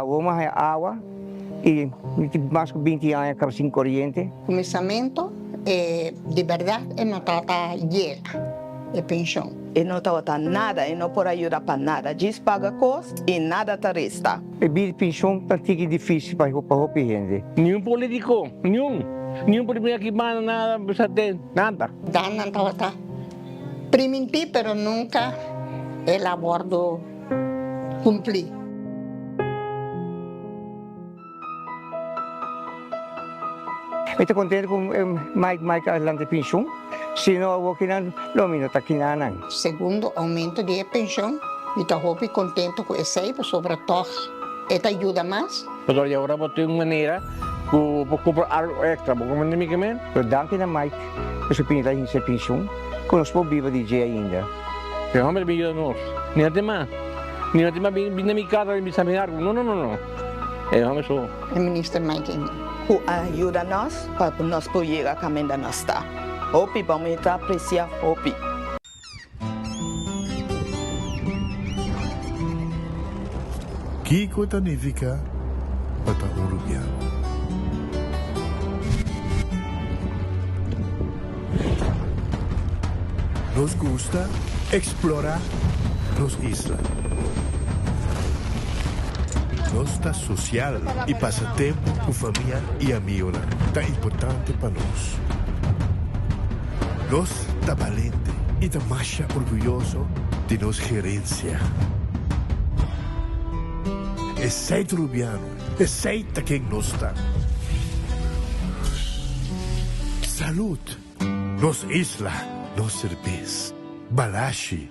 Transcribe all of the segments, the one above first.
hubo más agua y más de 20 años casi sin corriente. Começamento, de verdade, eu não estava llena de pensão. E não está nada, e não pode ajudar para nada. Diz paga costa e nada te resta. E bir pensão tá tique difícil para roupa gente. Nenhum político, nenhum primeiro aqui nada, nada. Dan não estava primitir, pero nunca el abordo cumprir. Estou contente com Mike adelante pensão. Se não vou que não, lo menos tá aqui não. Segundo, aumento de pensão. Eu estou contente com esse aí, sobre todo, esta ajuda mais. Mas olha, agora vou ter uma maneira para comprar algo extra, vou comer minha comida. Eu danke na Mike, eu sou pinta em ser pensão. Conosco viva DJ ainda. Que homem me ajuda nós. Nem até mais vir na minha casa e me saber algo. Não. É homem só. O ministro Mike ainda. Que ajuda nós para nós poder chegar a caminho da nossa. Hopi, vamos apreciar Hopi. Kiko significa Patahurubiano. Nos gusta explorar las islas. Nos está social y pasatiempo con familia y amigos tan importante para nos. Nos está valiente y está más orgulloso de nos gerencia. Es sei rubiano, es sei quien nos está. Salud, nos isla, nos cerveza, balashi.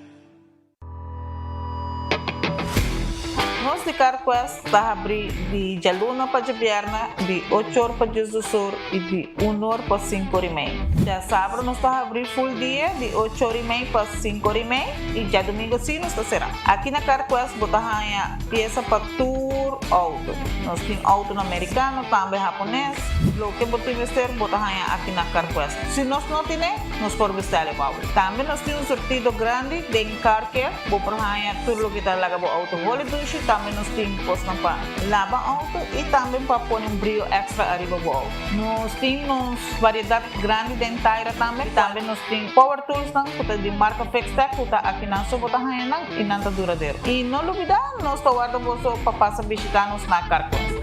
Nós de Carquest está a abrir de Jaluna para Jabierna, de 8 horas para Jus do Sur e de 1 hora para 5 horas e meia. Já sábado nós está a abrir full dia, de 8 horas e meia para 5 horas e meia e já domingo sim nós está será. Aqui na Carquest botamos a peça para tour auto. Nós temos auto americano, também japonês. O que botamos vestir, botamos aqui na Carquest. Se nós não temos, nós podemos vestir o auto. Também nós temos um sortido grande de car care, botamos tudo o que está lá para o auto. Também nós temos posto para lavar auto e também para pôr brilho extra arriba do auto. Nós temos variedade grande de inteira também. Também nós temos power tools de marca Fextech, que está aqui na sua bota e não está duradouro. E não olvida, nós estamos guardando para passar visitar-nos na Carquest.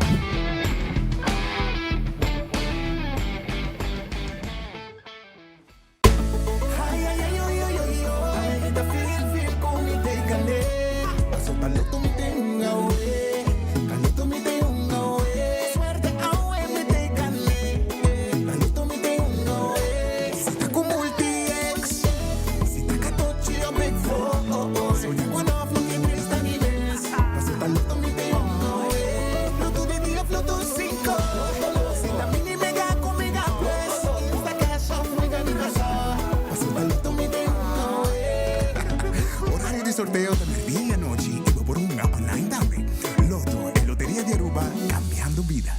Sorteo de medianoche y voy por una online también. Loto, en Lotería de Aruba, cambiando vida.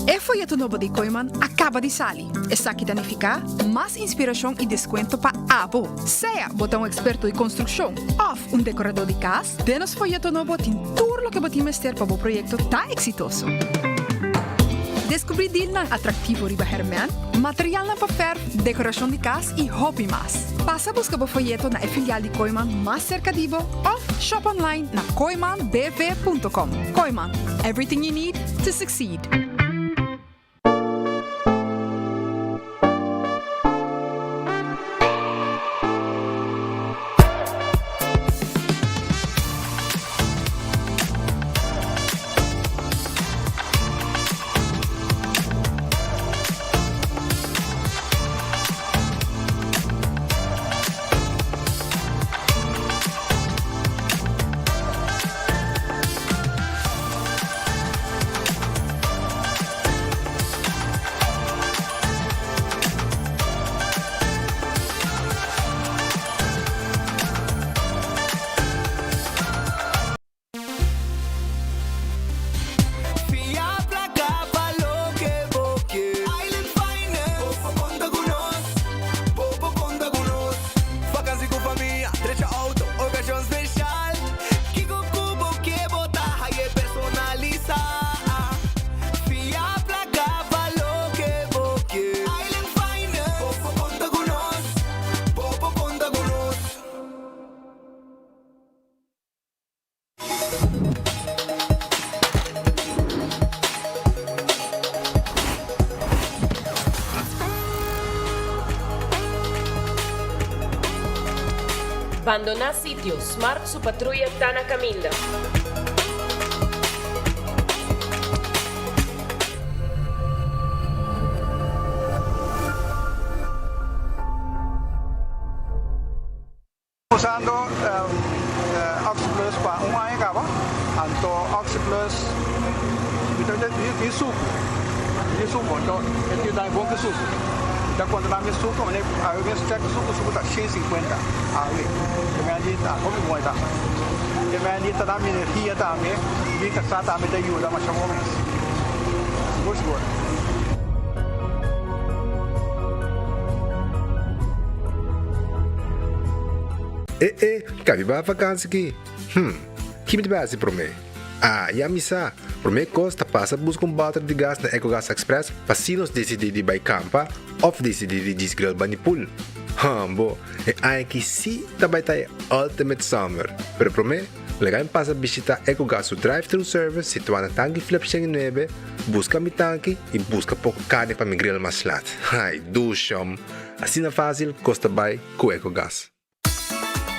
O folheto novo de Koiman acaba de sair. Está aqui danificar mais inspiração e desconto para abo. Seja botão experto de construção ou decorador de casa, denos folheto novo tem tudo o que podemos ter para o projeto tão exitoso. Descobrir deal atrativo riba Herman, material na papel, decoração de casa e hobby mais. Passa a buscar o folheto na filial de Koiman mais cerca de você ou shop online na koimanbv.com. Koiman, everything you need to succeed. Abandonar sitios. Mark su patrulla Tana Caminda. Usando Oxyplus para un año acaba, anto Oxyplus itu suco, então ele dá bom que suco. Então quando dá mais suco, né, aí eu check suco tá 150 aí. E me ali tá como bom tá. E me ali tá dá energia também, e que está também te ajuda mais ou menos. Gosto. Cabe ba vakansie aqui? Que me base para mim? Ya misa. Para mim costa passa busca balde de gás na EcoGas Express para se nós decidir de ir campa ou decidir de desgrill banipul. Bo, é que sim também tá Ultimate Summer. Pero para mim, legal passa visitar EcoGas drive-thru service situado na tanque Flip 9, busca mi tanque e busca pouco carne para mi grill mais lat. Ai, dushom. Assim na fácil, costa by com EcoGas.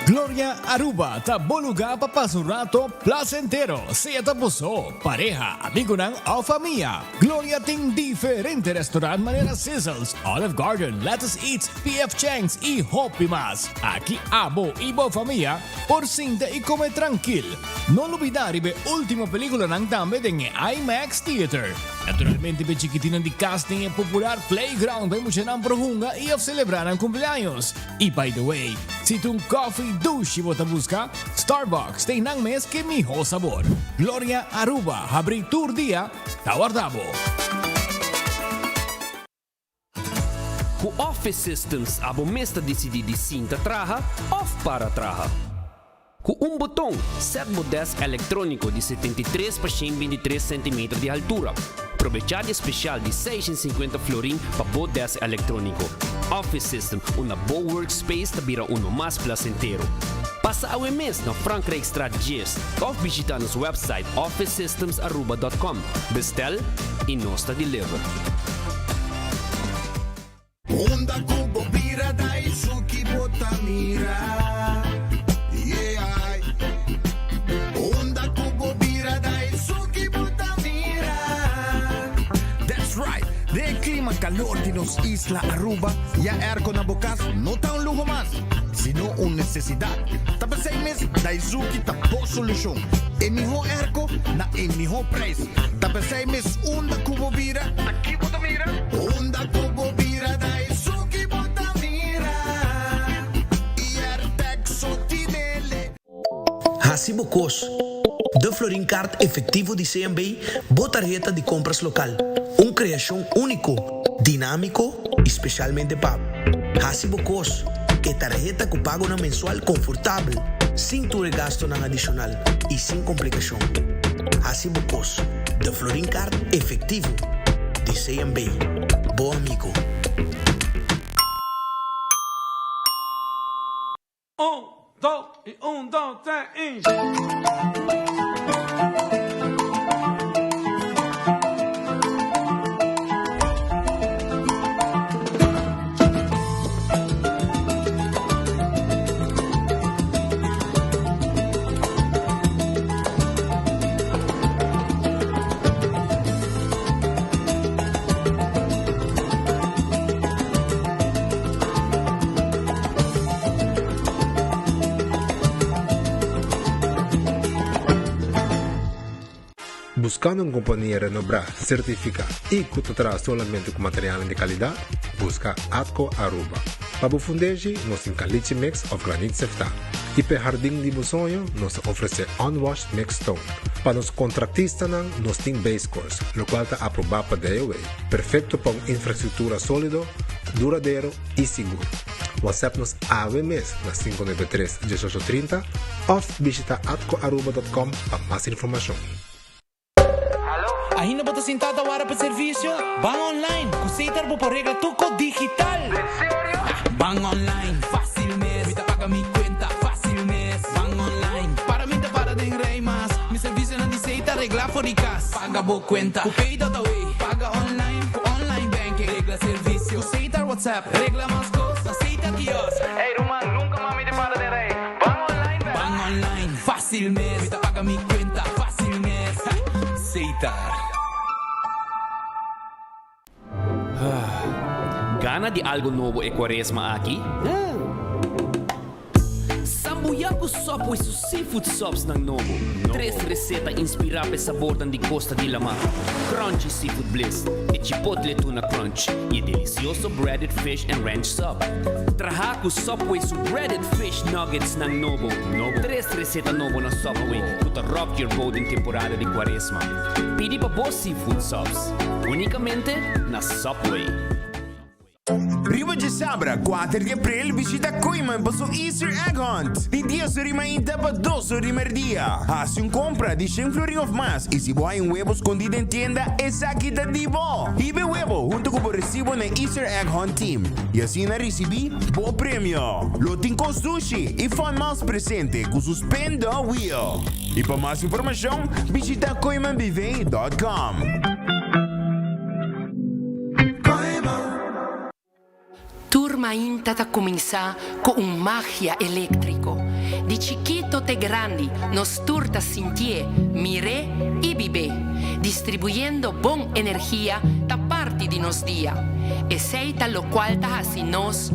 Gloria Aruba, taboluga papas un rato placentero. Sea tapuso, pareja, amigo ng o familia. Gloria ting diferente restaurant manera Sizzles, Olive Garden, Lettuce Eats, PF Chang's y Hopi Mas. Aquí abo ibo familia, por cinta y come tranquil. No olvidar ibe última película ng dame en IMAX Theater. Naturalmente be chiquitinan di casting e popular playground by mucha ng prohunga y of celebrar ang cumpleaños. Y by the way, si tung coffee douche mo busca, Starbucks tem nang mes que miho sabor. Gloria Aruba, habri tour dia, tawardabo. Ku Office Systems abo mesta decidi de cinta traha of para traha. Com botão, set mo desk eletrônico de 73 por 123 cm de altura. Aprovechar especial de 650 florin para o desk eletrônico. Office System, uma boa workspace que vira mais placentero. Passa ao mês na Frankrijkstraat 10 ou visita nosso website officesystems.aruba.com. Bestel e nós deliver. Onda Kubo Bira Daisuki Botamira. Calor de nos Isla Aruba, ya aircon na bukas, no ta un lujo más, sino una necesidad. Tapos 6 meses, Daisuki tapo solusyon. E miho airco na e miho price. Tapos 6 meses, onda kubo bira, aquí botamira. Onda kubo bira, Daisuki botamira. E Artexo tinele. Hasibo Kos, de Florin Card efectivo de CMB, botarjeta de compras local. Uma criação único, dinâmico, especialmente para Hasibo Kos, que tarjeta que paga na mensual confortável, sem tu gasto não adicional e sem complicação. Hasibo Kos, de Florin Card efectivo de CMB. Bom amigo. 1, 2 e 1, 2, 3 e... Buscando uma companhia renombrada, certificada e que trará somente com material de qualidade, busca Atco Aruba. Para o fundejo, nós temos caliche mix of granite sefta. E para jardim de sonho, nós oferecemos unwashed mix stone. Para os contratistas, nós temos base course, o qual está aprovado para DOA. Perfeito para uma infraestrutura sólida, duradouro e seguro. WhatsApp-nos AWMS na 593-1830 ou visita atcoaruba.com para mais informação. Ainda bota sentado agora para serviço? Van online, conceita por regra tuco digital. ¿En serio? Van online, fácil mes. Me paga mi cuenta, fácil mes. Van online, para mí te para de rei mas. Mi serviço não diceita regla fóricas. Paga boa cuenta, pay data way. Paga online, online banking. Regla serviço, conceita WhatsApp. Regla mais coisas, aceita kiosco. Hey, Roman, nunca mais me te para de rei. fácil mes. Ahorita paga mi cuenta fácil mes. Aceitar. Gana de algo novo e Quaresma aqui? Sambuyaco Sopo e seus seafood sops ng Novo. 3 reseta inspirada sa sabor de Costa de la Mar. Crunchy seafood bliss, e chipotle tuna crunch, e delicioso breaded fish and ranch sub. Trahaco Subway su breaded fish nuggets ng Novo. 3 reseta novo na Subway to rock your boat in temporada de Quaresma. Pidi pa po seafood sops, unicamente na Subway. Prima de sabra, 4 de abril, visita Koiman para o Easter Egg Hunt. E 10 rimainta para 12 rimerdia. Hace compra de 100 florin of más. E se vai huevo escondido en tienda, esa quita divo. Y ve huevo junto con el recibo en Easter Egg Hunt Team. Y así na recibí bo premio. Loting con sushi y fan más presente con suspenda wheel. Y para más información, visita koimanbv.com. Turma inta ta cominciare con un magia elettrico. Di chiquito te grandi, nos turta sintie, mire y vive, distribuyendo bon energía ta parti di nos dia. E sei ta lo cual ta hasi nos.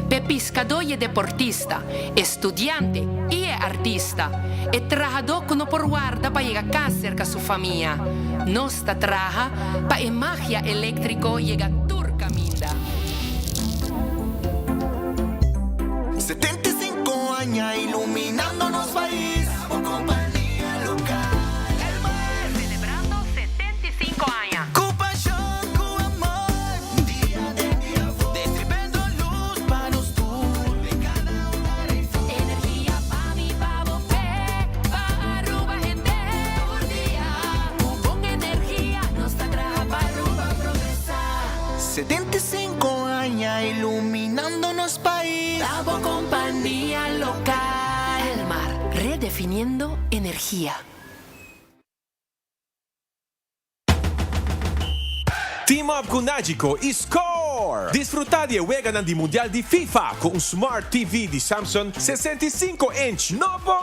Pe pescador e deportista, estudiante e artista, e trabajador que no por guarda pa llega a cerca su familia. Nos ta traja pa e magia eléctrico llega turca minda. 75 años iluminándonos país por compañía local. El mar celebrando 75 años. Con pasión, con amor, día de día distribuyendo luz para los tour. Cada hogar energía pa' mi pavo pa' Aruba gente por día. Con energía nos trabaja pa' Aruba progresar. 75 años iluminándonos país. Por compañía local. El mar, redefiniendo energía. Team up com Nagico e score! Desfrutar de juega di Mundial di FIFA com um Smart TV de Samsung 65-inch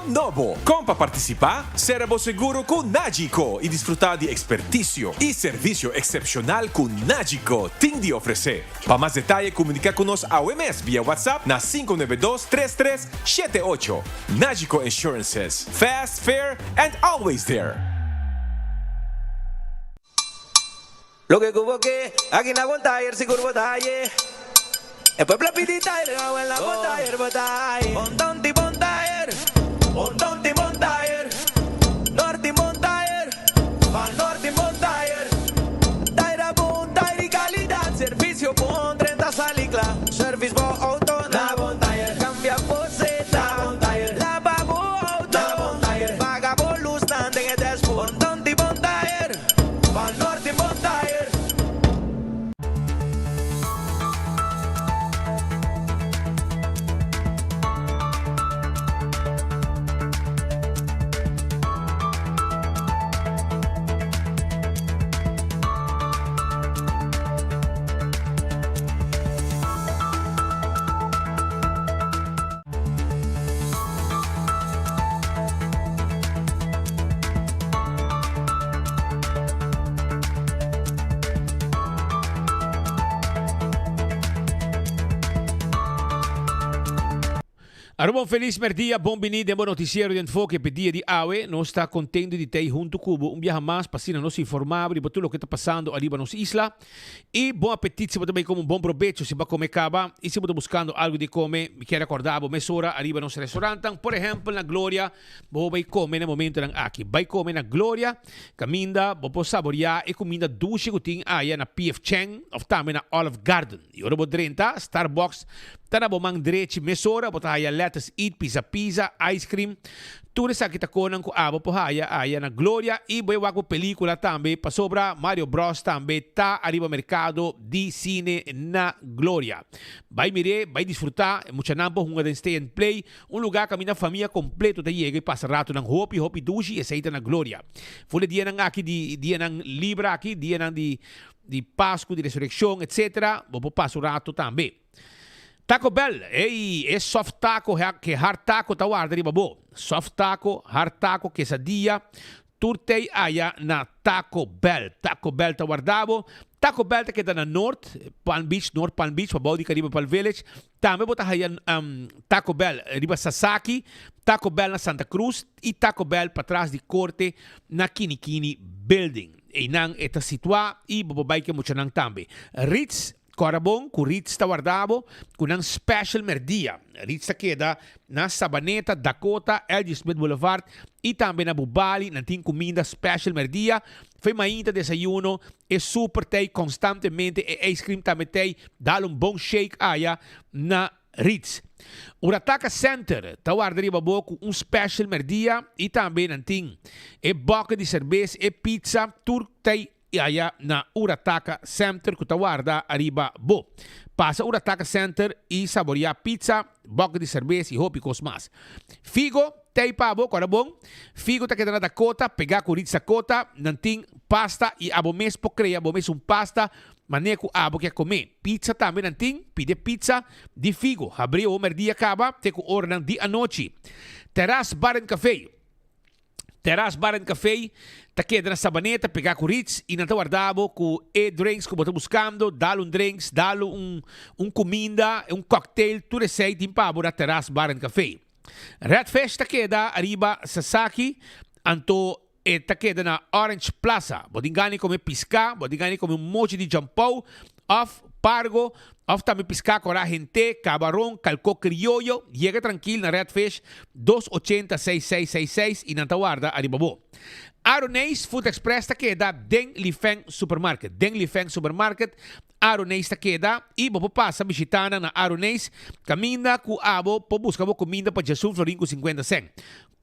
novo. Como para participar, será seguro com Nagico e desfrutar de expertício e serviço excepcional com Nagico tem de oferecer. Para mais detalhes, comunicar conosco ao MS via WhatsApp na 592-3378. Nagico Insurances. Fast, fair, and always there. Lo que cubo que aquí na Gontayer si curvo talle. El pueblo pidita y le hago en la Gontayer botalle. Montón ti Montayer, montón ti Montayer. Norte Montayer, van Norte Montayer. Taira Montayer y calidad, servicio pon 30 salicla. Service bo auto na Montayer. Cambia poseta Montayer. La babu auto Montayer. Paga por luz nante en el despo. Montón ti Montayer, van Norte Montayer. Bom feliz merdia, bom bem-vindo ao noticiário de Enfoque pedia de AWE. Nós está contente de ter junto Cubo viaje mais para nos informar de tudo o que está passando ali na nossa isla. E bom apetite, se você também como bom proveito, se vai comer caba. E se você buscando algo de comer, me quer acordar, vou mesura ali no nosso restaurante. Por exemplo, na Glória, vou vai comer no momento aqui. Vai comer na Glória, caminda, vou saborear e comida doce que tem aí na PF Chang, ou também na Olive Garden. E agora vou 30, Starbucks, tá na bomang direito, mesura, vou aí lettuce eat, pizza, ice cream. Tudo isso aqui tá conang ko abo po haya na Glória e vai wako pelikula também pa sobra Mario Bros também tá arriba mercado de cine na Glória. Vai mire, vai desfrutar, mucha nampo hunga den stay and play, lugar que a minha família completo tá chega e passa rato ng hopi dushi e saída na Glória. Fule dia nang aqui dia nang libra aqui, dia nang di Páscoa, de resurreição, etc. Vou passo rato também. Taco Bell, é soft taco, que hard taco, tá guarda riba bo. Soft taco, hard taco, quesadilla, turtei aya na Taco Bell. Taco Bell tá guardavo. Taco Bell tá queda na North Palm Beach, pabaw di Caribe Pal Village. Também bota hayan Taco Bell riba Sasaki, Taco Bell na Santa Cruz e Taco Bell para trás de corte na Kinikini Building. E nang eta situa e bababay ke mo nang tambe. Ritz Corabong, ku Ritz ta guardavo, con un special merdia. Ritz ta queda na Sabaneta, Dakota, LG Smith Boulevard e também na Bubali, na tem comida special merdia. Foi mainta desayuno, é super tei constantemente, e ice cream também tei, dá bom shake aya na Ritz. Urataka Center, ta guarda riba com special merdia e também na tem e boca de cerveja e pizza, turtei aya na Urataka Center que guarda arriba bo. Passa Urataka Center e saborear pizza, boca de cerveja e hopicos mais. Figo, tei pabo, corabong. Figo ta queda na Dakota, pegar com Ritz Dakota, nanting pasta e abo mes po creia, abo mes pasta, maneco abo que comer. Pizza também nanting, pide pizza de figo. Abriu o merdia acaba, te com ornan di a noite. Terrace Bar and Café. Terrace Bar and Café, ta queda na Sabaneta, pegar com Ritz e não te guardavo com drinks que você buscando, dá drinks, dá comida, cocktail, tudo isso aí tem para na Terrace Bar and Café. Redfish ta queda arriba Sasaki, anto ta queda na Orange Plaza. Bodingani come pisca, bodingani come monte de jampau, off pargo, of também piscar com a gente, cabarão, calco criollo, llega tranquilo na Redfish 280-6666 e na guarda arribabo. Aronese Food Express ta queda Deng Lifeng Supermarket. Deng Lifeng Supermarket, Aronese ta queda e bobo passa visitana na Aronese, caminha com abo, po busca bo comida para Jesus Florinco 50 cent.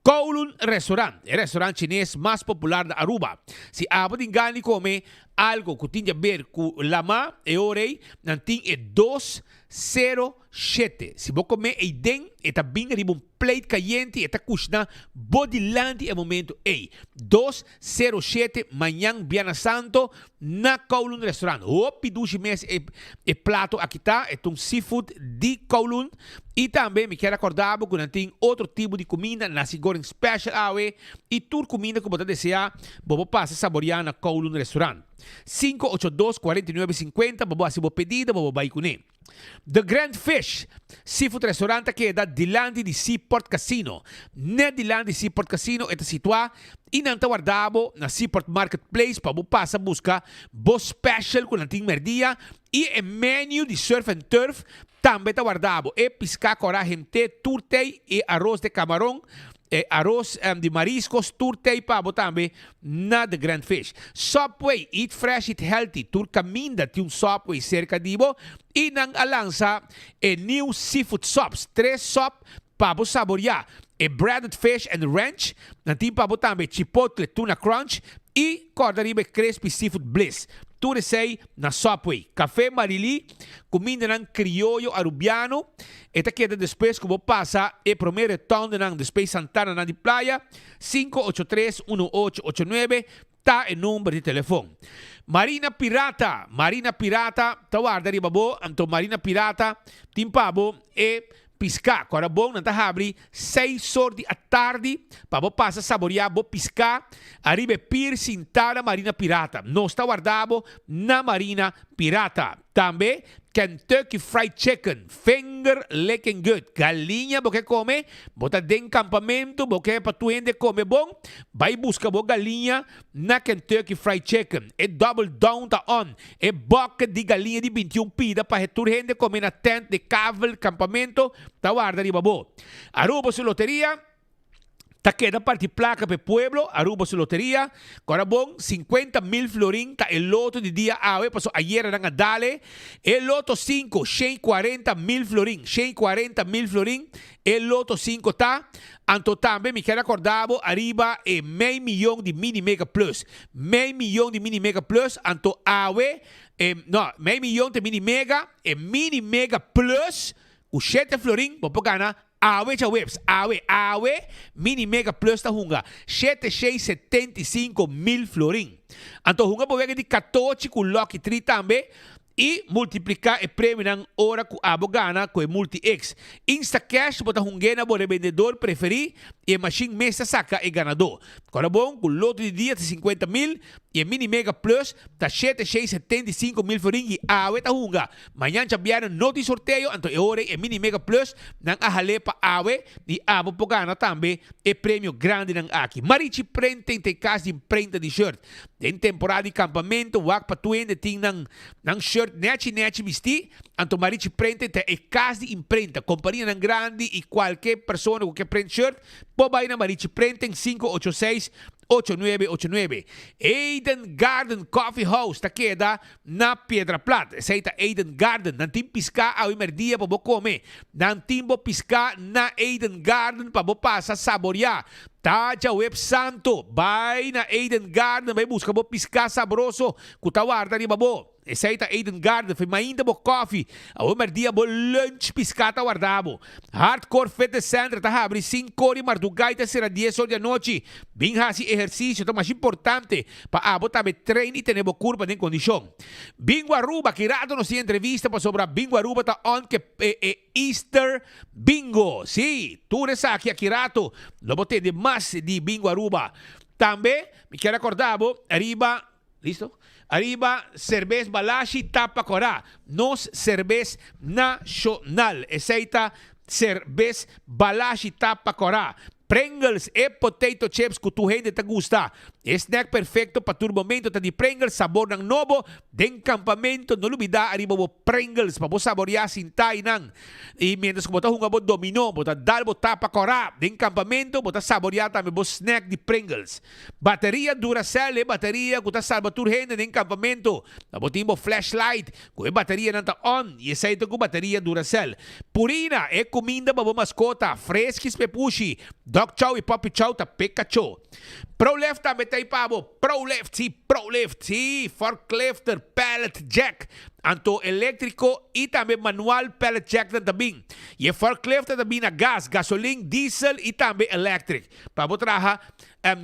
Kowloon Restaurant, el restaurante chinés más popular de Aruba. Si abo dingani come algo que tiene que ver con lama e orei, nanting e 207. Si vos come e den, eta bing riba un plate caliente, eta kushna bodilanti e momento e 207 manhã Biana Santo na Kowloon Restaurant. Opi dushi mes e plato aqui tá, é um seafood de Kowloon. E também me quero acordar que não tem outro tipo de comida, nasi goreng special awe, e tudo comida que você desejar, você passa a saborear na Kowloon Restaurant. 582-4950, você assim pedido, você vai com ele. The Grand Fish, seafood restaurante que é da Dilandi de Seaport Casino. Na Dilandi de Seaport Casino é situado e não está guardado na Seaport Marketplace para você passar a buscar bo special com nanting merdia e o menu de surf and turf também está guardado. É piscar com a gente, turtei e arroz de camarão, arroz de mariscos, turtei para também na The Grand Fish. Subway, eat fresh, eat healthy. Tur caminda tem Subway cerca de você e não alança new seafood sops. 3 sops para você saborear. Breaded fish and ranch, nanti para você também chipotle tuna crunch e corda-riba crispy seafood bliss. Tudo isso aí na Subway. Café Marili, comida ng criollo arubiano. Esta queda depois que vou passar e primeiro retorno ng depois Santana na de Playa. 583-1889. Tá o número de telefone. Marina Pirata. Marina Pirata. Tawar dari babo. Anto Marina Pirata. Timpabo e piscar. Agora bom, não está abre 6 horas da tarde para você passar a saborear, você piscar. Arriba Pier Cintada Marina Pirata. Nós está guardado na Marina Pirata. Também Kentucky Fried Chicken, finger licking good. Galinha, você come, bota dentro campamento, você para tu ende come bom, vai buscar bo galinha na Kentucky Fried Chicken. É double down tá on. É boca de galinha de 21 pida para tu ende come na tent de cavel campamento, tá guarda riba bo. Aruba su loteria. Ta queda parte placa per pueblo, Aruba su loteria. Agora bom, 50,000 florin, ta el loto de dia awe, passou ayer na dale. El loto 5, 140,000 florin, 140,000 florin. El loto 5 tá. Anto também me quero acordar, arriba e meio milhão de mini mega plus. Meio milhão de mini mega plus, anto awe, meio milhão de mini mega plus, o 7 florin, vou ganhar. Awe cha webs, awe, mini mega plus ta hunga, 7675,000 florin. Anto hunga po de 14 com Lucky 3 também, e multiplicar o prêmio ng hora ku abo gana com o multi-X. Instacash bota hungena bo revendedor preferi e machine mesa saca e ganador. Agora bom, com loto de dia de 50 mil e mini mega plus tá 7675 mil forinho e awe tá hunga. Manhã chambiano noti sorteio anto e hora e mini mega plus ng ahale pa awe e abo po gana tambe e prêmio grande ng aki. Marichi Printing te casa de imprenta de shirt. Den temporada de campamento wak patuin de ting ng shirt neti visti anto Marichi Printing te e casa de imprenta. Companhia ng grande e qualquer persona que print shirt po bay na Marichi Printing 586-8989. Eden Garden Coffee House ta queda na Piedra Plata. Seita Eden Garden. Nantim pisca ao merdia pa bo come. Nantim bo pisca na Eden Garden pa bo pasa saborear. Taja Web Santo. Bay na Eden Garden. Bay busca bo pisca sabroso. Kutawarta ni babo. Seita Eden Garden. Foi mainda bo coffee. Ao merdia bo lunch piscata guardabo. Hardcore Fitness Center. Ta abre 5 horas mardugaita será 10 horas da noite. Bem hasi exercício, então mais importante para abo também treino e ter boa curva em condição. Bingo Aruba, que rato nos tem entrevista para sobre Bingo Aruba tá on que Easter Bingo. Sim, tu nessa aqui aqui rato, lo botei de mais de Bingo Aruba. Também me quero acordar, arriba, listo? Arriba, cerveza Balashi Tapa Corá. Nos cerveza nacional. Aceita cerveza Balashi Tapa Corá. Pringles e potato chips que tu gente te gusta. Snack perfecto para tu momento de Pringles, sabor ng novo, den campamento, no olvida arriba mo Pringles, para mo saborear sintay nang. E mientras bota hunga bo domino, bota dalbo tapa corá, den campamento, bota saborear também bo snack de Pringles. Bateria Duracell, bateria que ta salva tu gente den campamento. Botin bo flashlight, com bateria nanta on, e essa ito com bateria Duracell. Purina e comida para bo mascota, fresquis pepushi. Dog Chow e Poppy Chow ta Pikachu. Pro Left também tem pabo. Pro Left, sim. Forklifter, pallet jack. Anto elétrico e também manual pallet jack também. E forklifter também na gasolina, diesel e também electric. Para trabalhar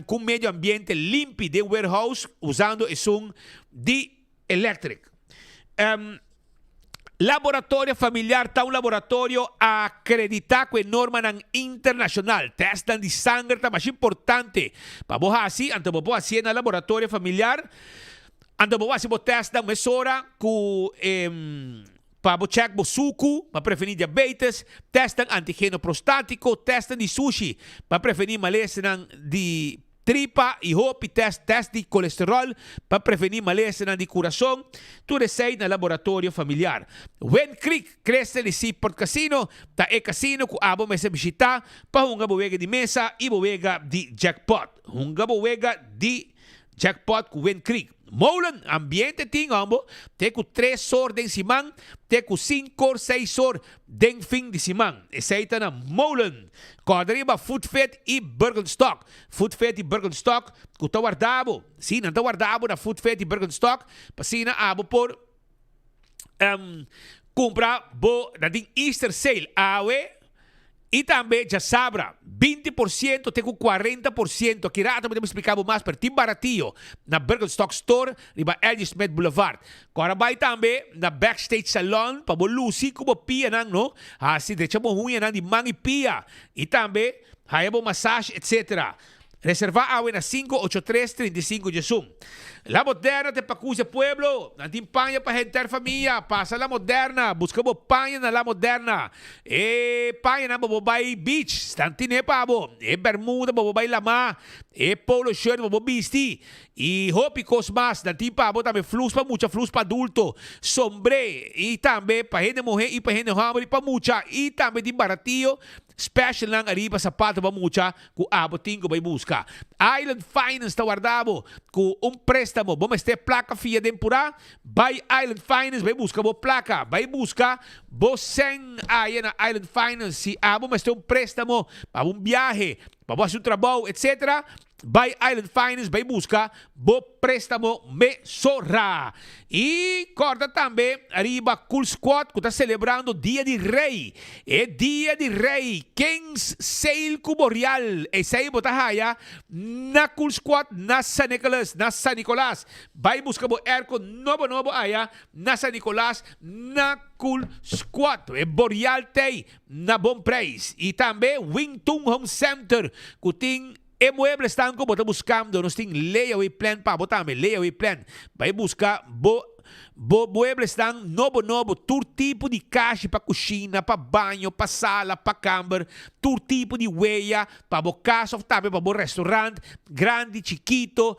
com meio ambiente limpo de warehouse usando o som de electric. Laboratório familiar está laboratório acreditado com norma internacional. Testan de sangue está mais importante. Para você assim, antes de você na laboratório familiar, antes de você testar uma mesura com para check o suco, para prevenir diabetes, testan antígeno prostático, testan de sushi, para prevenir malestar de tripa e hope test de colesterol para prevenir malestar de coração. Tudo isso na laboratório familiar. When Creek cresce de Seaport Casino, tá é casino que abo mesa visitar para hunga boega de mesa e boega de jackpot. Hunga boega de jackpot com When Creek. Molen, ambiente ting ambo, te ku 3 sor den simang, te ku 5 or 6 sor den fin de simang. Esaita na Molen. Kodriba Food Fed e Burgenstock. Food Fed e Burgenstock, ku ta guardabo. Sim, não ta guardabo na Food Fed e Burgenstock, pasina abo por comprar bo na din Easter sale. Awe e também já sabra, 20%, tem com 40%. Aqui rato podemos explicar mais, para tim baratinho, na Burgenstock Store, riba L.G. Smith Boulevard. Agora vai também na Backstage Salon, para luci como pia nang, no? Assim, deixamos ruim nang de mangi pia. E também, hayabo massage, etc. Reserva awe na 583-35 Jesum. La Moderna te Pacusia Pueblo. Nantin paña para gente familia. Pasa La Moderna. Buscamos paña na La Moderna. Paña na Bobobay Beach. Stantine pabo. Bermuda Bobobay Lama. Polo shirt Bobobisti. E hopi cosmas. Nantin pabo também flus para mucha. Flus para adulto. Sombre. E também para gente mujer e para gente homem para mucha. E também de baratillo. Special lang arriba sapato ba mucha ku aboting ko bay busca. Island Finance ta guardabo ku préstamo. Bom este placa fia tempura. By Island Finance bay busca bo placa. Bay busca bo sen na Island Finance si abo este préstamo para viaje. pabuas yung trabaho, etc. By Island Finance, by busca, bo préstamo mesora. E corta também, arriba Cool Squad, que está celebrando Dia de Rei. É Dia de Rei, Kings Sale Boreal. E sa ibo tahaya, na Cool Squad, na San Nicolas. By busca bo airco novo aya, na San Nicolas, na Cool Squad. E Boreal tay, na bom price. E também Wingtung Home Center, kuting muebles estão como bota buscando, nós tem layaway plan para botar, layaway plan. Vai buscar muebles estão novo, todo tipo de caixa para cozinha, para banho, para sala, para câmara, todo tipo de weia, para o casa, também para o restaurante, grande, chiquito,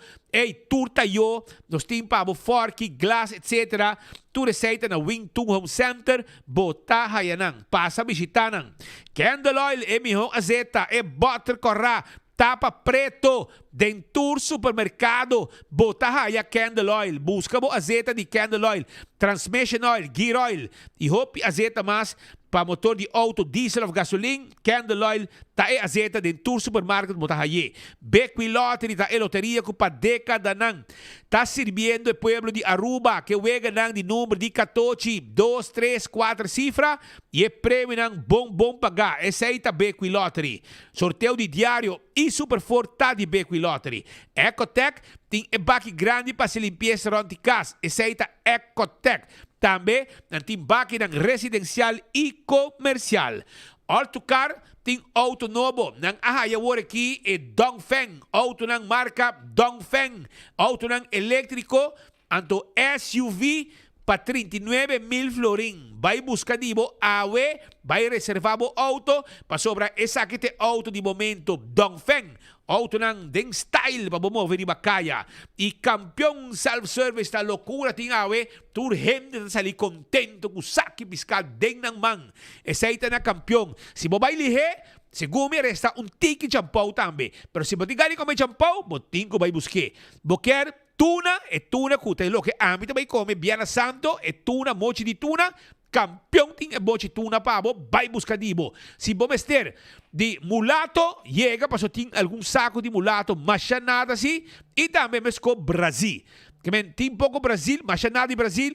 turta yo, nós tem para o fork, glass, etc. Tu receita na Wingtung Home Center, bota hayanang, passa visitanang. Candle oil, miho azeta, butter corra, tapa preto, Dentur Supermercado, botahaya Candle Oil, busca mo azeta de Candle Oil, Transmission Oil, Gear Oil, e hope azeta mas para motor de auto, diesel of gasoline, Candle Oil, tae azeta Dentur Supermarket botahaye. Bequi Lottery, tae loteria com pa década nang. Tá sirviendo o pueblo de Aruba, que wega nang de número de 14, 2, 3, 4 cifra, e prêmio nang bom pagar. Essa aí tá Bequi Lottery. Sorteio de diário e Superfort tá de Bequi Lottery. Ecotec tem ebaque grande para se limpeza de casa. Essa aí tá Ecotec. Também tem baque ng residencial e comercial. Autocar tem auto novo. Nang ahayawar aqui é Dongfeng. Auto ng marca Dongfeng. Auto ng elétrico. Anto SUV pa 39,000 florin. Vai buscar dibo awe. Vai reservar o auto. Pa sobra esa kite auto di momento Dongfeng. Auto ng ding style pa bumove di Bakaya. E campeão self-service ta loucura tingawe. Turhem sa li contento kusaki piscal ding ng mang. Esaita na campeão. Si bobay lihe, segumi resta un tiki champaw tambe. Pero si batigani ko may champaw, boting ko bay buske. Boker tuna e tuna kute lo que ambito bay come Biana Santo e tuna mochi di tuna. Campeão ting e bochi tuna pabo, vai buscar dibo. Si bomester de mulato, llega para ting algum saco de mulato, machanada si, e também mesco Brasil. Que men tim pouco Brasil, machanada de Brasil,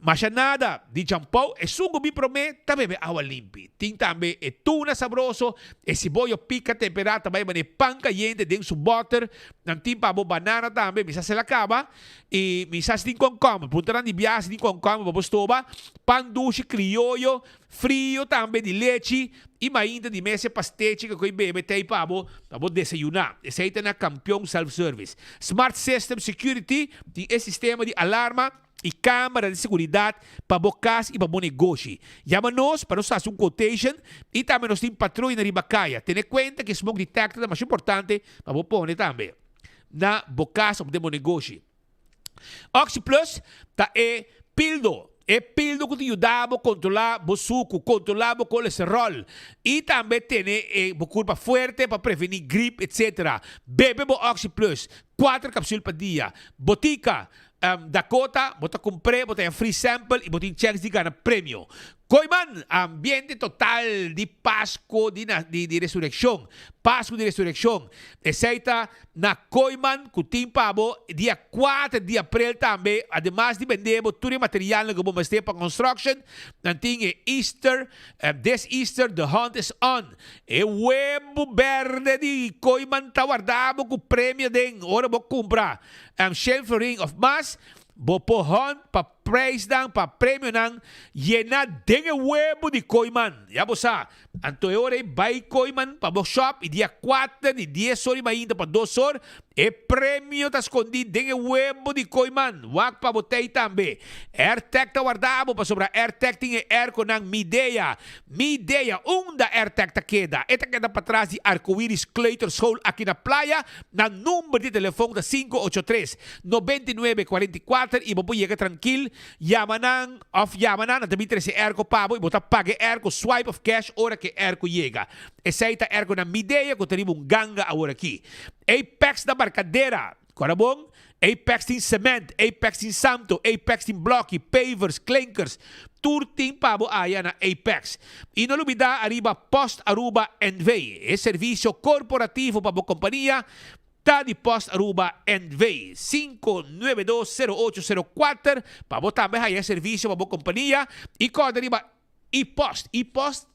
machanada de champão, e sungo mi promete, também água limpa. Tim também e tuna sabroso, e cibollo pica temperata, vai mane pan caliente dentro su butter, nang tim pabo banana também, misa se la cava, e misa se din concombre, puntaran di bias din concombre, babostoba, pan dulce criollo, frio também de leite, e ainda de mesa pastete que coi bebe tei pabo desayunar. Esse aí tá na campeão self-service. Smart System Security, tem esse sistema de alarma e câmara de segurança para bocas e para bom negócio. Chama-nos para nós fazer quotation e também nós temos patrulha na Ribacaya. Tenha conta que smoke detector é mais importante para você pôr também na bocas ou de bom negócio. Oxy Plus tá pildo. É pildo que te ajudava a controlar o suco, controlar o colesterol. E também tem curva forte para prevenir gripe, etc. Bebe o Oxy Plus. 4 cápsulas por dia. Botica, Dakota, bota comprei, bota free sample e bota checks de gana prêmio. Coiman, ambiente total de Páscoa de resurrección. Páscoa de resurrección. Eceita na Coiman, Kutim Pabo, dia 4 de abril também. Además de vender todo o material que vamos ter para construction, nanting Easter, this Easter, the hunt is on. E huevo verde de Coiman tawardabo com prêmio den. Ora vou comprar. Shell Flooring of Mass, bopohon pa praise dang, pa prêmio nang, yena denge huevo de Coiman. Ya bosa, antoeore bay Coiman pa shop, e dia 4 de 10 horas ainda pa 2 horas, e prêmio ta escondi denge huevo de Coiman. Wag pa botei tambe. AirTag ta guardabo pa sobra AirTag tinge airco nang Midea. Midea, da AirTag ta queda. Eta queda pa trás de Arco-Íris Claytor Soul aqui na playa, na número de telefone da 583-9944 e bopo llega tranquil. Yamanan of Yamanan, na também esse erco pabo e botar pague erco swipe of cash hora que erco chega. Essa aí tá erco na Midea que teria ganga agora aqui. Apex da Barcadeira, Corabong, Apex Team Cement, Apex Team Santo, Apex Team Blocky, Pavers, Clankers, Turting Pabo aya na Apex. Inolubida arriba Post Aruba NV, e serviço corporativo para a companhia tá de Post Aruba NV 5920804 para botar também serviço para a companhia e código arriba e-post,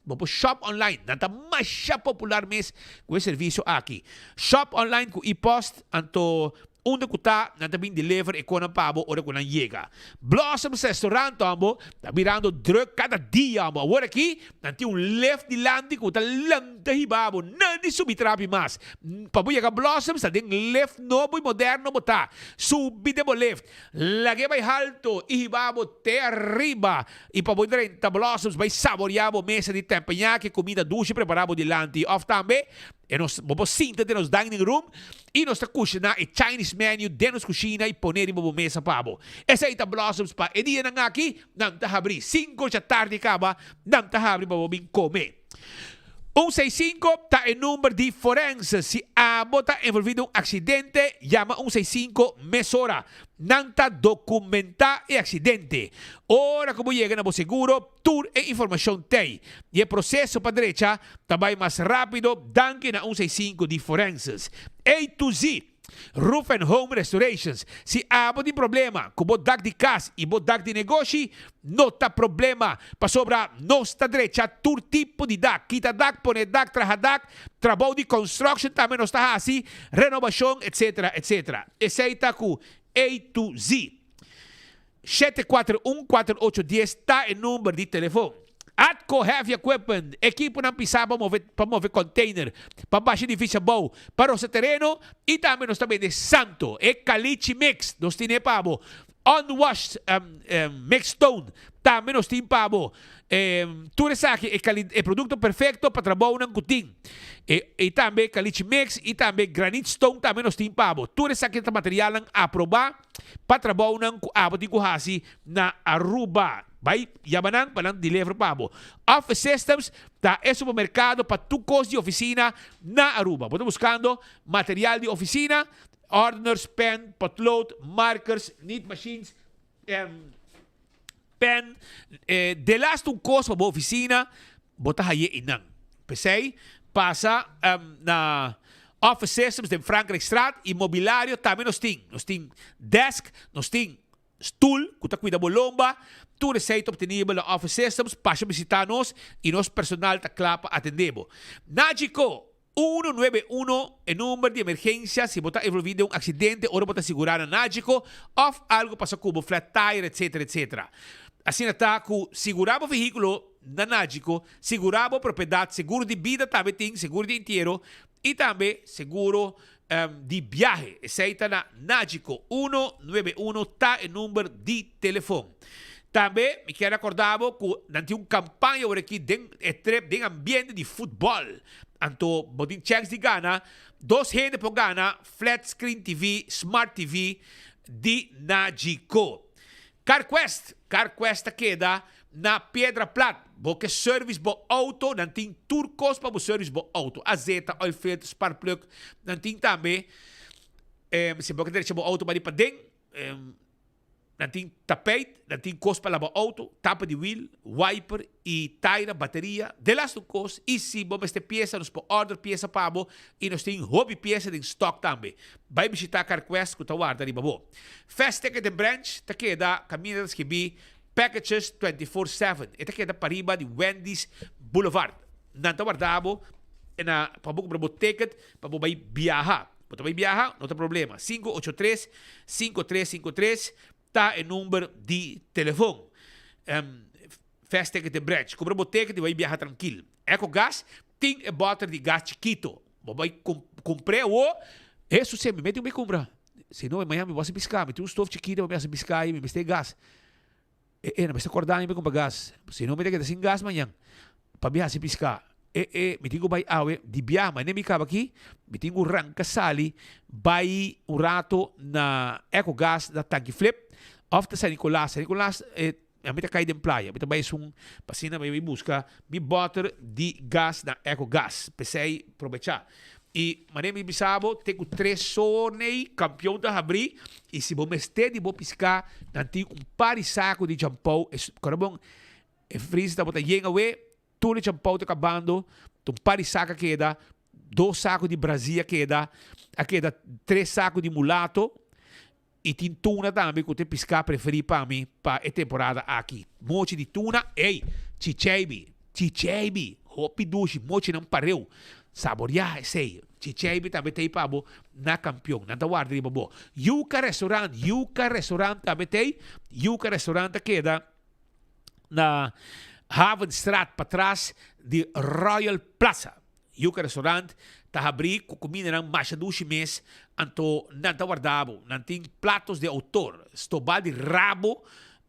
vamos shop online, nanta mais popular mesmo com esse serviço aqui. Shop online com e-post, anto onde que está, nanta bem deliver e quando pabo, ora quando chega. Blossoms Restaurant, ambo, tá virando druk cada dia, ambo. Agora aqui, nanti left de landi, com tá landa hibabo, nandi subitrapi mas. Pabo chega Blossoms, tá den left novo e moderno, botar. Subi de left. Lagi vai alto, e hibabo te arriba. E pabo direnta Blossoms, vai saboreavo mesa de tempenhaki, comida dulce preparado de landi. Of também, e nós vamos sinta de nos dining room, e nós tá cozinhar e Chinese menu dentro da cozinha e poner em uma mesa pabo. Essa aí tá Blossoms pa. E dia na aqui, não tá abrir 5 da tarde acaba, não tá abrir para bem comer. 165 tá em número de forense. Se a bota envolvido um acidente, chama 165 mesora. Não tá documentar o acidente. Ora como chega no seguro, tour e informação tem. E o processo para direita também mais rápido, danke na 165 de forenses. A to Z. Roof and Home Restorations. Se há um problema com o dak de casa e o dak de negócio, não tem problema. Para sobra, nossa direita, todo tipo de dak. Quita dak, põe dak, traja dak, trabalho de construction também não está assim, renovação, etc, etc. Esse aí está com A to Z. 741-4810 está em número de telefone. Atco Heavy Equipment, equipo não pisa para mover container, para baixo edifício bom, para o seu terreno, e também nós também de Santo, e Caliche Mix, nós temos pabo, Unwashed Mix Stone, também nós temos pabo, tudo isso aqui é produto perfeito para trabalhar no cutim, e também Caliche Mix, e também Granite Stone, também nós temos pabo, tudo isso aqui é material a aprovar para trabalhar no cutim na Aruba. Vai, yamanang palang deliver pabo. Office Systems, tá é supermercado para tu coisa de oficina na Aruba. Estou buscando material de oficina, ordners, pen, potload, markers, knit machines, pen, de last un coisa para a oficina, bota haye inang. Pesei, passa na Office Systems de Frankrijkstraat, imobiliário, também nós tem desk, nós tem stool, que está cuidando da lomba, tudo receita obtenível na Office Systems, passa visitar-nos e nosso personal está claro para atendemos. Nagico 191 é número de emergência, se você envolvido em um acidente ou você segurar na Nagico, ou algo passa como flat tire, etc, etc. Assim está com segurar o veículo na Nagico, segurar a propriedade, seguro de vida também tem, seguro de inteiro, e também seguro de viagem. Esse aí está na Nagico 191, está o número de telefone. Também me quero acordar que não tem uma campanha aqui dentro do ambiente de futebol. Então, botin checks de Ghana, 2 gente por Ghana, flat screen TV, smart TV de Nagico. CarQuest queda na Pedra Plata, porque service bo auto, não tem turcos para o service bo auto. Azeta, oil filter, spark plug, não tem também, se você quer bo auto para dentro, não tem tapete, não tem coisa para lavar auto, tapa de wheel, wiper e tire, bateria, de las coisas. E se você tem peça, nós podemos order peça para você e nós temos hobby peça em stock também. Vai visitar CarQuest, que está guardado ali, babo. Fast Ticket and Branch, está queda, caminho das que vi, packages 24/7. Está queda para riba de Wendy's Boulevard. Não está guardado, para você comprar ticket, para você viajar. Para você viajar, não tem problema. 583-5353. Está o número de telefone. Fast Ticket de Branch. Compra o ticket e vai viajar tranquilo. EcoGás tem a bota de gás chiquito. Vai comprar o... Isso sim, me mete uma compra. Se não, amanhã me vou piscar. Me tem um estofo chiquito, me vou piscar e me mete gás. Não me está acordando e me compra gás. Se não, me tem que sem gás amanhã. Para viajar se piscar. Me tenho vai awe de viajar, mas nem me cabe aqui. Me tenho um ranca sali. Vai um rato na EcoGás da Tanque Flip. Ofta San Nicolás, a mim cai de praia, a mim também é pasina, me busca, me botar de gás na EcoGás, pensei aproveitar. E Manemi Bisabo tem o 3 sonei campeão da Habri. E se você meste de bo piscar, não tem pari saco de champão. Quando bom, é frisa tá bota yenga we, tudo de champão tá acabando, pari saca queda, 2 sacos de Brasília queda, a queda 3 sacos de mulato. E tem tuna também que eu tenho piscar preferido para mim para a temporada aqui. Mochi de tuna, ei, chicheibi, hopi dushi, mochi não pareu. Saborear, sei. Chicheibi também tem para na campeão. Não tá guarda de bobo. Yuka Restaurant também tem. Yuka Restaurant queda na Havenstraat para trás de Royal Plaza. Yuka Restaurant tá abrir com comida não mais dushi mês. Anto não tá guardado. Não tem pratos de autor. Estobá de rabo.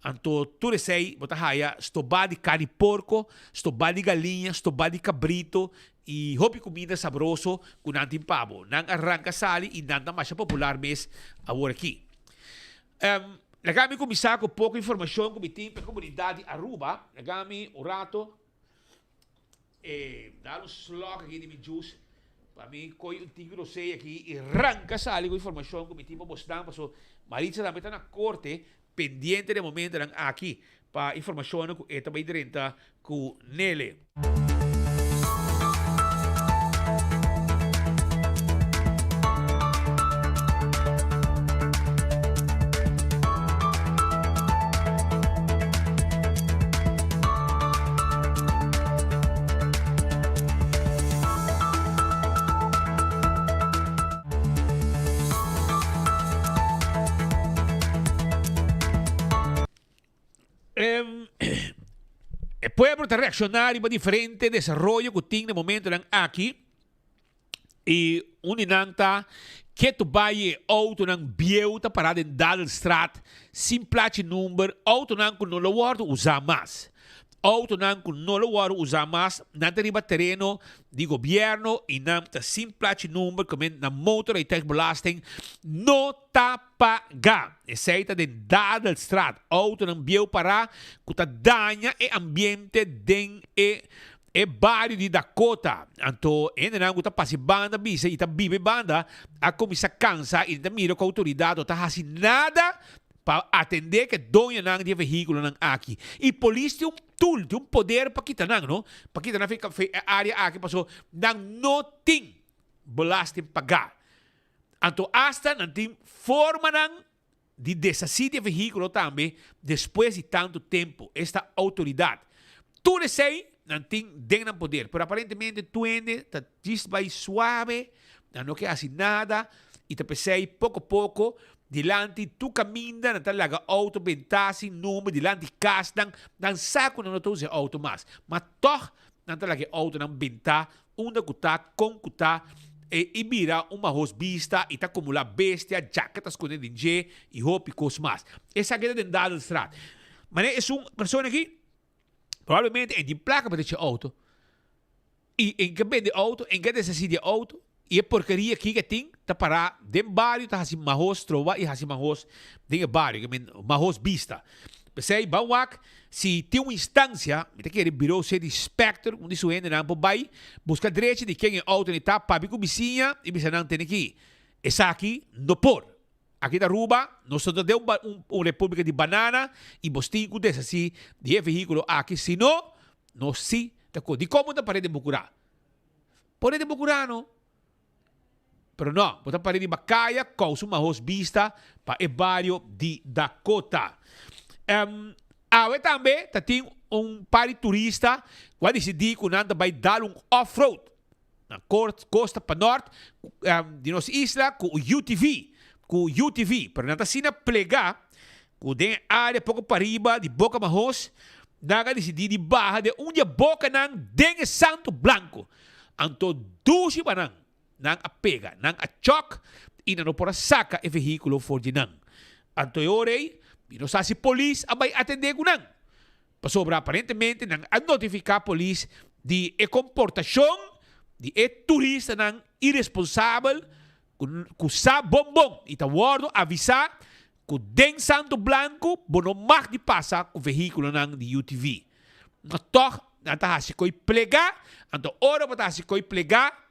Anto tudo sei, bota raia, estobá de carne porco, estobá de galinha, estobá de cabrito e roupa comida saboroso com não tem pavo. Não arranca sali e não tá mais popular mês agora aqui. Nagami começar com pouca informação que tem para a comunidade Aruba. Nagami o rato dá um slog aqui de meu juice. Para mim, coi um tigre sei aqui e arranca sali com informação que tem para mostrar. Porque Maritza também está na corte pendiente de momento aqui para informação que também direta com nele. El pueblo está reaccionando a diferente desarrollo que tiene de momento aquí. Y un inanta que tu vaya auto nang bieuta parada en Dadelstraat sin plache number auto nang no lo guardo usar más. Auto nang no lo guardo usar más. Nanta riba terreno di gobierno y nanta sin plache number como na motor y belasting no ta paga. Essa de Dadelstraat auto nang bieu para que ta daña e ambiente den e bairro de Dakota. Então, ainda não está passando banda, bisa, e está bibe banda, a comissão cansa, e está mira com a autoridade, está fazendo nada para atender que dono não de veículo não aqui. E a polícia tem tool, tem poder para quitar não, para quitar não fica a área aqui, passou, não tem belasting pagar. Então, hasta não tem forma não de desasir de veículo também, depois de tanto tempo, esta autoridade. Tudo isso aí, não tem poder, pero aparentemente tu está vai suave, não quer assim nada, e te pensei pouco a pouco, dilante tu caminha, não está lá auto bentasi, número, dilante casa, não saco não estou usando auto mais, mas toch não está lá auto não bentar, onde cutar, com cutar, e mira uma rosbista, e está acumular bestia, jaquetas com dinheiro, e roupa e coisas mais. Essa aqui é de Dadelstraat. Mas é uma pessoa aqui, provavelmente em placa para esse auto. E em que de auto, em que necessita de auto, e a porcaria aqui que tem, tá para dem barrio, tá assim mahos trova e assim mahos dem barrio, que mahos vista. Pensei, bawak, se tem uma instância, me tem que bureau ser de inspector, onde isso ainda não vai, busca direito de quem é auto e tá, papi com vizinha, e você não tem aqui. Essa aqui, não por. Aqui da Aruba, nós deu uma república de banana e bostinho desse assim, de veículo aqui, se não, nós sim, de como da parede de Bucurá. Parede de Bucurá, não? Pero não, botar parede de Bacaia, causa uma vista para o bairro de Dakota. Também tem par de turista, que decidir que não vai dar off-road na costa para norte de nossa isla com o UTV. Com UTV, para não assim plegar, com den área pouco para riba, de boca mahos, naga decidir de barra de onde boca nang den Santo Blanco. Anto dusi ba nang apega, nang a choque, e não para saca o veículo for de nang. Anto orei, e não sabe se polícia abay atender com nang. Pasobra aparentemente nang a notificar a polícia de comportação de turista nang irresponsável, com sa bombom e tá guardo avisar que den Santo Blanco bono mag de passar com o veículo nang de UTV. Mas toch não tá se coi plegar, então hora para se coi plegar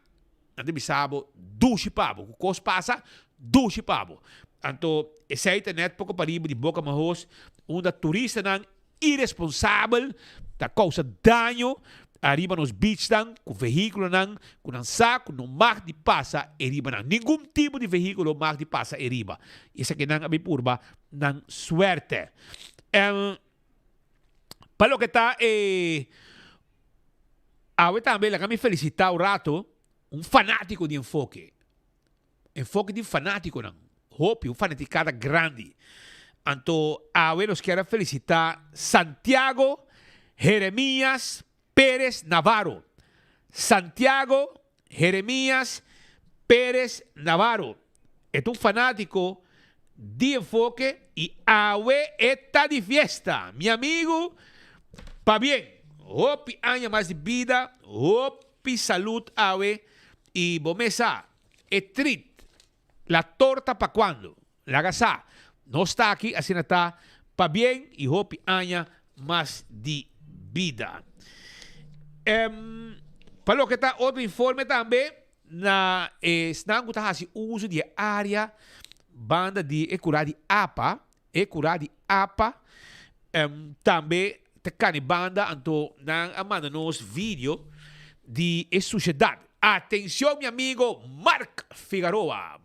ande bisabo, dushi pabo. Kukos pasa, dushi pabo. Anto, essaita net pouco paribo de boca mahos, onde turista não irresponsável, da causa dano, arriba nos beach dan, com veículo não, com um saco, não mag de passa, eriba não. Nenhum tipo de veículo mag de passa, eriba. Isso aqui não é purba, não suerte. Para o que está, eu também, lá me felicitar o rato, fanático de enfoque. Enfoque de fanático não. Hope, fanaticada grande. Então, eu nos quero felicitar Santiago Jeremias Pérez Navarro. Santiago Jeremias Pérez Navarro. É fanático de enfoque y Awe está de fiesta. Mi amigo, pa bien. Hopi años más de vida, hopi salud Awe y bomesa. Treat. La torta pa cuando. La gasa. No está aquí, así no está. Pa bien y hopi años más de vida. Para lo que está otro informe también, na snang está haciendo uso de área banda de ecuradi APA, também te cani banda anto nang amanda nos vídeo de sociedade. Atenção, meu amigo Mark Figueroa.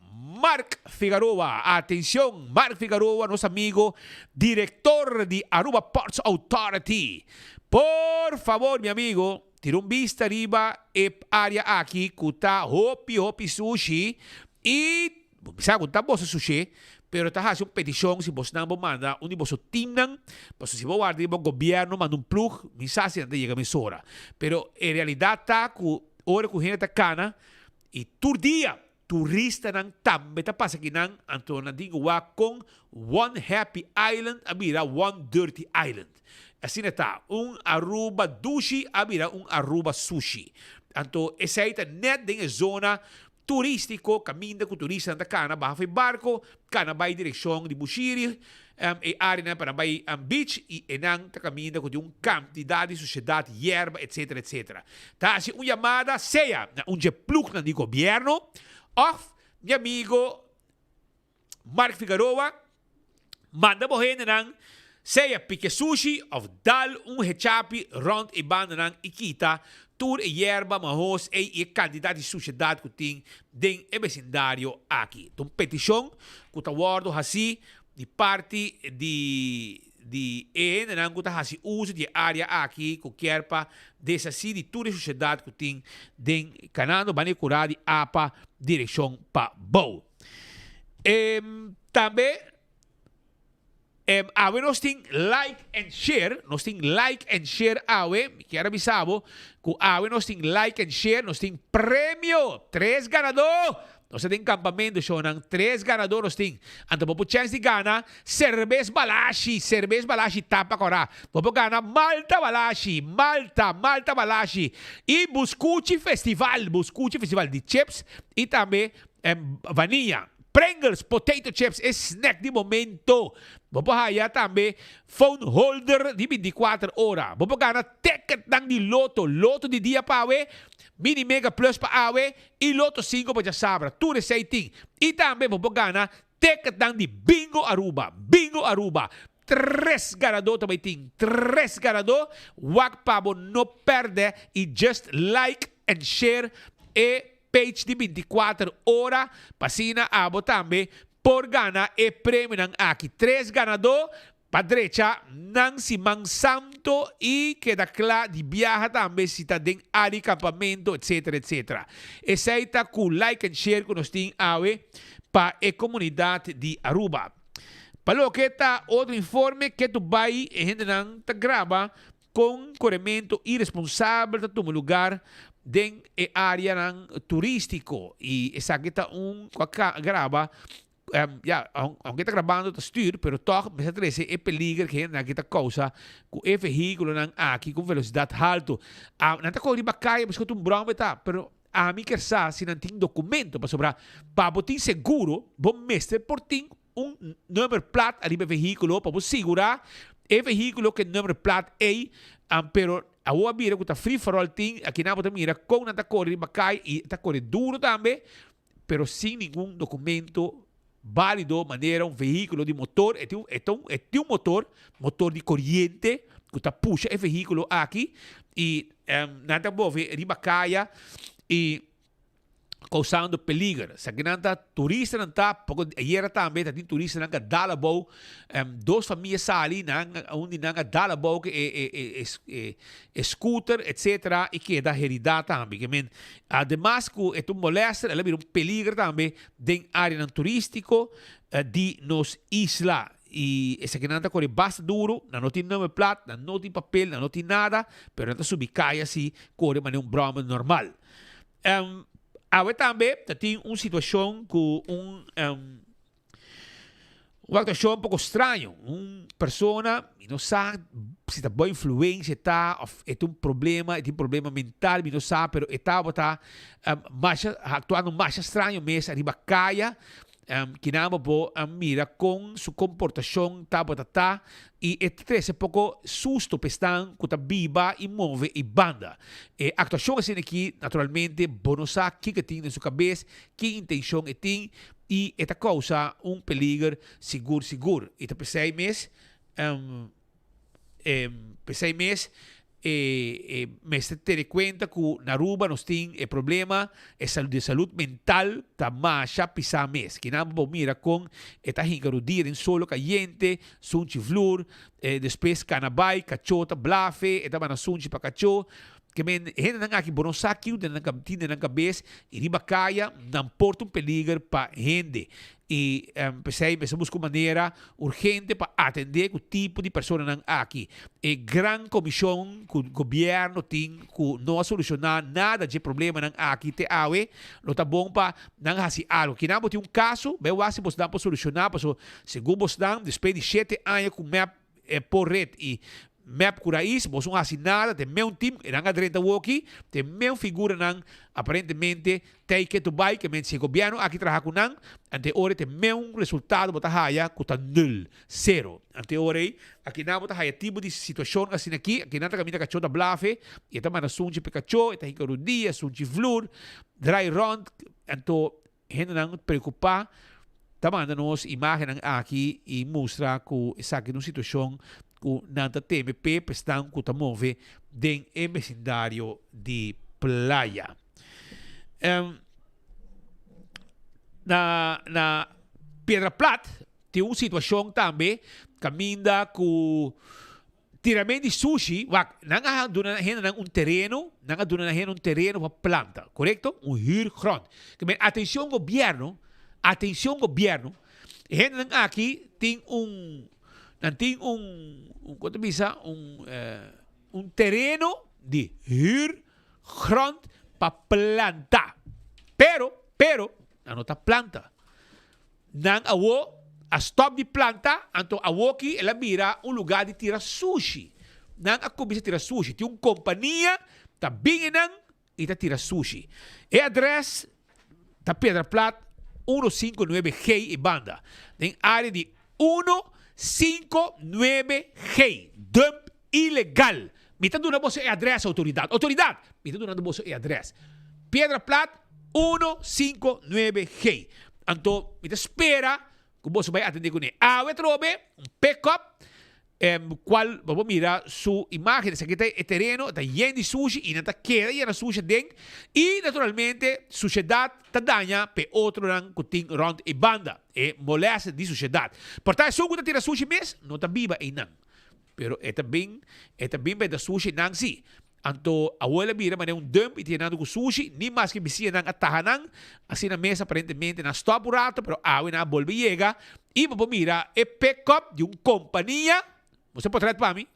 Atenção, Mark Figueroa, nosso amigo diretor de Aruba Ports Authority. Por favor, meu amigo, tira vista arriba e área aqui que tá hopi sushi e sabe que tá boa sushi, pero tá fazendo petição se você não manda onde você tinha, você se vai guardar o governo manda plug, mensagem de chega mesora. Pero em realidade tá com hora que gente tá cana e todo dia turista não também tá passa aqui não, então não digo com one happy island, a vira one dirty island. Assim está, Aruba sushi, a vira Aruba sushi. Então essa aí tá net dentro zona turístico, caminho com turista da cana, barra barco, cana vai direção de Bushiri, e área para vai beach e enang tá caminho com quantidade de sociedade, hierba, etc. Tá assim chamada seja plug na de governo, of meu amigo Mark Figueroa, manda morrer nang seja pique sushi of dal hechapi rond e banda nang ikita tur e hierba mahos e candidato de sociedade que tem den e vecindário aqui. Então petição que tá guardo assim de parte de nang que tá assim uso de área aqui que quer para dessa assim de tur e sociedade que tem den canando bane curado apa direção pa bom. Também nós temos like and share, que era bisabo, que nós temos like and share, nós temos prêmio, 3 ganadores. Nós temos campamento, Shonan, 3 ganadores nós temos. Então, vamos chance de ganhar cerveja balashi tapa corá. Vamos ganhar Malta balashi. E Buscuchi Festival de chips e também vanilla. Pringles, potato chips, snack de momento. Vamos ganhar também phone holder de 24 horas. Vamos ganhar ticket de loto de dia para awe, mini mega plus para awe e loto 5 para sabra. Tudo isso aí. E também vamos ganhar ticket de bingo Aruba. 3 ganadores também tem. 3 ganadores. Wak pabo não perde e just like and share e page de 24 horas, passina abo também, por ganhar e prêmio ng aqui. 3 ganador, pa direita, ng Simang Santo e queda claro de viaja também, se está dentro de campamento, etc. Essa aí está com like and share que nós temos para a comunidade de Aruba. Para o que está outro informe que tu vai e gente não está grava com corrimento irresponsável de um lugar den área turístico e essa aqui está grava aunque está gravando está stuur pero toch me trece é peligro que na kita causa com o veículo aqui com velocidade alta não está correndo bacana mas com broma tá pero a mim quer sa se não tem documento para sobrar para botar seguro bom mestre por tem número plat ali veículo para segurar e veículo que número plat é pero Awa mira que tá free for all thing, aqui na bota mira com na corre bacai e tá corre duro também, pero sem nenhum documento válido, maneira um veículo de motor, é um motor de corrente que tá puxa o veículo aqui e nada move ribacaia e causando peligro. Sa ginanta turista nanta, pouco era também tem turista nanga dalabo, duas famílias sali nanga onde nanga dalabo que scooter etc e que da heredad também. Que men además que é um molesta, ela vira um peligro também den área turístico de nos isla. E essa que nanta corre bastante duro, não tem nome plat, não tem papel, não tem nada, pero nanta subicaia assim, corre maneira broma normal. Agora também tem uma situação com uma situação um pouco estranha. Uma pessoa não sabe se está boa influência, está, é um problema mental, não sabe, mas está atuando mais estranho mesmo, arriba caia. Que não bo mira com sua comportação tá e é pouco susto pestan que tá viva e move e banda. A actuação assim aqui naturalmente não sabe o que tem na sua cabeça, que intenção tem e esta causa peligro seguro. E tá pensei mesmo me se ter conta que na Aruba nós tem problema de saúde mental tá mais pisa mes que não vou mira com esta hincarudia em solo caliente sunchi flor depois canabai cachota blafe eta mana sunchi para cacho que men gente não aqui bono saque de na cabeça na cabeça e riba caia não porta peligro para gente e pensei buscar maneira urgente para atender o tipo de pessoa não aqui e grande comissão que o governo tem que não solucionar nada de problema não aqui te awe não tá bom para não fazer algo que não tem caso eu acho que você dá para solucionar para segundo você dá depois de 7 anos com map por rede e map curais, vos não assinada, tem meu time, e nanga 30 aqui, tem meu figura nang aparentemente take it to buy, que men se governo aqui trabalha com nang, ante ore tem meu resultado bota haya que tá null, zero. Ante ore aqui na bota haya tipo de situação assim aqui na camina cachota blafe, e tá mana sunchi pecacho, e tá hicarudia, sunchi flor, dry round, anto gente nang preocupar, tá manda-nos imagem aqui e mostra que essa aqui uma situação que nanta TMP estão que move dentro do vecindário de Playa. Na Pedra Plata tem uma situação também caminha com tiramento de sushi, nanga duna um terreno para planta, correto? Huurgrond. Atenção governo, gente aqui tem quanto bisa um terreno de huurgrond para planta. Pero não tá planta. Nang awo a stop de planta, anto awo que ela mira lugar de tirar sushi. Nang ako bisa tirar sushi. Tem uma companhia tá bem nang e tá tirar sushi. E address tá Pedra Plata 159G e banda. Em área de 159G. Dump ilegal. Me tá dando você address, autoridade. Me tá dando você address. Pedra Plata 159G. Então, me espera que você vai atender com ele. Trobe pick-up, qual vamos mirar sua imagem. Esse aqui é terreno, está cheio de sushi e não está queda e sushi dentro. E, naturalmente, sociedade está danha para outro rang que tem rond e banda. E molesta de sociedade. Portanto, se você tira sushi mesmo, não está viva e não. Pero é também bem da sushi não sim. Anto abuela mira mas um dump e tinha com sushi nem mais que bisia nang atahanan assim na mesa aparentemente na stop rato pero awe na volve chega e vamos mira é pick up de uma companhia você pode trazer para mim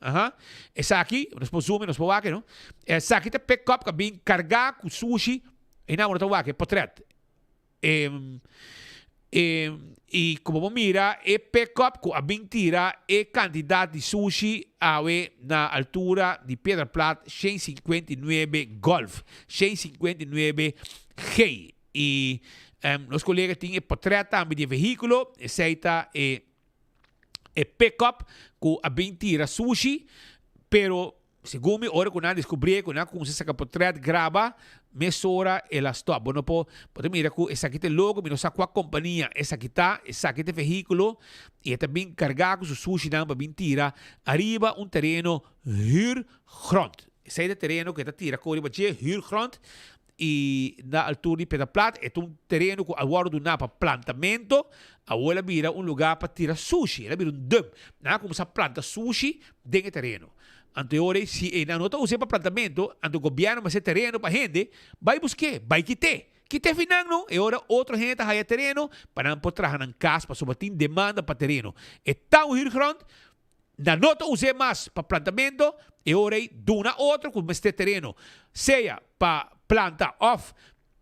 essa aqui nós podemos zoom nós podemos ver não essa aqui é pick up que vem carregar com sushi e não está aqui pode trazer e como mira é pick-up com a mentira é quantidade de sushi na altura de Pedra Plata 159 Golf 159 G e os colegas tinham portrait também de veículo aceita é pick-up com a mentira sushi pero segundo ora que nós descobri que nós com essa capotret grava mesura ela stop. Bueno, pode mira que essa aqui tem logo, mira só com a companhia, essa aqui tem veículo e também carregar com o sushi não para tira arriba um terreno huurgrond. Esse é o terreno que está tira com o huurgrond e na altura de Pedra Plata é um terreno que agora do para plantamento, agora vira um lugar para tirar sushi, ela vira um dump, na como se planta sushi dentro do terreno. Anteriores, se não está usando para plantamento, o governo vai ser terreno para gente, vai buscar, vai quitar. Quitar final não, e agora outra gente vai terreno para não poder trabalhar em casa, para sobrevivir demanda para terreno. É tão huurgrond, não está usando mais para plantamento, e agora duna outro com este terreno, seja para planta off,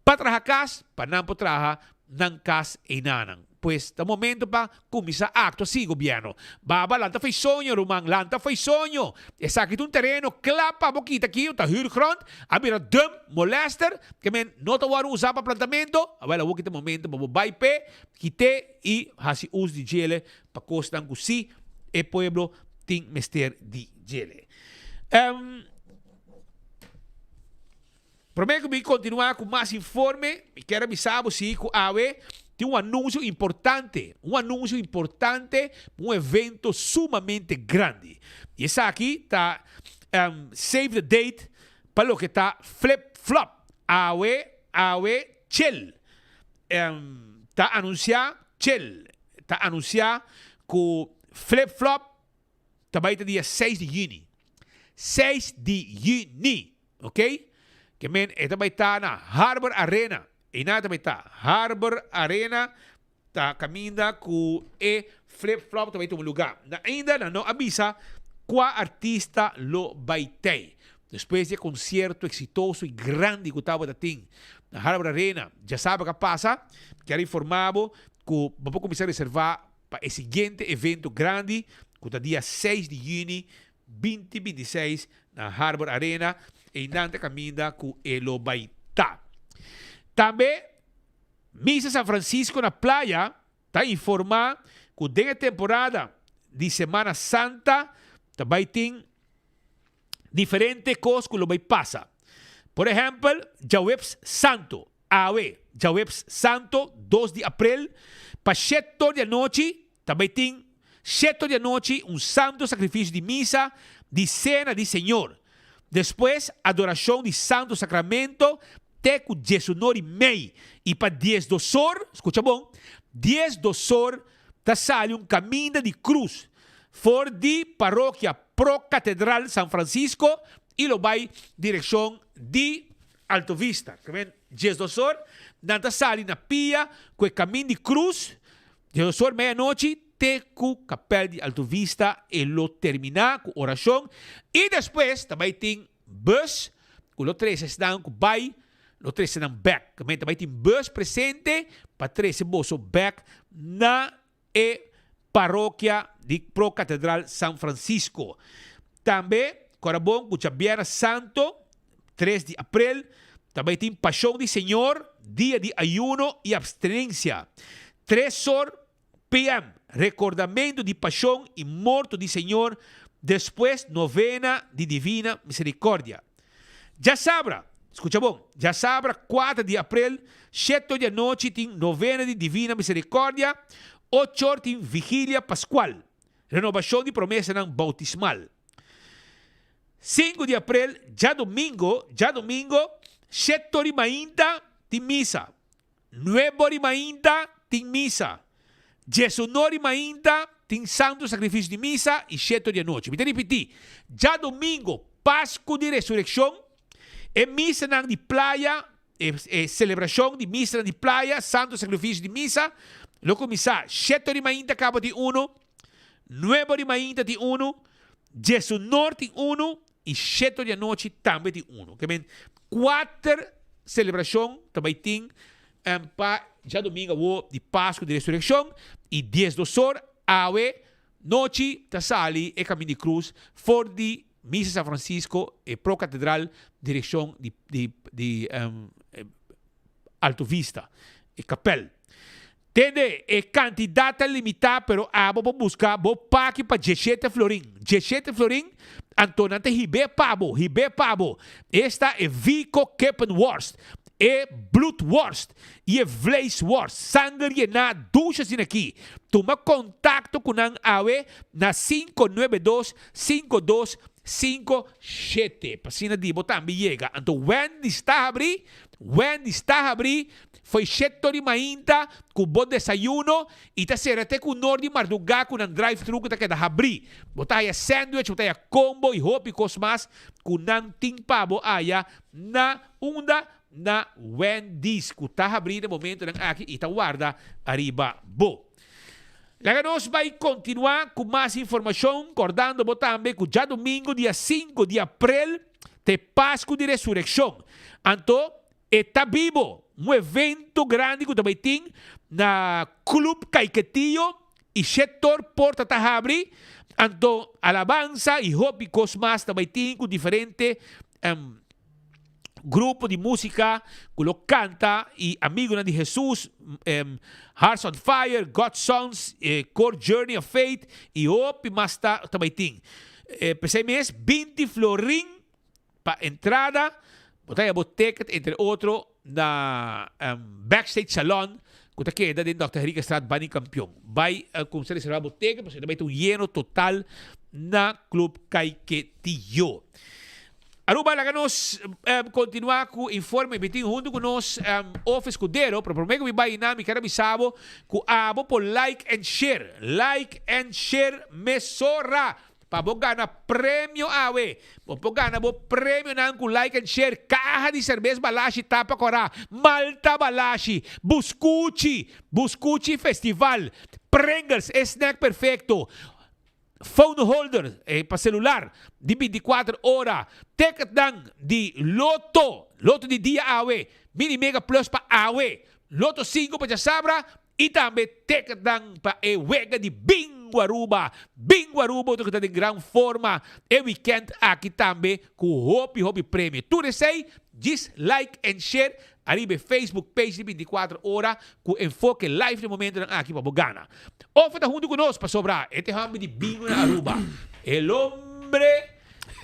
para trabalhar casa, para não poder trabalhar em casa e nanang. Pues, no momento pa começar acto assim, governo. Baba, lanta fez sonho, Rumang, lanta fez sonho. Essa aqui um terreno, clapa a boquita aqui, tá huurgrond, abrir dump, molester, que men, não tá usar para plantamento, agora o que momento, babo vai pé, quite e hasi uso de gele, para costar com si, e pueblo tem mester de gele. Prometo que continuar com mais informe, e quero avisar você que a tem um anúncio importante, um evento sumamente grande. E essa aqui está save the date para o que está flip-flop. Awe, chill. Está anunciado, chill. Está anunciado que flip-flop também está dia 6 de junho. 6 de junho, ok? Que men, também está na Harbor Arena. E nada também está. Harbor Arena está caminhando com e flip-flop também tem um lugar. Ainda não avisa qual artista lo vai ter. Depois de concerto exitoso e grande que estava tendo na Harbor Arena, já sabe o que passa. Quero informar que vamos começar a reservar para o seguinte evento grande, que é dia 6 de junho, 2026, na Harbor Arena. E nada caminhando com ele vai estar. Também, Missa São Francisco na praia está informando que dentro da temporada de Semana Santa também tem diferentes coisas que vai passar. Por exemplo, Jawebs Santo, Jawebs Santo, 2 de abril, para 7 da noite, também tem 7 da noite um santo sacrifício de missa de cena de Senhor. Depois, adoração de Santo Sacramento, teco 19h30 e para 10 do sor, escuta bom, 10 do sor, tá sale um caminho de cruz, for de paróquia Pro Catedral São Francisco e lo vai direção de Alto Vista. 10 do sor, nada sale na pia, com o caminho de cruz, 10 do sor, meia-noite, teco capel de Alto Vista e lo terminar com oração e depois também tem bus, com lo 3 estão com vai lo 3 serão back. Também tem bus presente para 3 bolso back na paróquia de Pro Catedral São Francisco. Também, Corabon, Cuchabiana Santo, 3 de abril. Também tem Paixão de Senhor, dia de ayuno e abstinência. 3 horas p.m. Recordamento de Paixão e Morto de Senhor. Depois, novena de Divina Misericórdia. Já sabra. Escucha bom, já sabe, 4 de abril, 7 da noite, tem novena de Divina Misericórdia, 8 horas tem Vigília Pascual, renovação de promessa não bautismal. 5 de abril, já domingo, 7h30 tem missa, 9h30 tem missa, 19h30 tem santo sacrifício de missa e 7 da noite. Me repetir, já domingo, Páscoa de Ressurreição, é missa de praia, é celebração de missa de praia, santo sacrifício de missa. Lo começar 7h30 acaba de 1, 9h30 de 1, 19 de 1 e 7 da noite também de 1. Que bem, 4 celebrações também tem para já domingo de Páscoa de Ressurreição e 10 do sol, awe, noite, tasali e caminho de cruz, for de Missa São Francisco e Pro Catedral, direção de Alto Vista e Capel. Tende, é quantidade limitada, pero vou buscar, vou pagar para 17 florim. 17 florim, Antonante hibe pabo. Esta é Vico Keppenworst. É Bloedworst. E é Vleesworst. Sangue na ducha sin aqui. Toma contato com a AWE na 592-5257. Pasina di botan biega. Então, Wendy está a abrir. Foi chetori mainta com bom desayuno e tá serate com norte marduga com um drive-thru que tá queda abrir. Botar aí sandwich, botar aí combo e hopi cosmas com um timpabo aya na onda na Wendy's que tá abrir no momento aqui e tá guarda arriba bo. Laga nós vai continuar com mais informação, acordando também que já domingo, dia 5 de abril, te Páscoa de Ressurreição. Então, está vivo um evento grande que também tem na Club Caiquetillo e setor Porta Tahabri. Então, alabanza e hobby cosmas também tem com diferente grupo de música que lo canta e amigo de Jesus, Hearts on Fire, God Songs, Core Journey of Faith e hobby mas também tem. Pensei mesmo, 20 florin para entrada, botar a ticket, entre outros, na Backstage Salon, que está queda dentro da Dr. Henrique Estrada Bani Campeão. Vai com se reservar a boteca, mas também tem lleno total na Club Caiquetillo. Aruba, lá nós continuar com o informe, meeting junto com nós, Office Cudero, para prometo que vai na, me quero avisar, que abo por like and share. Like and share, mesora. Para você ganhar prêmio AWE. Você ganhar prêmio com like and share. Caja de cerveja Balashi Tapa Corá. Malta Balashi. Buscucci Festival. Pringles, snack perfecto. Phone holder para celular de 24 horas. Ticket de Loto de dia AWE. Mini Mega Plus para AWE. Loto 5 para Sabra. E também ticket para a Wega de Bingo Aruba, que está em grande forma. E weekend aqui também com o Hobby Prêmio. Tudo sei, diz like and share. Arriba Facebook page de 24 horas com enfoque live no momento aqui para Bogana. Oferta junto conosco para sobrar. Este é o de Bingo na Aruba. El hombre...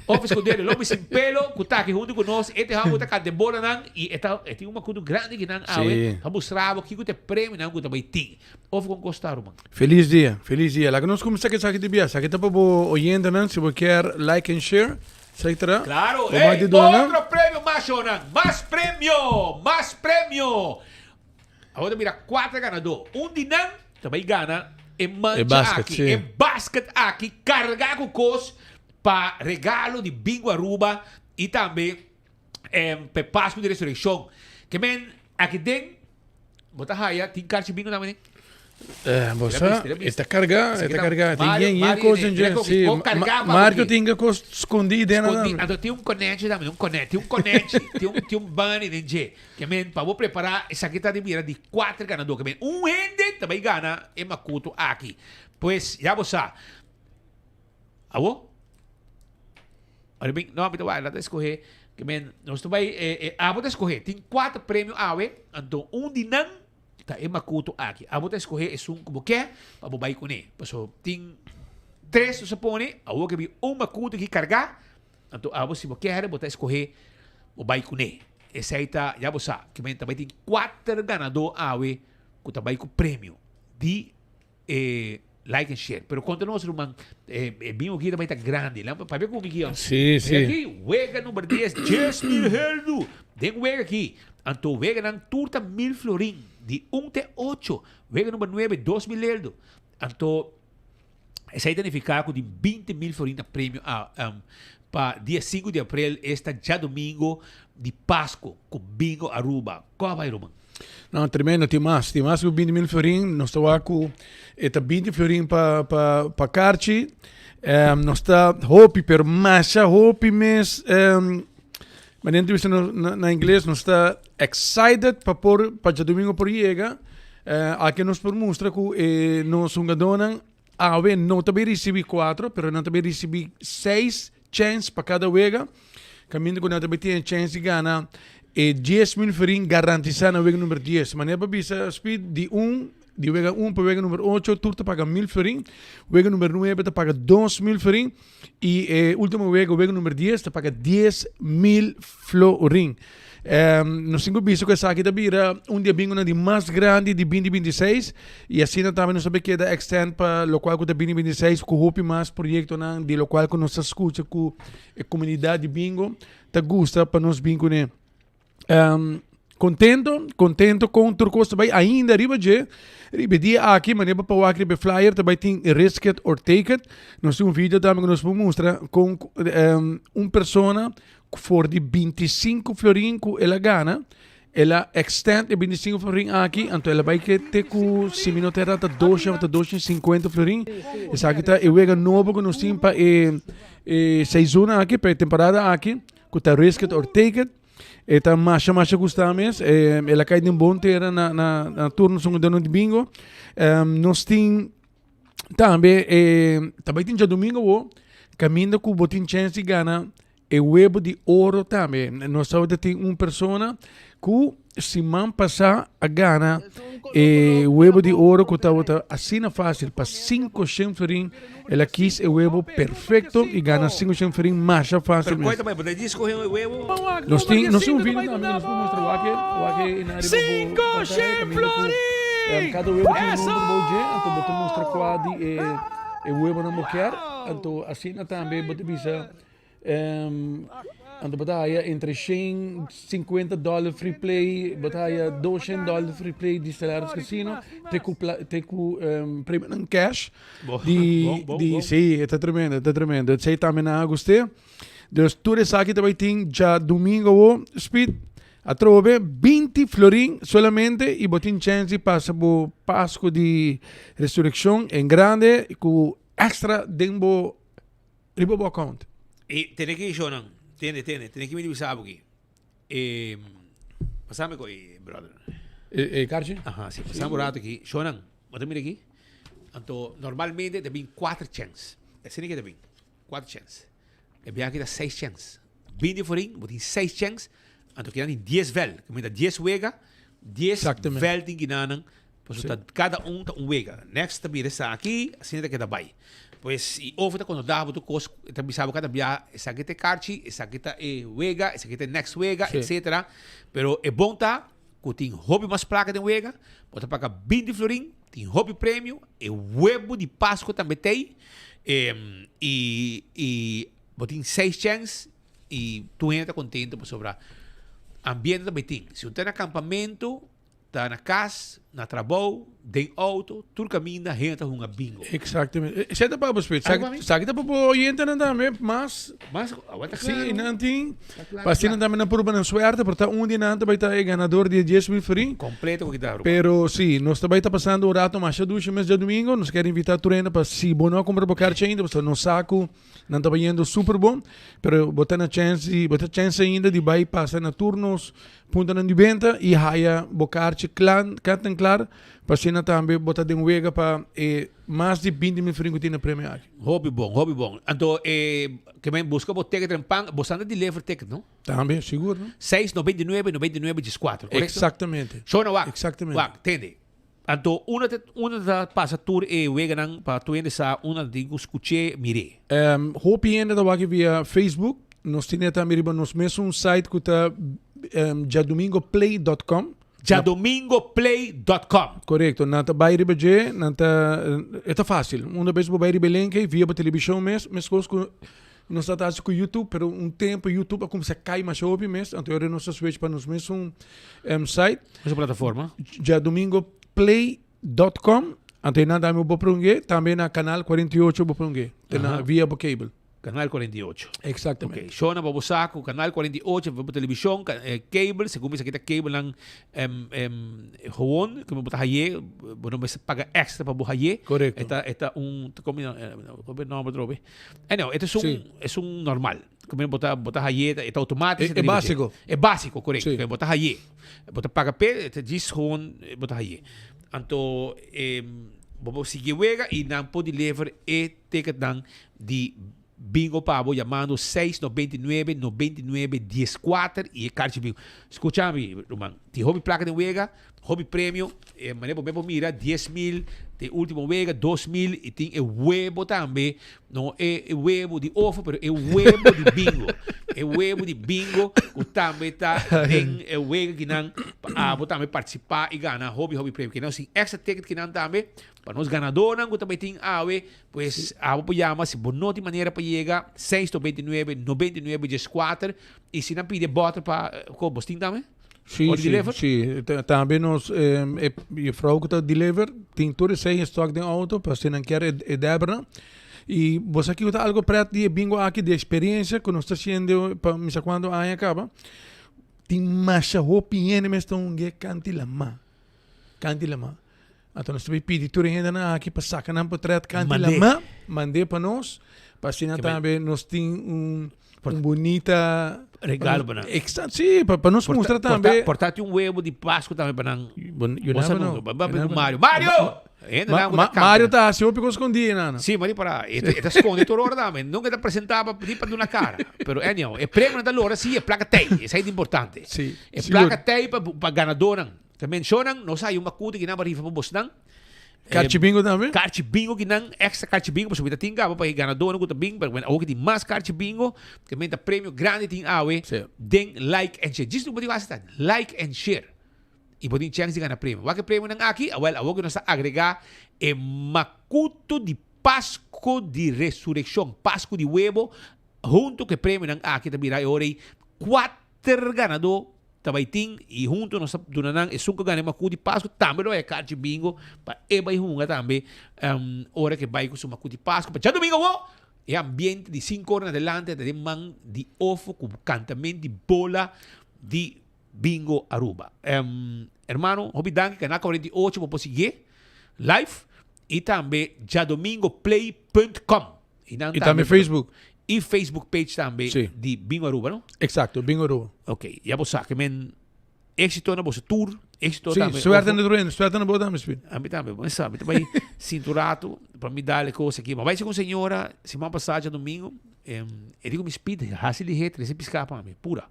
Office Cudero, el hombre sin pelo, que está aqui junto conosco. Este é o que de bola e este é uma coisa grande que não há. Vamos mostrar que tem prêmio não que também tem. Office com Costa mano. Feliz dia. Lá que nós começamos aqui de biasa. Aqui tá para oyendo não, se você quer like and share. Certo? Claro. Outro prêmio mais prêmio. Agora mira 4 ganadores. De não também gana e mancha aqui. É basket aqui, carregar com cos para regalo de Bingo Aruba e também para Páscoa de Ressurreição. Que men aqui tem bota raia, tem carta de bingo também. Está carregado. Tem coisa marketing escondido. Então tem conecte também, tem bunny dentro. Que men para vou preparar essa aqui tá de mira de 4 ganadores. Que men ende também gana e macuto aqui. Pois já você. Alô? Olha bem, não, então vai lá escorrer. Que men, nós vai vou escorrer. Tem 4 prêmios AWE, então de não tá é macuto aqui. Vou escorrer é como quer, para vai com ele. Então tem 3 você põe, vou que macuto que carregar. Então se você quer, vou escorrer, vai com ele. Essa aí tá, já você, que men também tem 4 ganadores AWE, que também com prêmio de like and share. Pero quando nós irmão bingo aqui também está grande. Para ver como aqui, ó. Sim. Aqui, Wega número 10, 10.000 heldo. Tem Wega aqui. Então, Wega não turta 1.000 florin. De 1 até 8. Wega número 9, 2.000 heldo. Então, essa aí significa de 20.000 florin de prêmio para dia 5 de abril, já domingo de Páscoa, com Bingo Aruba. Qual vai, irmão? Não, tremendo, tem mais que 20.000 florin, nós estamos com 20 florin para carchi, nós estamos hopi, pero massa hopi mes, mas dentro na inglês, nós estamos excited para domingo por chega, aqui nós mostra que nós ganhamos não também recebi 4, pero não também recebi 6 chances para cada vega, caminho que nós também tem chance de ganhar. 10.000 florin garantizado na week número 10. Mas para bisa speed de De Wega 1 para Wega número 8, tú te pagas 1.000 florín. Wega número 9 te paga 2.000 florín. Y último Wega número 10, te paga 10.000 florín. Nos tengo visto que essa aqui também era dia bingo de mais grande de 2026 e assim também nós sabemos que da extend para o qual que 2026 com o mais projeto de lo qual que nós escuta com a comunidade de bingo tá gosta para nós bingo né contento com o turcos também ainda riba dia aqui maneira para o aqui flyer também tem risk it or take it nós temos vídeo também que nós vamos mostrar com persona for de 25 florin que ela gana, ela extend de 25 florin aqui, então ela vai ter com se minutos até 250 florin. Essa aqui tá Wega novo que nós temos para season aqui, para temporada aqui, que tá risk it or take it. Eta mais gostar mesmo, ela cai de bom terra na turno são de bingo. Nós temos também tem já domingo, caminho com o botin chance de ganhar e huevo de ouro também. Nós sabemos que tem pessoa que se man passar a gana e huevo de ouro que está assim fácil para 500 florin. Ela quis o huevo perfeito e gana 500 florin mais fácil. Pero cuéntame, ¿puedes escoger el huevo? Nós temos um vídeo também, nós vamos mostrar o que na 500 florin! Cada huevo tem um número bom dia, então vou mostrar qual é o huevo não quer. Então assim também vou bisa ando batalha entre $50 free play, batalha $200 free play de Stellaris Casino, tem com prêmio em cash. Sim, está tremendo. Eu sei também na gostei. Então, tudo isso aqui também tem já domingo, Speed, a trove 20 florin solamente e botin chance passa por Páscoa de Resurrecção em grande com extra dembo ribo account. Y tiene que ir, Shonan. Tiene que me divisar aquí. Pasame con brother. Carchi? Ajá, sí, pasamos un rato aquí. Shonan, ¿me mira aquí? Entonces, normalmente te vienen 4 chances. Ese ni que te vienen 4 chances. El viaje da 6 chances. 20 forin, botin 6 chances. Entonces quedan 10 vel. Que me da 10 wega, 10 vel din ginanan. Pues cada un wega. Next, también está aquí, así te queda bem. Pues, e over quando dava tu coisa, também sabe cada dia, essa aqui é carchi, essa aqui é wega, essa aqui é next wega, etc. Pero é bom tá, que tem hobby mais placa de wega, pode pagar 20 florin, tem hobby prêmio, e huevo de Páscoa também tem, e tem 6 chances, e tu entra contento sobre o ambiente também tem. Se você está no acampamento, está na casa, na trabalho, tem auto, tudo caminha, renta uma bingo. Exatamente. Você está para o espírito. Sabe que está para o oriente também, mas aguenta claro. Sim, não tem. Passando também na prova na suerte, porque dia não vai estar ganador de 10.000 florin. Completo com guitarra. Pero sim, nós também está passando o rato mais duas mês de domingo, nós queremos invitar a turenda para se bom não comprar bocarche ainda, porque no saco não está indo super bom, pero botar a chance ainda de vai passar na turnos, punta na venta e raia bocarche cantam claro. Passina também botar de wega para mais de 20.000 florin que tem na prêmio aqui. Hobby bom. Então, que me busca o ticket em pan, você anda de lever ticket, não? Também, seguro, não? 6,99, 14, correto? Exatamente. Shona wak. Exatamente. Wak, entende? Então, uma da passa tour e wega nang para tu ainda sa uma de escuche mire. Hopi ainda da wak via Facebook, nós temos também nos mesmo site que tá jadomingoplay.com. jadomingoplay.com. Correto. Nanta vai ribeje, nanta é fácil. Uma vez vai ribe link via televisão mesmo coisas que nós estamos com YouTube, pero tempo YouTube a começar a cair mais óbvio mesmo. Então eu não sou switch para nos mesmo site. Essa plataforma? jadomingoplay.com. Então nada me vou prungue, também na canal 48 vou prungue, via cable. Canal 48. Exatamente. Okay. Shona Babosaco, Canal 48, vamos televisão, cable, se começa aqui cable ng gewoon, que me botar haye, bueno, me paga extra para bohaye. Correcto. Esta como nome trobe. Não, é um normal. Como botar haye, é automático. É básico. É básico, correto. Sí. Botar haye. Botar paga pe, diz gewoon botar haye. Então, vamos seguir wega e não pode levar e ticket dan de bingo pavo llamando 699-99-14 e carche bingo. Escúchame, Roman, te hobby placa de wega, hobby prêmio, maneira para mira 10.000, tem último vega 2.000 e tem o huevo também, não é o huevo de ovo, mas é o huevo de bingo. É o huevo de bingo, que também tá tem o vega que não também participar e ganhar hobby prêmio, que não se extra ticket que não também para nós ganadores, que também tem pues apoiamos se bono de maneira para chegar 629 99 14 e se não pedir bota para com posting também. Sim. Também nós, a vrouw que está deliver, tem todos sem estoque de auto, para se não quer debra. E você aqui está algo preto de bingo aqui de experiência, que nós está sendo, para me quando aí acaba, tem mais roupa e enemies estão que cantilama. Então nós também pedimos tudo ainda aqui para sacar não para tratar cantilama, mandei para nós, para se não também nós tem bonita regalo para nós. Sim, para nós mostrar também. Portar um huevo de Páscoa também para nós. Mario! Mario tá assim, eu pego escondido, não. Sim, mas para está escondido toda hora também. Nunca te apresentava para dar na cara. Pero é prêmio da hora sim, é placa TEI, isso é importante. Sim. É placa TEI para ganador. Também mencionam, não sai uma cuta que não vai rifa para você. Carte bingo também? Carte bingo que não, extra carte bingo, para subir tinga, para ganador no cuta bingo, para o que tem mais carte bingo, que menta prêmio grande tem awe, den like and share. Disso pode fazer like and share. E pode chance de ganhar prêmio. O que prêmio não aqui, o que nós agregar é macuto de Páscoa de ressurreição, Páscoa de huevo, junto com o prêmio não aqui também vai orei 4 ganador tabaiting e junto nós dunanang e sunka ganhar macuto de Páscoa também não é carte bingo para vai hunga também hora que vai com sua macuto de Páscoa para domingo é ambiente de 5 horas adelante de man de ovo com cantamento de bola de bingo Aruba. Hermano, obviamente canal 48 para seguir live e também já domingoplay.com e também Facebook. E Facebook page também de Bingo Aruba, não? Exato, Bingo Aruba. Ok, já você sabe que êxito na você tour, êxito também. Sim, suerte na boa também, filho. A mim também, mas sabe, também cinturato para me dar coisa aqui. Mas vai ser com a senhora, semana passada, domingo, ele digo me speed, assim de reto, ele se piscar para mim, pura.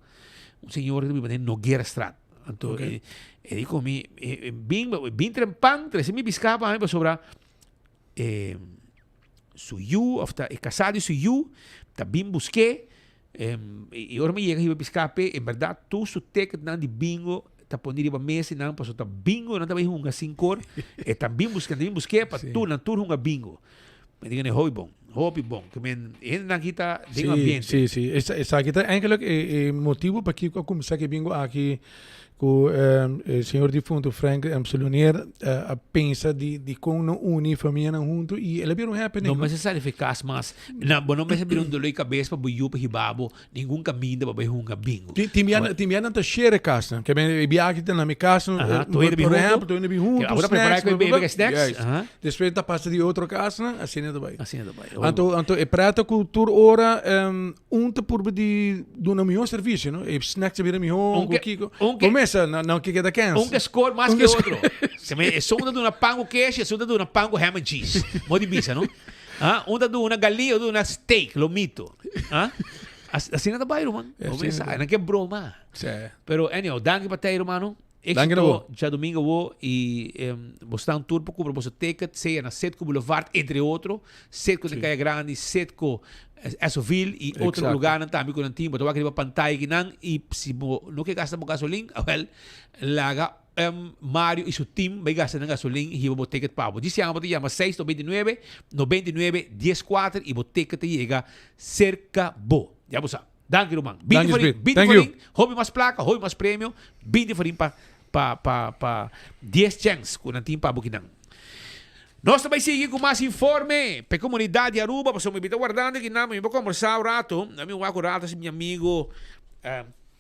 Um senhor que me Nogueira Strat. Então, ele digo me, bem trempang, ele se me piscar para mim para sobrar suyu, of tá casado suyu, tá bem busquei, e agora me chega aqui para escape, em verdade, tu su ticket não de bingo, tá pondo para mesa não, para tá bingo, não tá bem hunga 5 cor, e tá bem busquei para tu não tu hunga bingo. Me diga hobby bom, que men ainda aqui tá de ambiente. Sim. Essa aqui tá eigenlijk motivo para que eu comecei que bingo aqui com o senhor defunto Frank Solonier pensa de como unir família junto e ele virou happening. Não necessário eficaz, mas não me virou dor de cabeça para buiu para hibabo, nenhum caminho para hunga bingo. Timia não tá share casa, que bem viagem na minha casa, por exemplo, tô indo bem junto. Agora preparar com baby snacks. Depois tá passa de outra casa, assim é daí. Assim é daí. Então é prata cultura ora unta por de do meu serviço, não? E snacks vira melhor, começa não que da cansa. Que score mais que outro. É sonda de uma pango queijo, é sonda de uma pango ham and cheese. Modi bisa, não? Onda de uma galinha ou de uma steak, lomito. Assim é da bairro, mano. Não que broma. Pero anyhow, danke para ti, hermano. Éxito, já domingo vou e você está um tour para cobrar você ticket, seja na Setco Boulevard, entre outros, Setco de Caia Grande, Setco Esoville e outro lugar também com o tempo, então aquele pantalla que não e se não quer gastar por gasolina, laga Mario e seu time vai gastar na gasolina e vai ticket para você. Disse que chama 699 99 14 e o ticket chega cerca bo. Já você. Danke, Roman. Bem diferente, hobby mais placa, hobby mais prêmio, bem diferente para 10 chances com o time para Buquinang. Nós também seguimos com mais informe para a comunidade de Aruba, para me estar guardando que não, me vou conversar um rato, a mim um rato, se meu amigo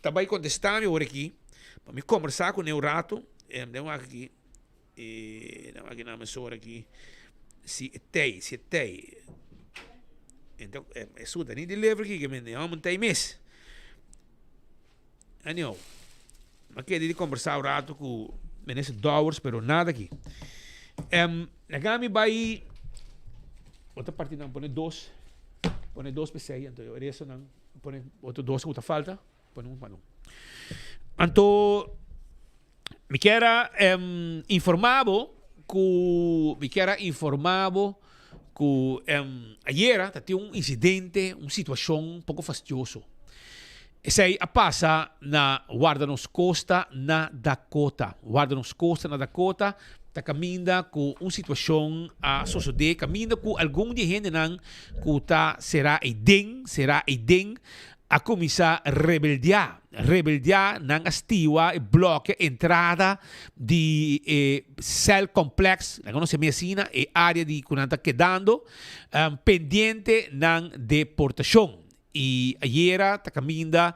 também contestando por aqui, para me conversar com ele um rato, não aqui, não me sou aqui, se tem, então, isso nem delivery aqui, que me não tem mês. Anyhow, mas queria conversar um rato com Menezes Dowers, pero nada aqui. Nagami vai outra parte não põe 2 PC, então eu isso não põe outro 2 que falta, põe um. Então me queda informado que ayer tinha incidente, uma situação um pouco fastidioso. Esse aí passa na Guarda-nos Costa, na Dakota. Guarda-nos Costa, na Dakota, está caminhando com uma situação a suceder, caminhando com algum de gente que será idem, a começar a rebeldear nang astiwa e bloque entrada de cell complex, la conoce medicina e área de kunanta quedando pendiente nang deportação. E ayer está caminhando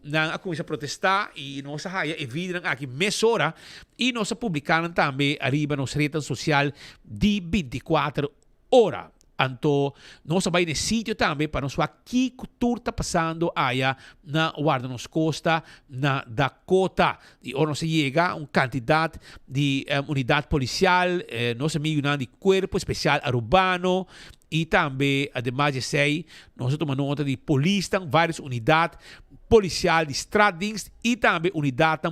nang a começar a protestar e nossa haya e vidram aqui mesora e nossa publicaram também arriba nos redes social de 24 horas. Anto, nós vai nesse sítio também para nós ver que tudo está passando aí na Guarda-nos Costa, na Dakota. E agora nós chega uma quantidade de unidade policial, nós amigos de Corpo Especial Urbano, e também, ademais de sei, nós tomamos nota de polícia, várias unidades policial de Stradings e também unidade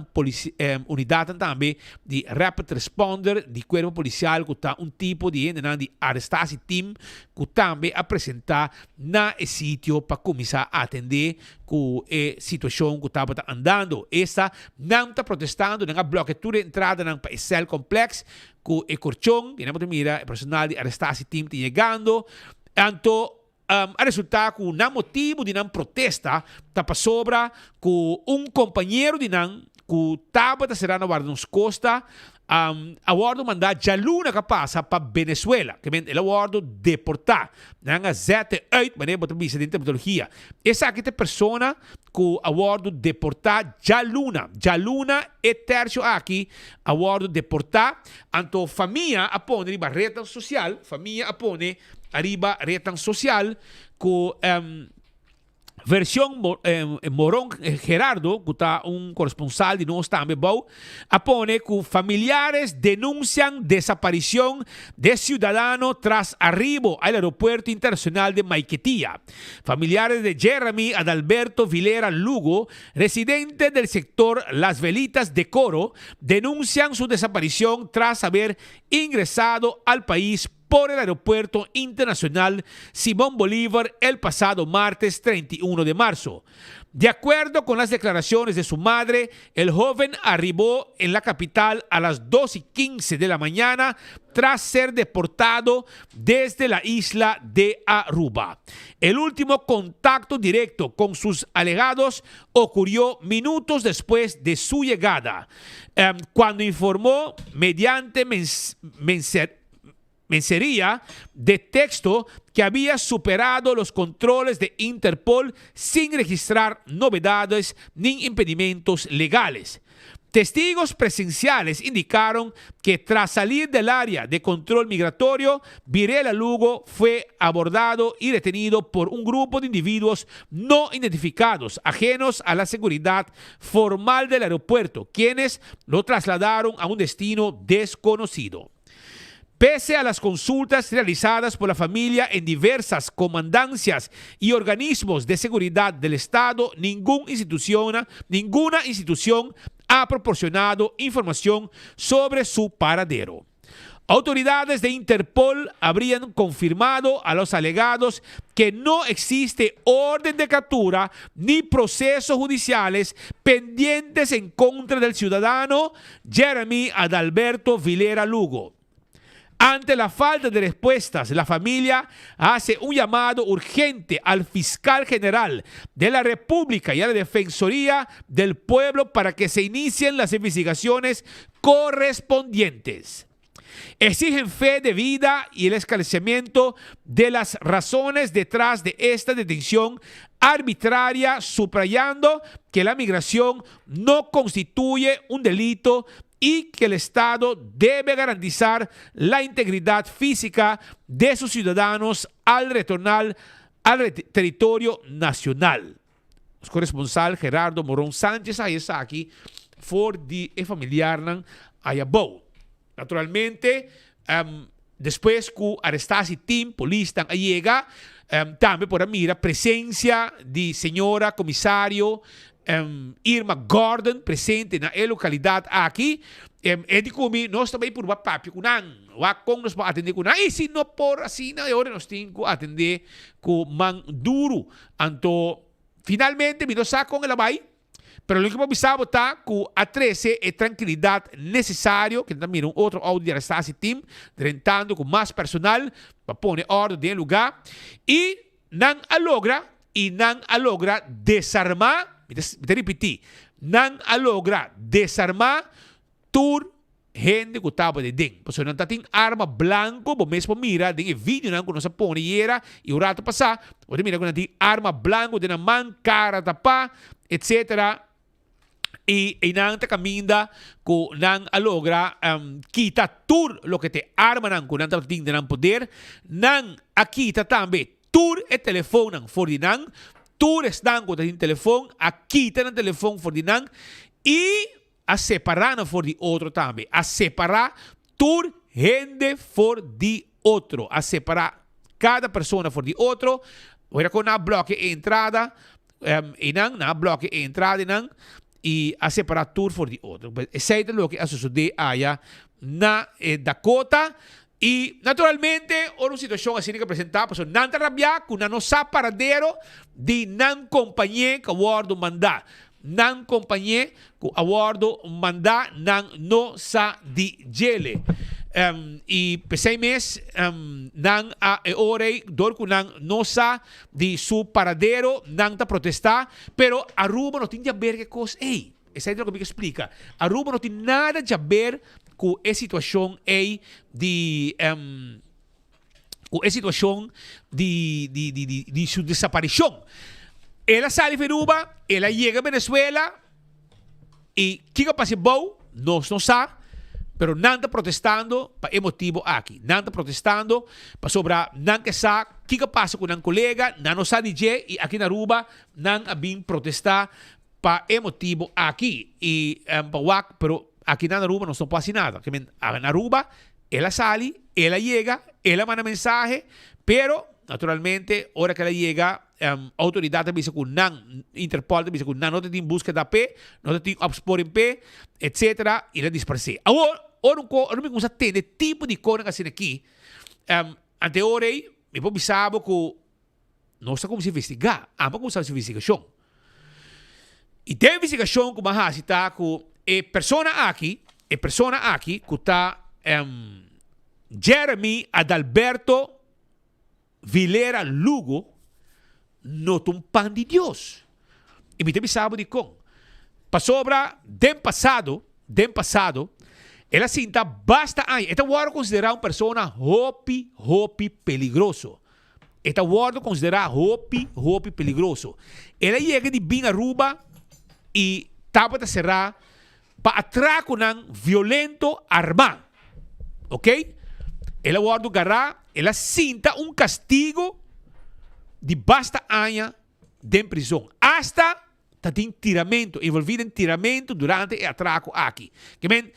também de Rapid Responder de Corpo Policial que está tipo de arrestação team que também apresentar na sítio para começar a atender com a situação que estava andando. Essa não está protestando, não há bloqueio de entrada para o cell complex com o corchão, e não mira o personal de arrestação team chegando. Então, a resultar com um motivo de não protesta, tapa sobra com companheiro de não que estava será na Guarda-nos Costa, a guarda mandar jaluna que passa para Venezuela, que é o guarda deportar, não é Z8, mas é outra visa de metodologia. Essa aqui é a pessoa que a guarda deportar jaluna é terço aqui, a guarda deportar, então família apone riba reta social, família apone arriba reta social, que versão Morón Gerardo, que está corresponsal de nós também, apone que familiares denuncian desaparición de ciudadano tras arribo al aeropuerto internacional de Maiquetía. Familiares de Jeremy Adalberto Vilera Lugo, residente del sector Las Velitas de Coro, denuncian su desaparición tras haber ingresado al país por el Aeropuerto Internacional Simón Bolívar el pasado martes 31 de marzo. De acuerdo con las declaraciones de su madre, el joven arribó en la capital a las 2:15 de la mañana tras ser deportado desde la isla de Aruba. El último contacto directo con sus allegados ocurrió minutos después de su llegada, cuando informó mediante mensajería de texto que había superado los controles de Interpol sin registrar novedades ni impedimentos legales. Testigos presenciales indicaron que tras salir del área de control migratorio, Vilera Lugo fue abordado y detenido por un grupo de individuos no identificados, ajenos a la seguridad formal del aeropuerto, quienes lo trasladaron a un destino desconocido. Pese a las consultas realizadas por la familia en diversas comandancias y organismos de seguridad del Estado, ninguna institución ha proporcionado información sobre su paradero. Autoridades de Interpol habrían confirmado a los alegados que no existe orden de captura ni procesos judiciales pendientes en contra del ciudadano Jeremy Adalberto Vilera Lugo. Ante la falta de respuestas, la familia hace un llamado urgente al fiscal general de la República y a la Defensoría del Pueblo para que se inicien las investigaciones correspondientes. Exigen fe de vida y el esclarecimiento de las razones detrás de esta detención arbitraria, subrayando que la migración no constituye un delito y que el Estado debe garantizar la integridad física de sus ciudadanos al retornar al territorio nacional. El corresponsal Gerardo Morón Sánchez ahí está aquí por de familiar Ayabou. Naturalmente, después que arrestasse team, polícia llega, también por mira presencia de señora comisario Irma Gordon, presente na localidade aqui. E di kumi, nós também por papapio kunang. Wakong nós pa atender kunang. E se não por assim, na hora nós temos que atender com mang duro. Anto, finalmente, nós sacamos ela vai. Pero lo que precisamos está com a 13 é tranquilidade necessário, que também outro áudio de esse team, rentando com mais personal, para pôr ordem no lugar. E não alogra desarmar, me repetir, não alogra desarmar tur gente que estava de dentro. Porque não tem arma branco, bom mesmo mira, tem vídeo não que nós põe e o rato passar, você mira que tem arma branco, tem man, cara, tapa, etc. E não te caminha com não alogra quita tur lo que te arma não com não tem não poder, não aqui tá também tur e telefone não for de não, tur está com o telefone, aqui tá no telefone for de não e a separar não for de outro também, a separar tur gente for de outro, a separar cada pessoa for de outro, agora com na bloque entrada e não na bloque entrada e não e a separar tur for de outro. Esse é o que sucede aí na Dakota. E, naturalmente, uma situação assim que apresentar, porque não te rabiar com a nossa paradeiro de não companhia que o guardo mandar. Não companhia que o guardo mandar não nossa de gele. E pensei mês não a orei dor com não nossa de su paradeiro não está protestar, pero Aruba não tem a ver que coisa. Ei, essa é o que me explica. Aruba não tem nada a ver com a situação aí de com a situação de sua desaparição. Ela sai de Aruba, ela chega a Venezuela e o que passa bom, nós não sabemos. Pero não está protestando para motivo aqui. Não está protestando para sobre não que sabe o que passa com um colega, não sabe DJ e aqui na Aruba não há bem protestar para motivo aqui. E pero aqui na Aruba não estão passando nada. Na Aruba, ela sai, ela chega, ela manda mensagem, pero naturalmente, hora que ela chega, autoridade dice que não, Interpol dice que não tem busca da pé, não tem opspor em pé, etc. E ela disparece. Agora, não me gusta ter tipo de coisa assim aqui. Ante hora aí, me pode saber que não está como se investigar, mas como se investigação. E tem investigação que mais está com a pessoa aqui que está Jeremy Adalberto Vilera Lugo, não tem pan de Deus. E me tem sabe de como. Passou para den passado, ela sinta basta aí. Esta guarda considerar uma pessoa hopi peligroso. Esta guarda considerar hopi peligroso. Ela chega de bem Aruba e tapa de serrar para atraco não violento armado. Ok? Ela guarda garra, ela sinta castigo de basta anos de prisão. Hasta tem tiramento, envolvido em tiramento durante o atraco aqui. Que men,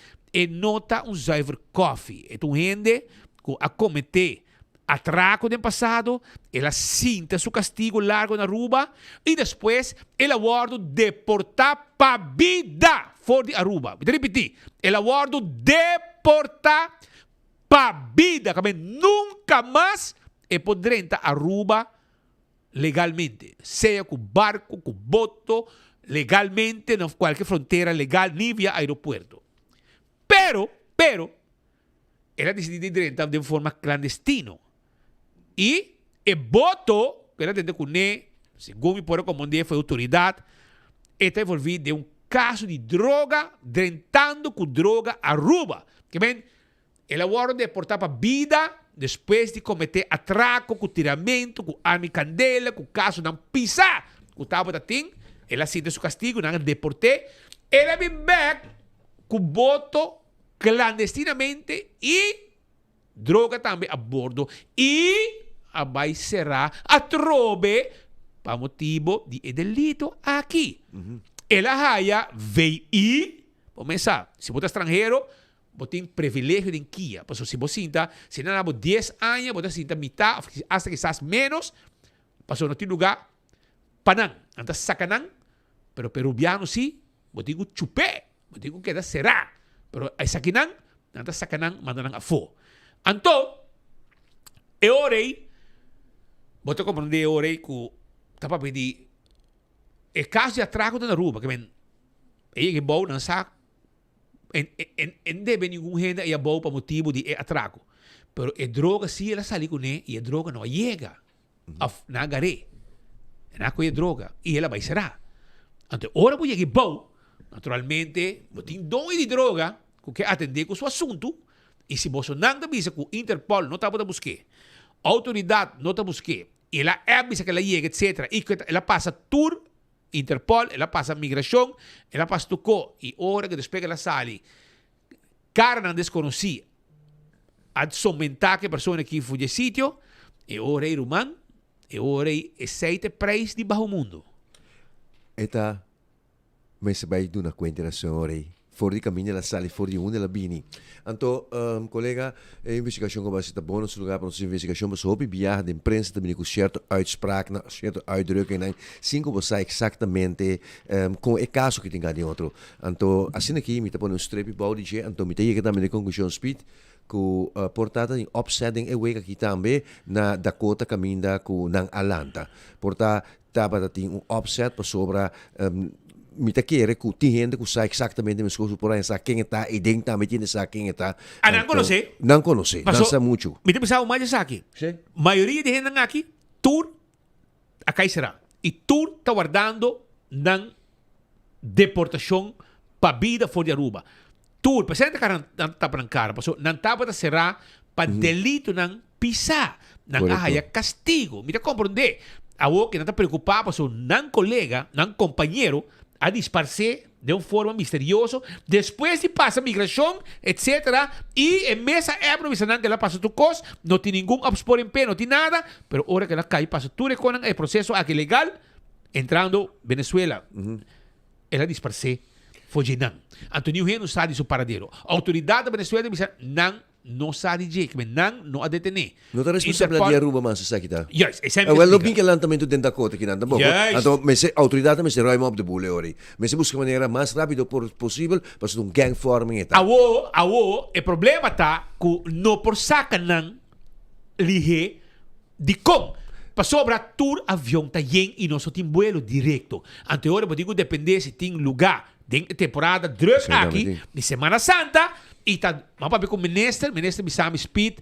nota zuiver coffee. É um gente que a cometer atraco do passado, ela sinta seu castigo largo na Aruba e depois ela guarda deportar para vida fora de Aruba. Vou repetir. Ela guarda deportar para vida. Que men, nunca mais pode entrar a Aruba legalmente, seja com barco, com boto, legalmente, em qualquer fronteira legal, nem via aeroporto. Pero, ela decidiu entrar de forma clandestina. E o boto, que ela tentou com segundo me pode comandar, foi a autoridade, está envolvido em caso de droga, rentando com droga a Aruba. Que bem, ela guarda deportar para vida, depois de cometer atraco, com tiramento, com arma e candela, com caso não pisar, com tava da ting, ela sente seu castigo, não deporte, ela vem back com boto clandestinamente e droga também a bordo e vai será a trobe para motivo de delito aqui. Ela raia veio e, começar, se você é estrangeiro, você tem privilégio de Kia. Porque se você sinta, se não há 10 anos, você sinta metade, até quizás menos, porque não tem lugar para não. Então, sacanão, pero peruviano sí, botigo chupé, botigo queda será. Pero ay sakinan, nanta sakanan, mandanan a fo. Anto, e orei, bote comprende orei ku tapa pedi e caso de atraco na Aruba, que men, que bom não sabe, en deve nenhum renda e a bom para motivo de atraco. Pero a droga sim ela sai com ele e a droga não chega na agarre. Na coisa droga e ela vai será. Então, ora por que bom, naturalmente, tem dom de droga que atender com o seu assunto e se você não avisa que o Interpol não está para buscar, a autoridade não está buscar, e ela avisa que ela chega, etc. E que ela passa tour Interpol, ela passa migração, ela passa tocou e hora que depois ela sai, cara não desconheci, a somentar que a pessoa que foi de sítio, e hora é humano, e hora é 7 preços de baixo mundo. Eta, mas se vai dar uma consideração hora fora de caminho ela sai, fora de onde ela vem. Então, colega, a investigação que vai ser bom no lugar para nossa investigação, mas houve viagem de imprensa também com certa uitspraak, certa uitdrukking, sim como você exatamente com o caso que tem ali outro. Então, assim aqui, me tá pondo streep bom de então me tá chegando também de conclusão speed que portanto em offsetting é wega aqui também na Dakota caminha com na Atlanta. Portanto, tava tem offset para sobra me tá querer que tem gente que sabe exatamente as coisas por aí, sabe quem está e dentro também tem sabe quem está. Não conhece? Não conhece, não sabe muito. Me tem pensado mais aqui. Sim. Maioria de gente aqui, tour a será. E tour está guardando na deportação para vida fora de Aruba. Tour, presente que não está para cara, não está para será para delito não pisar, não há castigo. Me tá compreender? Algo que não está preocupado, não colega, não companheiro, a disparcer de uma forma misteriosa, depois de passar a migração, etc. E em mesa é provisional que ela passa tu cos, não tem nenhum abspor em pé, não tem nada, mas hora que ela cai, passa tudo com o processo aqui legal, entrando Venezuela, ela disparcer, fugindo. Antonio Reno sabe seu paradeiro. A autoridade da Venezuela diz, não sabe de que não a detener. Não está responsabilidade de Aruba, mas você está. Yes, é sempre. Well, não tem que lançamento dentro da Dakota aqui não, também. Então, mas a autoridade também se roi mob de bule ori. Mas se busca maneira mais rápida possível para um gang forming eta. O problema tá que não por saca não lihe de com. Para sobra tour avião tá yen e não só tem vuelo direto. Anterior, eu digo depender se tem lugar dentro temporada druk aqui de Semana Santa. E tá, mas para ver com o ministro me chama speed,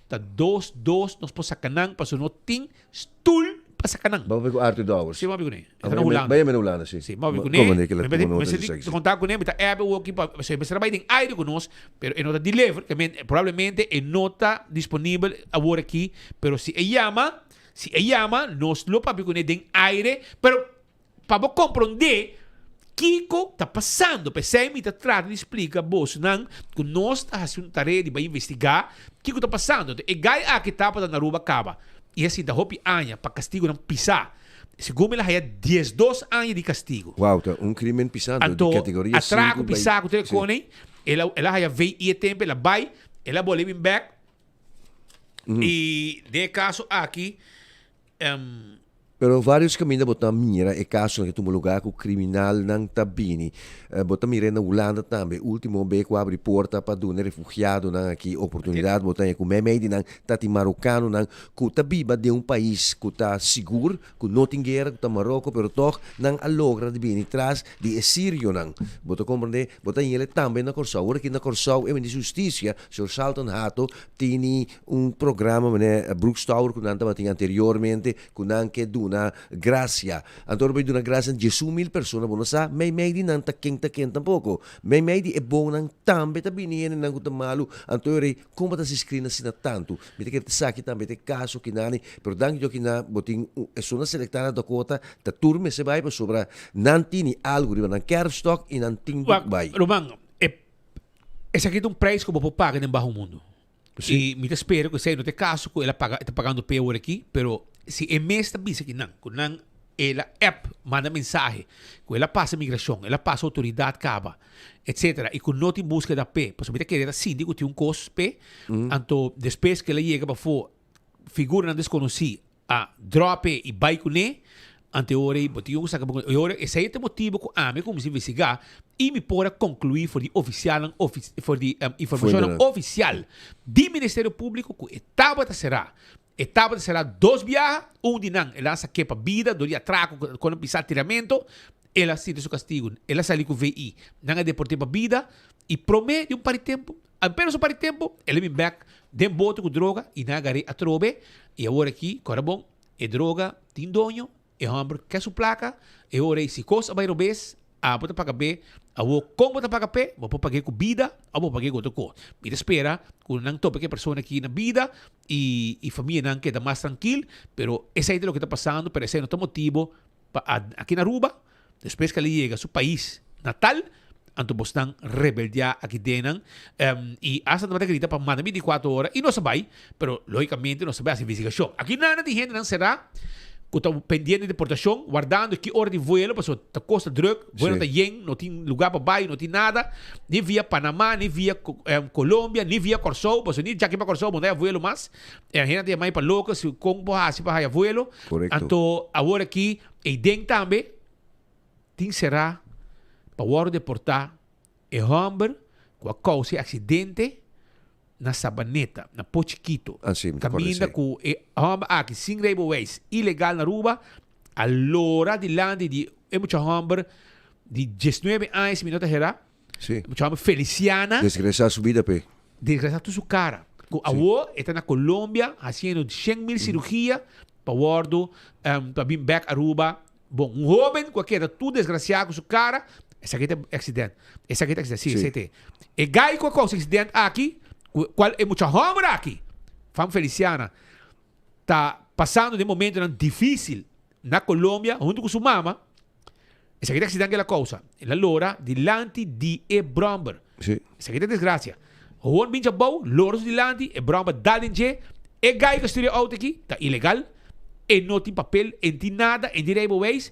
tá dois nós por sacanang, para não tem stool para sacanang. Vamos ver com Arthur Dowers. Sim, vamos ver com ele. Vai na Holanda, sim. Sim, vamos ver com ele. Mas se contar com ele, tá aqui para você trabalhar em aire conosco, mas ele não está deliver, que provavelmente ele não está disponível agora aqui, mas se ele chama, nós lo para ver com ele em aire, mas para compreender Kiko está passando, pensei me está tratando de explicar bolso não que nós está fazendo tarefa de investigar Kiko está passando e gai aqui está para na Aruba acaba e assim da hopi anos para castigo não pisar segundo ela é 12 anos de castigo. Uau, crime pisado de categoria 5. Atraco pisar com telefone ela veio e tempo ela vai ela vai living back e de caso aqui Pero vários caminhos botam mira e caso que tu lugar com criminal não tabini botam mira na Holanda também último beco abre porta para do refugiado não aqui oportunidade botam com meme não tati marocano não que tabiba de país que tá seguro que não tem guerra que tá Marocco pero toch não alogra de bini traz de Sírio não botam compreender botam ele também na Corsau ora que na Corsau é de justiça sur Salton Hato tem programa né Brookstower que não tava tinha anteriormente que não que do na gracia. Antoro by do na gracia 10,000 pessoas bono sa may di nang taking tampoco. May di e bom nang tambe tabinian nang utamalu. Antoro como ta si screen na sina tanto. Mite que sa kita mete caso kinani pero dang yo kina boting é só na selectada da Dakota ta turme se vai para sobra nantini algo riba nang Kerfstock e nanting vai. Romang esse aqui é preço que vou pagar em baixo mundo. E me espero que sei no te caso que ela está pagando pior aqui, pero se é mês também que não ela app manda mensagem que ela passa migração, ela passa autoridade caba, etc. E que não tem busca da P, porque você quer assim, digo tem custo P, então depois que ela chega para fora figura não desconhecida a drop e vai com ele, ante ora botiu sa ka ora esse é o motivo que a me como se investigar e me pora concluir for die oficial for die informação oficial do Ministério Público que etapa será 2 viagens, de não, ela sa que para vida, do dia traco quando pisar tiramento, ela sente seu castigo, ela sai com VI, não é deporte para vida e promete par de tempo, apenas par de tempo, ela vem back, dem boto com droga e na gare a trobe e agora aqui, cara bom, é droga, tem dono, é homem que sua placa, e agora se coisa vai robes, a bota paga B, a o como bota paga P, vou pagar com vida, a vou pagar com outra coisa. Me espera, quando não topa que a pessoa aqui na vida e família não queda mais tranquilo, pero esse é o que está passando, pero esse é o motivo aqui na Aruba, depois que ele chega ao seu país natal, anto bostan rebeldia aqui dentro e essa não vai gritar para mais de 24 horas e não sabe, pero logicamente não sabe a investigação. Aqui nada de gente não será que está pendiente de deportação, guardando que hora de vuelo, porque está costa drug, vuelo está yen, não tem lugar para baixo, não tem nada, nem via Panamá, nem via Colômbia, nem via Corsou, porque nem já que para Corsou, não é vuelo mais, a gente tem mais para louca, se Congo assim para ir vuelo, então agora aqui, e dentro também, tem será para o hora de deportar, é homem, com a causa de acidente, na Sabaneta, na Pochiquito, caminha com homem aqui, sem railways, ilegal na Aruba, a lora de land de muita homem de 19 anos, minuto herá, muita homem Feliciana, desgraçar sua vida, pe. Desgraçar tu sua cara. A avó está na Colômbia, fazendo 100,000 cirurgia, para o ordo, para vir back a Aruba. Bom, jovem, qualquer, tudo desgraciado com sua cara, esse aqui é acidente. Esse aqui é acidente, sim, esse é. E gai com a acidente aqui, qual é muita homem aqui. Fama Feliciana está passando de momento difícil na Colômbia, junto com sua mama. Essa aqui é acidente que ela causa. Ela lora dilante de Bromber. Essa aqui é desgraça. O homem binja bom, loros dilante, Bromber dadenje, e gai que estudia auto aqui, está ilegal, e não tem papel, e não tem nada, e não tem ways.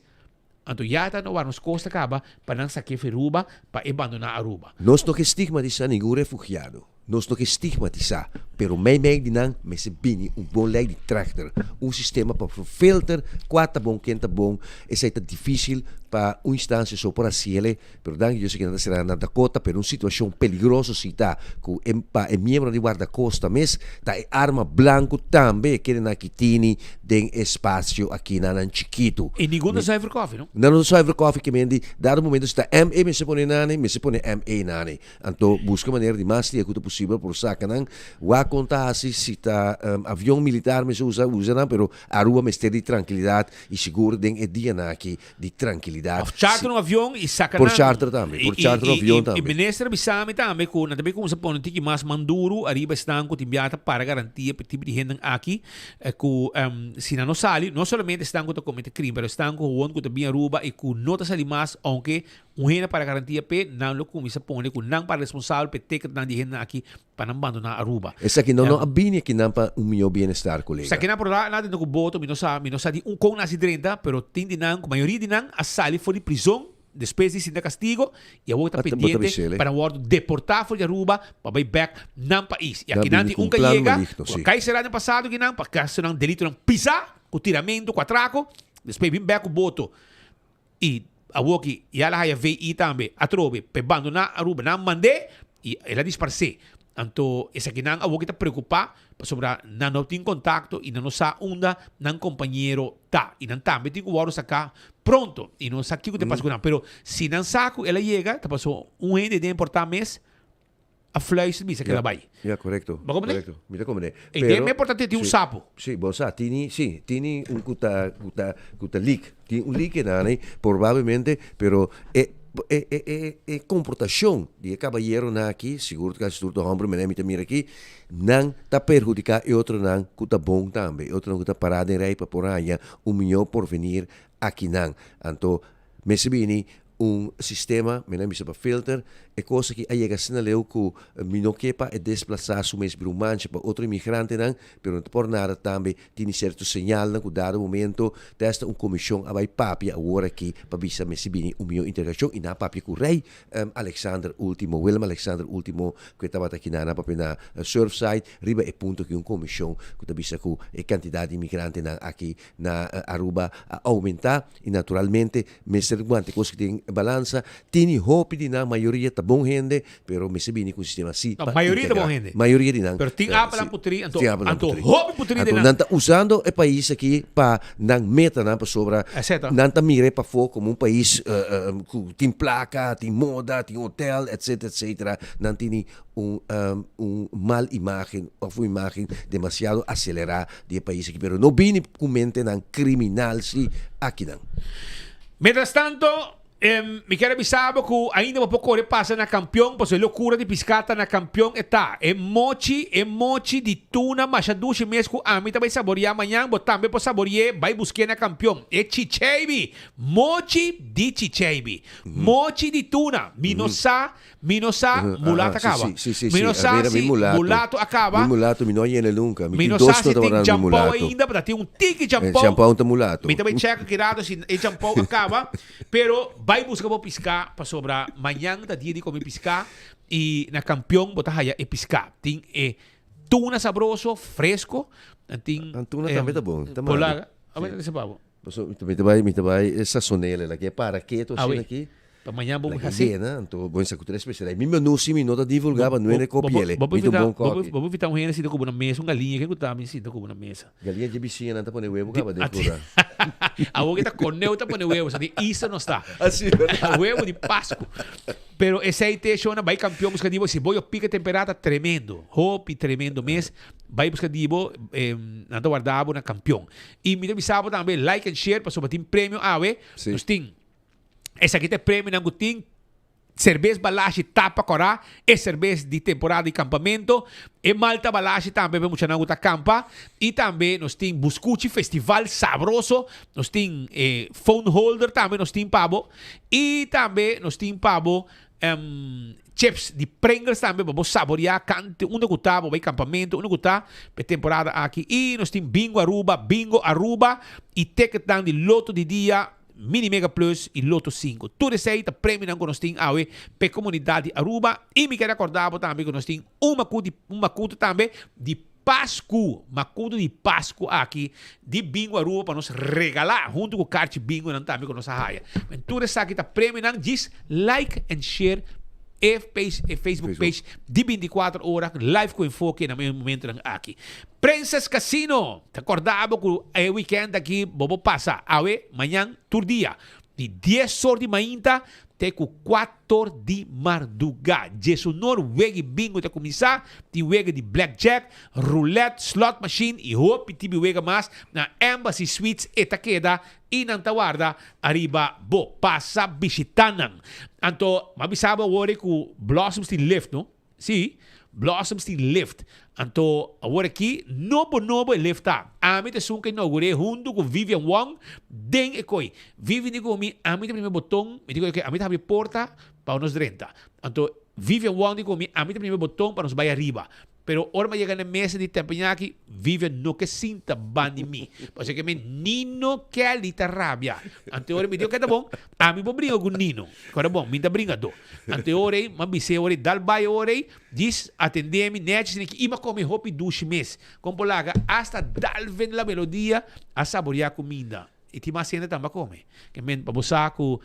Então já está no nos costa acaba para não saquear Aruba, para abandonar Aruba. Nós não estigmatizamos nenhum refugiado. Nós não estigmatizamos, pero mij dinang me se bini bom lei de tractor, sistema para filter, quatro bom, quinta bom, esse é difícil para instância só para ciele, pero dan eu sei que não será na Dakota, pero situação peligrosa se tá, com membro de guarda-costa, mas tá arma branco também, que na kitini den espaço aqui na chiquito. E ninguém não sai coffee, não? Não sai coffee que mendi, dado momento está ME me se põe nani, me se põe ME nani. Então busca maneira de mais que é possível por sacanang, wa conta assim se tá avião militar me usa não, pero a rua me está de tranquilidade e seguro den é dia na aqui de tranquilidade. Charter no avião e sacanagem. Por charter também, por charter no avião também. E ministro bisame também, também como se põe um tique mais manduro, arriba estão com timbiata para garantir para tipo de gente aqui, que se não sai, não somente estão com cometer crime, mas estão com o outro também Aruba e com nota sair mais, aunque gente para garantir pe não lo como se põe, com não para responsável pe ter que não de gente aqui para não abandonar Aruba. Essa aqui não abine que não para meu bem-estar, colega. Essa aqui não por lá nada no voto, não sabe de com nasi 30, pero tem de não, a maioria de não a sair fora de prisão, depois de sin castigo e a outra pendiente para o ordo deportar fora de Aruba para ir back não país. E aqui não tem que chega, cai será no passado que não, para caso não delito não pisar, com tiramento, com atraco, depois vir back o voto e a woki e ela vai VI também a trobe para abandonar Aruba não mandei e ela disparce. Então, esse aqui não a woki está preocupado sobre não tem contato e não sabe onde não companheiro tá e não também tem que o sacar pronto e não sabe o que te passa com não, pero se não saco ela chega, tá passou ente de importar mês a fluis bisa que ela vai. Correcto. Correcto. Mira como é. E é importante ter sapo. Sim, bom, tem cuta leak, tem leak nani, provavelmente, pero comportação de caballero na aqui, seguro que se tudo homem me mira aqui, não tá perjudicar e outro não cuta bom também, outro não cuta parada em rei para por aí, melhor por venir aqui não. Então, me se bini un sistema, menang bisa pa filter, e cosa que aí é sinaleu que minoquepa é desplaçar su mês para mancha para outro imigrante não, pero por nada também tem certo sinal que dado momento testa comissão a vai papi agora aqui para bisa mesibini minha integração e na papi com rei Alexander Último, Willem Alexander Último que estava aqui na papi na Surfside, riba é ponto que comissão que bisa com a quantidade de imigrante na aqui na Aruba a aumentar e naturalmente mestre guante coisa que tem balança, tem hope de na maioria bom gente, pero me sabini com o sistema assim. A maioria da bom gente. Maioria de não. Pero tem apa lang putri, anto hobby putri de não. Nanta usando o país aqui para não meta na para sobra. Nanta mire para fora como país tem placa, tem moda, tem hotel, etc, etc. Não tem mal imagem ou uma imagem demasiado acelerada de país aqui, pero não bini com mente não criminal se aqui não. Mientras tanto, me quero avisar que ainda um pouco passa na campeão, pois é loucura de piscata na campeão está. É mochi de tuna, mas a duas meses que a mim também saborear amanhã, mas também para saborear, vai buscar na campeão. É chicheibi, mochi de chicheibi, mochi de tuna, minosa, mulato acaba. Minosa, mulato acaba. Mulato, minoia ele nunca. Minosa se tem jampão ainda, para ter tique jampão. Jampão tá mulato. Me também checa que dado se o jampão acaba, pero vai buscar para piscar para sobrar amanhã da dia de comer piscar e na campeão botar aí é piscar tem tuna sabroso fresco tem tuna também tá bom tá polaga a ver se pavo me vai sazonele aqui para que tô assim aqui amanhã vamos fazer né então bom essa cultura especial mim não se me nota divulgava não é copiele muito bom copi vamos evitar um gente se com uma mesa uma galinha que tá me sinto com uma mesa galinha de bichinha não tá põe huevo acaba dentro a boca está con neu, está pone huevos, así, isso não está. Assim, huevo de Páscoa. Pero esse aí te chama, vai campeão buscar dibo, se voy pica temperada tremendo, hope tremendo mês, vai buscar dibo, nada guardado na campeão. E me avisava também, like and share, para sobre prêmio, nós tem, esse aqui tem prêmio na gutin, cerveja balashi tapa corá, é cerveja de temporada de campamento, e malta balashi também vemos na guta campa, e também nós tem buscuchi festival sabroso, nós tem phone holder também nós tem pavo, e também nós tem pavo chips de Pringles também para saborear cante uma guta vai campamento uma guta para temporada aqui e nós tem bingo Aruba e ticket down de loto de dia Mini Mega Plus e Loto 5. Tudo isso aí está prêmio que nós temos para a comunidade Aruba. E me quero acordar também que nós temos uma culto também de Páscoa. Uma culto de Páscoa aqui de Bingo Aruba para nos regalar junto com o kart Bingo também com nossa raia. Tudo isso aqui está prêmio. Diz like and share Facebook page de 24 horas, live com enfoque no mesmo momento aqui. Princess Casino, te acordava que o weekend aqui, vamos passar, amanhã, todo dia, de 10 horas de manhã, até 4 de madrugada. Jesus wegi bingo te começar, tem wegi de blackjack, roulette, slot machine e hope tibi wega mais na Embassy Suites Itaqueda e Nantawarda arriba bo passa visitanan. Anto mabisaba wori ku Blossoms ti lift no? Si, Blossoms ti lift. Anto agora aqui novo lifta. Ami te sunka inaugure junto com Vivian Wong den ekoi. Vivian digo mi ami te primeiro botão, me digo que ami te abre porta para nos 30. Anto Vivian Wong digo mi ami te primeiro botão para nos vai arriba. Pero ahora me llega en el mes de Tempeñaki, Vivian no que sinta bani mi. Pues que me Nino que alita rabia. Ante ora me digo que está bom, a mí brinco con Nino. Agora bom, me está brincando. Ante ora, mabise ora, dal bai ora, diz atendemi, net, e ma come hopi dushi mes. Com polaga, hasta dal ven la melodia a saborear comida. E ti mas senta tamba come. Que men pabosaco,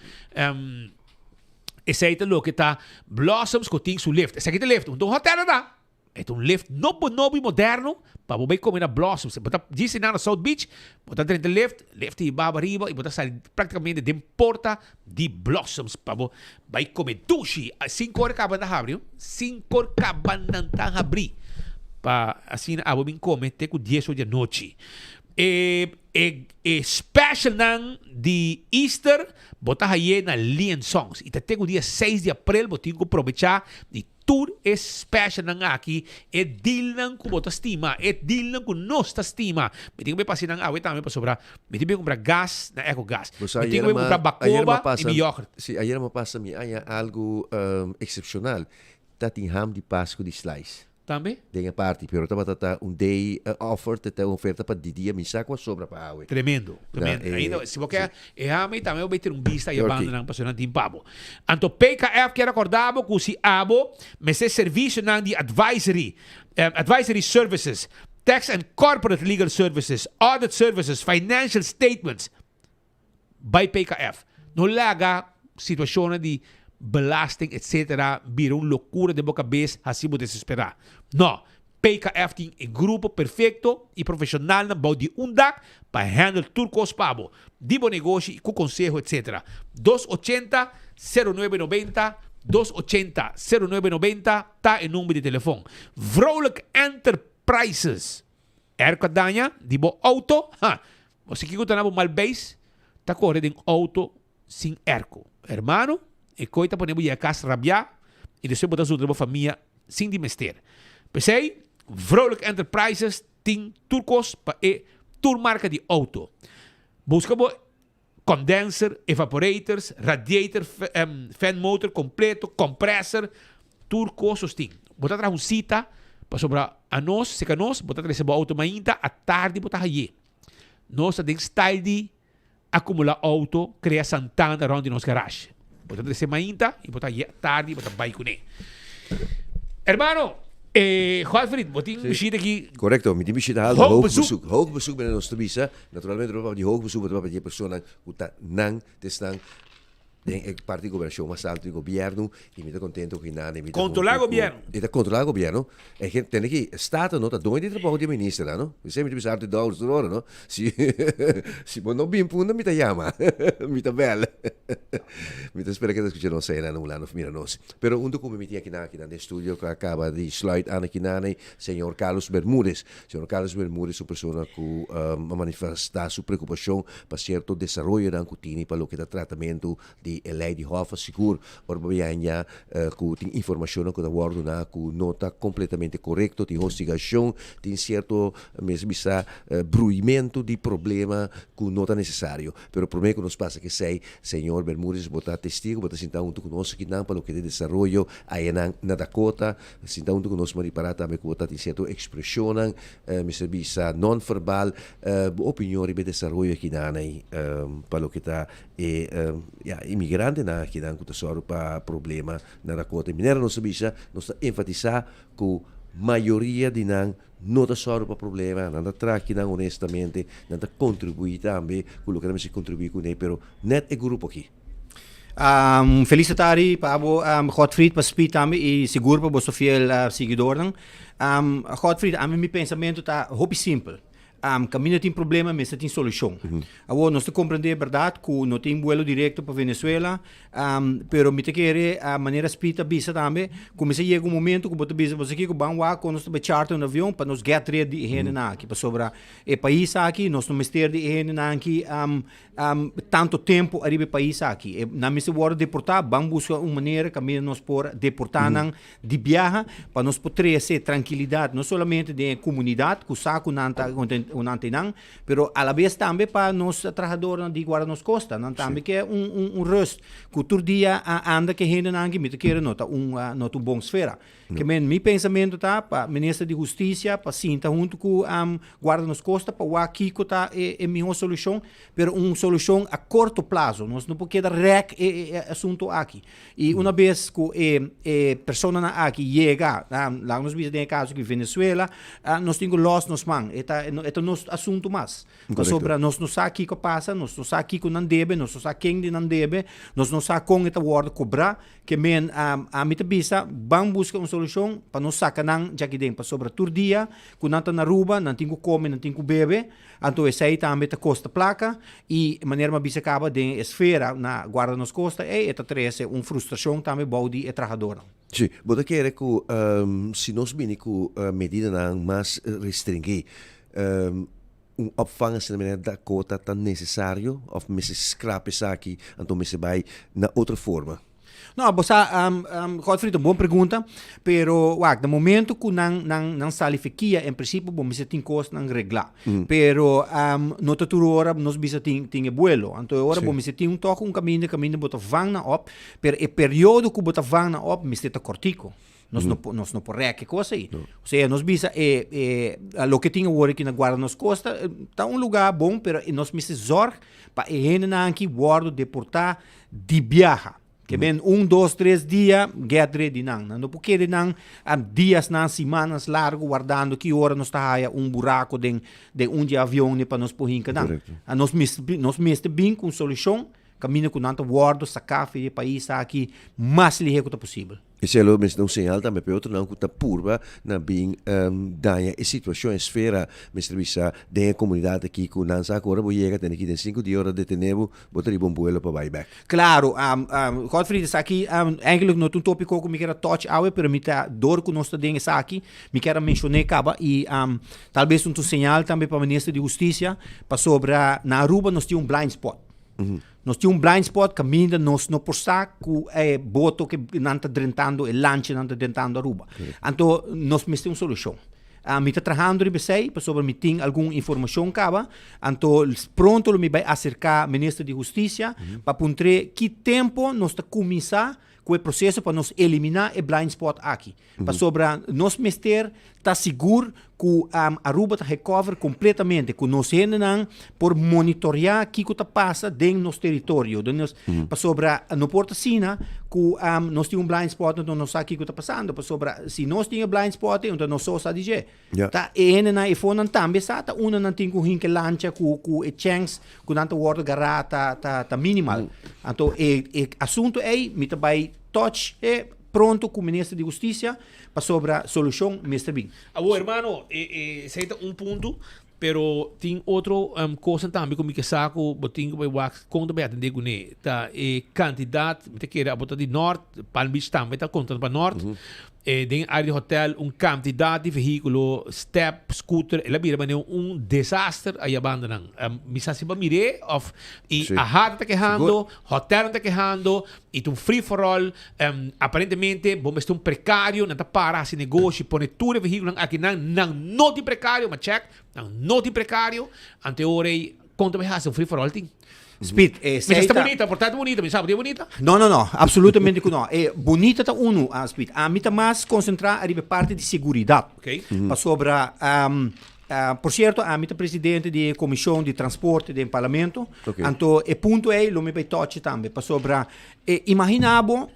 esse aí tá louco que tá Blossoms que tem su lift. Esse aqui tá lift, um hotel tá. É um lift novo e moderno para você comer na Blossoms. Você disse na South Beach, você tem lift e baba arriba e você sai praticamente de porta de Blossoms para você comer sushi. 5 horas acaba de abrir, 5 horas acaba de abrir para assim a você comer até com 10 horas da noite. Special nang de Easter, bota aí na Lian Songs. E até o dia 6 de abril, você tem que aproveitar de tur é special ng aki, é deal ng kubota stima, é deal ng kunosta stima. Hindi ko may pasin ng awit namin pa sobra. Hindi ko comprar gas na eco gas. Hindi ko may comprar bacoba e mediocre. Sí, ayer me pasa mi hay algo excepcional. Tating ham di Pasko di slice. Também? Denha parte, pero tata um day offer, tata oferta para dia misa com sobra para awe. Tremendo. Ainda, se você quer, também vai ter vista e a banda ng pasionante em Pabo. Anto PKF quer acordar com si abo, mas é serviço ng di advisory services, tax and corporate legal services, audit services, financial statements by PKF. No laga situação de belasting, etc. Vira uma loucura de boca cabeça, assim vou desesperar. Não. PKF tem um grupo perfeito e profissional na bau de undak para handle turcos pabo. Dibo negócio com conselho, etc. 280-0990 280-0990 tá em número de telefone. Vrolijk Enterprises. Erka danha, dibo auto. Você que está na malbase, tá correndo em auto sem erco. Hermano, e coita ponemos a casa rabiar e depois botar sua família sem dimester. Pensei, Vrolijk Enterprises tem turcos para tour marca de auto. Buscamos condenser, evaporators, radiator, fan motor completo, compressor, turcos tem. Botar atrás cita para sobrar a nós, se que nós, botar atrás o auto mainta, a tarde botar aí. Nós tem style de acumular auto, criar Santana around in nos garage. Botar atrás mainta e botar aí a tarde, botar bike ne. Hermano, Godfried, botin machine aqui. Correcto, met die machine halen hoogbezoek. Hoogbezoek binnen ons te naturalmente, die hoogbezoek, wat die persoon dat nang, tesnang. Ik parte di governo más alto di governo e mi sta contento che nada mi controlla il governo e da controllare il governo e che tiene che stato nota dove di trabajo di ministro no mi sembra di pensare da ora no si non bin punto mi ta chiama mi ta bella mi ta spera che da non sei non l'hanno finire nos però un documento che nel studio che acaba di slide anche nani signor Carlos Bermúdez una persona che manifesta sua preoccupazione per certo desarrollo da cutini per lo che da trattamento di lei di Hoffa sicuro ormai con informazione che da guardo con nota completamente corretto di investigazione di certo bisa bruimento di problema con nota necessario però per me che non passa che sei signor Bermúdez bota testigo bota sinta junto con nos que não para lo que de desarrollo aí na Dakota sinta junto con nos mariparata me bota di certo expressione mi bisa non verbal opinioni be desarrollo que nanai para lo que tá imigrante na que dan kutasoro pa problema na Dakota minera não sabia nós enfatizar com maioria de não tasoro pa problema não tracchi não honestamente não contribui também quello che si contribui con lei però net e grupo aqui felicitari Pabo Godfried para speed também e seguro para você fiel seguidor Godfried a meu pensamento tá hope simple caminho tem problema, mas tem solução. Agora, nós compreendemos a verdade que não tem vuelo direto para Venezuela, pero me te quer a maneira espírita bisa também, como se chega momento que você bisa, você aqui que vamos lá, quando nós estamos charter um avião, para nós get ready de higiene aqui, para sobrar o país aqui, nós não mister de higiene aqui, tanto tempo arriba o país aqui. Na minha hora deportar, vamos buscar uma maneira que nós por deportar de viagem, para nós poder ter tranquilidade, não somente de comunidade, que o saco não está unantinang, pero a la vez também para nós trabalhadores de guarda nos costa, não também que é rust, que todo dia anda que rende nangi, me quer nota bom esfera. Que meu pensamento tá para ministro de justiça, para sinta junto com guarda nos costa, para o aqui que tá é melhor solução, pero solução a curto prazo, nós não podemos rec assunto aqui. E uma vez que pessoa aqui chega, lá nós vimos em caso que Venezuela, nós temos lost nos man, é nosso assunto mais. Sobre nós não sabemos o que passa, nós não sabemos o que não deve, nós não sabemos quem não deve, nós não sabemos como esta word cobrar, que men a mita bisa, vamos buscar uma solução para nós sacar já que dentro, sobre todo dia, quando não está na rua, não tem que comer, não tem que beber, então essa aí também está costa placa e maneira bisa acaba de esfera na guarda nos costa e esta traz uma frustração também body e trabalhador. Sim, pode querer que se nós bem com medida mais restringir opvang se na Dakota tan necessário of me se scrape aqui então me se vai na outra forma. No, Godfried, uma boa pergunta, pero no momento que não salifiquia, em princípio, vamos ter costa não reglar. Pero no toda hora nós bisa tem vuelo. Então agora vamos ter toque caminho bota vang na op, pero o período que bota vang na op, mis teta cortico. Nós não podemos que coisa aí. Ou seja, nós bisa lo que tinha agora que na guarda nos costa, tá lugar bom, pero nós bisa zorg para aqui guardo deportar de viaja. Que bem 1, 2, 3 dias, get ready não porque dias, semanas largo, guardando que hora nós está buraco de de avião para nós porrinca não. Nós mestre bem com solução, caminho com tanto guardo, sacar o país aqui mais ligeiro que possível. Esse é um sinal também para outro não que está purba na bem daia a situação esfera mestre bisa da comunidade aqui com não sabe agora vou chegar tem aqui tem 5 dias de tenevo botar bom vuelo para buyback. Claro, Godfried está aqui eigenlijk no tópico que me quero touch awe pero me tá dor que nós está dentro aqui me quero mencionar caba e talvez um sinal também para o ministro de Justiça para sobre na Aruba nós temos blind spot. Nós temos blind spot caminho nós não por saco boto que não está drentando e lanche não está drentando Aruba. Então nós temos uma solução. Me está trabalhando para sobre me tem alguma informação caba. Então pronto me vai acercar ministro de Justiça para puntre que tempo nós está começar com o processo para nós eliminar o blind spot aqui. Para sobre nós mester está seguro que Aruba está recover completamente, que nós ainda por monitorear o que está passa dentro do nosso território. Para sobre no Porto Sina, que nós temos um blind spot, então nós sabemos o que está passando. Para sobre se nós temos blind spot, então nós só sabemos dizer. Tá ainda na iPhone também está, uma não tem com que lancha com a chance que não está garata tá minimal. Então o assunto é me vai touch pronto com o ministro de Justiça para sobre a solução, Mr. Bing. Hermano, esse é ponto, pero tem outro coisa também como que saco, botinho vai wax quando vai atender com ele, tá? Candidato, me quer a botar de norte, Palm Beach também tá contando para norte. Dentro área de hotel, candidato de veículo, step, scooter, ela vira desastre aí abandonam. Misa se mire of a hard está quejando, hotel está quejando, e free for all, aparentemente, bom, é precário, não está para esse negócio, põe tudo o veículo aqui não tem precário, mas check, não tem precário, ante hora quanto vai fazer free for all tem. Speed, mas está bonita, portanto bonita, mas sabe, é bonita? Não, absolutamente que não. Bonita tá Speed. A mim tá mais concentrar a parte de segurança. Okay. Para sobre por certo, a mim tá presidente da comissão de transporte do parlamento. Okay. Então, o ponto é, lo me vai touch também, para sobre imaginabo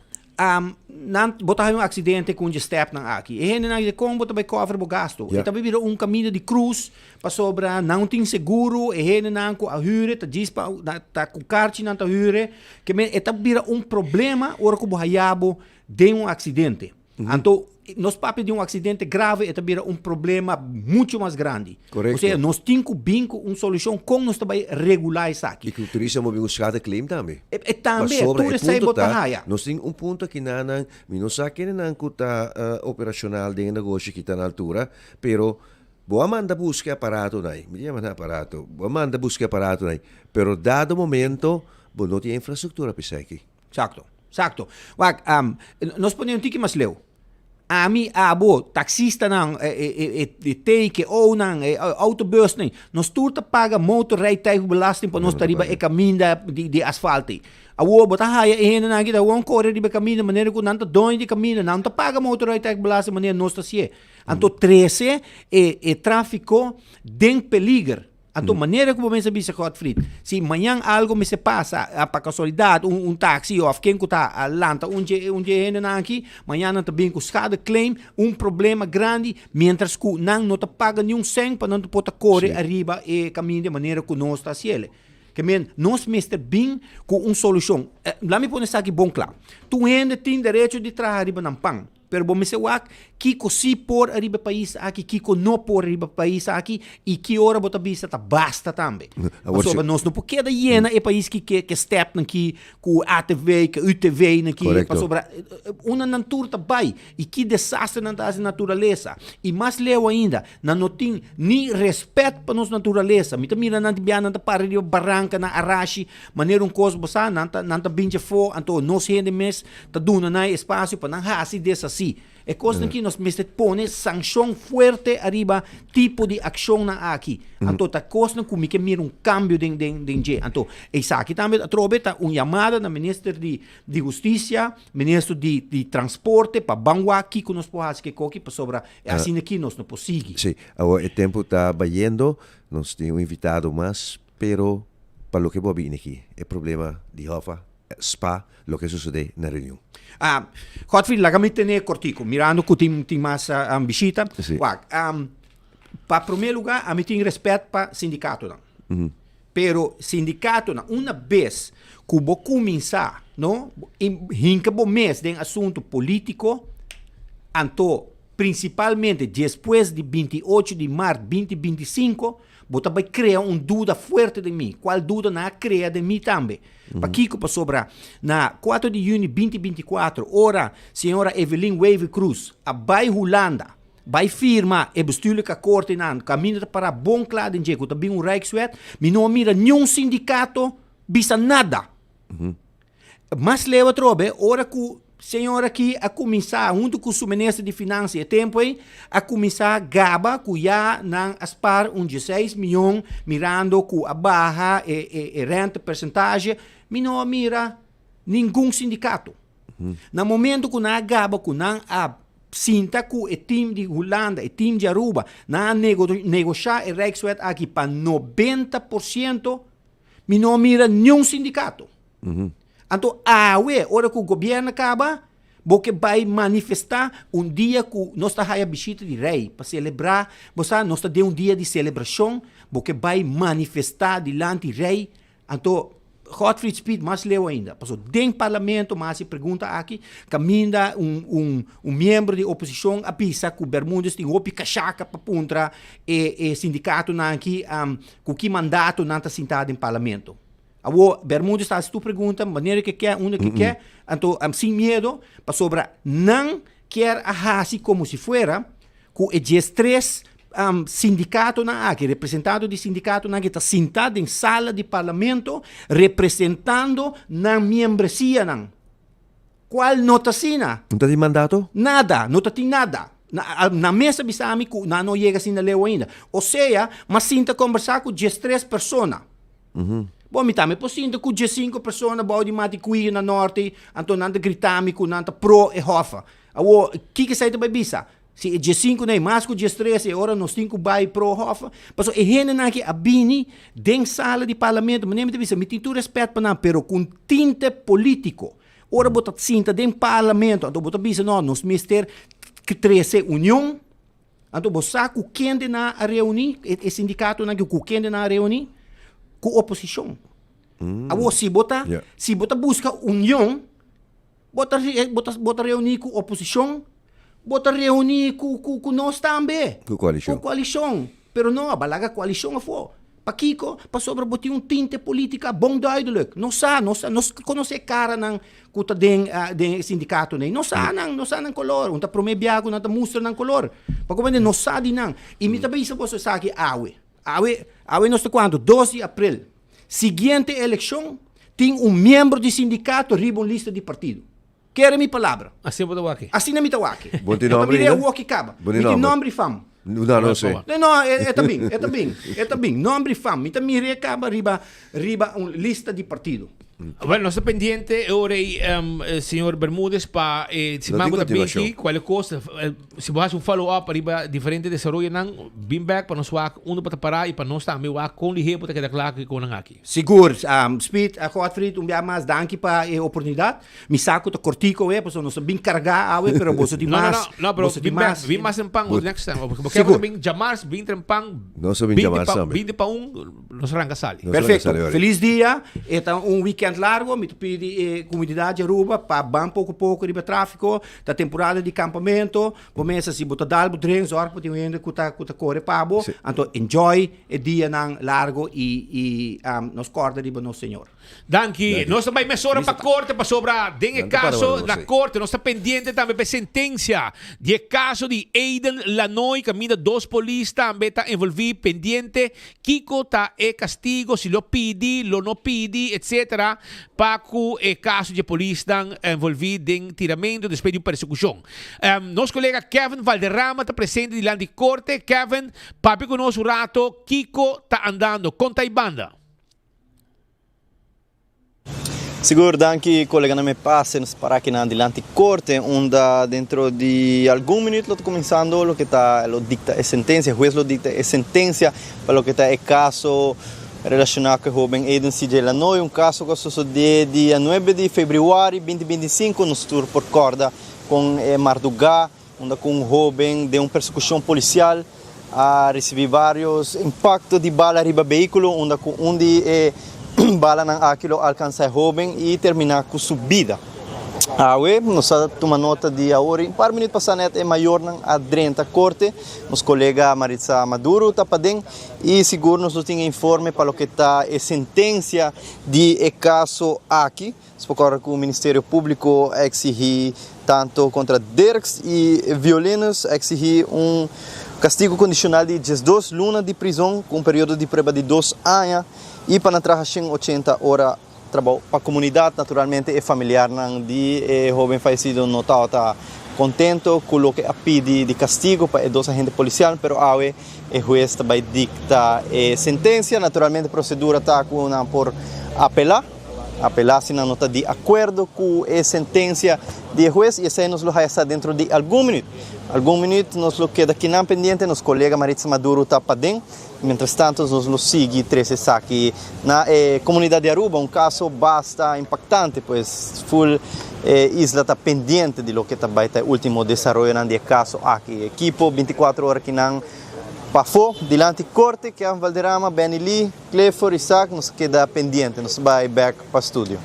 botar um acidente com um step aqui. E ainda não como botar cover o gasto. E também vira caminho de cruz para sobre não tem seguro. E ainda não com a hyre, tá com karte não tá hyre. Que é também vira problema hora que o hayabo de acidente. Então nós papel de acidente grave é também problema muito mais grande. Correto. Ou seja, nós temos uma solução como nós também regular isso aqui. E que o turista move um schade claim também. E também, tudo sai botar raia. Nós temos ponto que não sabe que não está operacional de negócio que está na altura, pero boa manda busca aparato daí. Me chama aparato. Boa manda busca aparato daí. Pero dado momento, não tem infraestrutura para aqui. Exacto. Nós podemos ter que mais leu. A mim, taxista não, take ou não, autobus não, nós tudo paga motorrijtuig belasting para nós tariba e caminho de asfalto. Awo bota haya ainda não kita wong correr de caminho maneira que não tá doido de caminho, não tá paga motorrijtuig belasting maneira nós tá se. Então 13 tráfico den peligro. Então, maneira que você sabe, Godfried, se amanhã algo me se passa, para casualidade, táxi ou quem que está alanta, dia aqui, amanhã não está bem com schade claim, problema grande, mientras que não está paga nenhum cent para não poder correr arriba e caminhar de maneira que nós está cielo. Que nós mestre bem com solução. Lá me põe isso aqui bom claro. Tu ainda tem direito de trabalhar arriba na pão. pero bom me se wak, kiko si por arriba país aqui, kiko no por arriba país aqui, e que hora bota bisa tá basta também. Soba nós não porque da hiena é país que step aqui com ATV, que UTV aqui, para sobra uma natura tá bai, e que desastre na natureza. E mais leu ainda, não tem nem respeito para nossa natureza. Me tá mira na biana da parede barranca na arashi, maneira coisa bossa, nanta binja fo, anto nós rende mes, tá duna na espaço para não hasi dessa assim. É coisa que nós mestre pone sanção forte arriba tipo de ação na aqui. Então tá coisa que mira cambio de Então, isso aqui também trobe tá chamada na ministro de justiça, ministro de transporte para bangwa aqui que nós podemos que coque para sobra assim aqui nós não podemos. Sim, o tempo está bayendo, nós temos invitado mais, pero para lo que vou vir aqui, é problema de Hofa, spa, lo que sucede na reunião. Godfried, la kami tener cortico, mirando que tem mais visita. Para primeiro lugar, a mim tem respeito para sindicato. Pero sindicato, uma vez que vou começar, não? Hinca bom mês de assunto político, então, principalmente depois de 28 de março de 2025, você vai criar dúvida forte de mim. Qual dúvida não cria de mim também? Para Kiko, para sobrar, na 4 de junho de 2024, ora, senhora Evelyn Wave Cruz, a Bai Holanda, vai firma e bestuurlijke akkoord in aan, caminho para bom claro em jeito, também Rijkswet, me não mira nenhum sindicato, bisa nada. Mas leva trobe, ora que senhora aqui a começar, junto com o ministro de Finanças e tempo aí, a começar gaba, que já não aspar 16 milhões, mirando com a barra e renta, percentagem, me não mira nenhum sindicato. No momento que não gaba, que não a sinta que o time de Holanda, o time de Aruba, não negociar e Rijkswet aqui para 90%, me não mira nenhum sindicato. Então, hora que o governo acaba, porque vai manifestar dia que nós estamos a visita de rei, para celebrar, nós estamos a dia de celebração, porque vai manifestar diante do rei. Então, Godfried Speed, mais leu ainda. Passou dentro do parlamento, mas se pergunta aqui, caminha membro de oposição a pensar que o Bermudes tem uma cachaca para contra o sindicato aqui, que mandato não está sentado em parlamento. O Bermudes está a pergunta, maneira que quer, onde que quer, então, sem medo, para sobra, não quer assim como se fuera, que o 13 sindicato aqui, representado de sindicato que está sentado em sala de parlamento, representando na membresia. Qual nota sina? Não tem mandato? Nada, não tem nada. Na mesa bisami, não chega assim na lei ainda. Ou seja, mas sinta conversar com 13 pessoas. Bom, me também possível que 5 pessoas bode mati cuí na norte, então nanta gritami com nanta pro e hofa. O que sai da bisa? Se é 5 nem mais que 13, ora nós 5 vai pro hofa. Passo e rena aqui a bini den sala de parlamento, mas nem me bisa, me tem tu respeito para não, pero com tinte político. Ora bota cinta den parlamento, então bota bisa não, nós mister que 13 união. Então bosa ku kende na reuni, e sindicato na ku kende na reuni. Com oposição. Se bota busca união, bota reunir com oposição, bota reunir com nós também. Com coalição. Com coalição. Pero não, a balaga coalição for. Para Kiko, para sobre botar tinte política bom duidelijk. Nós conhecemos cara não que den sindicato nem. Nós não color. Unta promebiago não mostra não color. Para como nós sabe não. E me também se você sabe Awe nós quando 12 de abril, seguinte eleição, tem membro de sindicato riba lista de partido. Quero minha palavra. Assim é o aqui. Assim é o aqui. Bom de nome, né? O que acaba. Me nome fam. Não sei. Não, é também. Nome fam. Me também acaba riba lista de partido. Bueno, nós estamos pendientes agora, senhor Bermudes, para se mango da Binky, qualquer coisa, se você um follow-up para diferente desenvolvimento, não, bem back para nós para parar e para nós também com ligeiro para que claro que com aqui. Seguro, Speed, Godfried, dia mais danke para a oportunidade. Me saco da cortico, porque nós bem carregar, pero você de mais. Não, pero bem mais em pang next time, porque bem jamars, bem trempang. Nós bem jamars também. Bem de pa nós arranca sali. Perfeito. Feliz dia, então weekend weekend largo, me pedi comunidade Aruba para ban pouco riba tráfico, da temporada de campamento, começa se botar dalbo drink, zorg para ter kuta corre pabo, então enjoy o dia nang largo e nos corda riba no senhor. Danke. Nós também mesora para corte para sobra den caso na corte, nós está pendiente também para sentença de caso de Aiden Lanoy, camina 2 polis também está envolvido pendiente, Kiko tá castigo se lo pedi, lo no pedi, etc. para que caso de polis estão envolvido em tiramento depois de persecução. Nosso colega Kevin Valderrama está presente diante de corte. Kevin, papi conosco um rato, Kiko está andando, conta aí banda. Seguro, danke, colega, não me passe, nos para aqui na adiante corte, onde dentro de algum minuto está começando o que está, lo dicta a sentença, o juiz lo dicta a sentença para o que está o caso relacionado com o jovem Aiden C.J. Lanoy, caso que sucedeu dia 9 de fevereiro de 2025, nos tour por corda com Mardugá, onde com um jovem de uma persecução policial a receber vários impactos de bala arriba do veículo, onde bala ng aquilo alcança jovem e terminar com subida. Nós tomamos nota de agora, para minutos passados é maior ng adrenta corte, nos colega Maritza Maduro tapadeng e seguro nos tem informe para o que está a sentença de caso aqui, porque o Ministério Público exige tanto contra Dirks e violentos, exige castigo condicional de 12 lunas de prisão com um período de prova de 2 anos e para trabalhar 80 horas trabalho para a comunidade, naturalmente e familiar de jovem falecido não está contento com o que pede de castigo para os agentes policiais, mas o juiz também dicta a sentença, naturalmente a procedura está por apelar se não está de acordo com a sentença do juiz e isso nos lo está dentro de algum minuto nos lo queda aqui na pendiente, nos colega Maritza Maduro está para dentro. Mientras tanto, nos lo sigue 13 aqui na comunidade de Aruba, caso bastante impactante, pois full isla está pendiente de lo que está o último desenvolvimento de caso aqui. Equipo 24 horas que não passou, diante corte, que é Valderrama, Benny Lee, Clifford, Isaac, nos queda pendiente, nos vai back para o estúdio.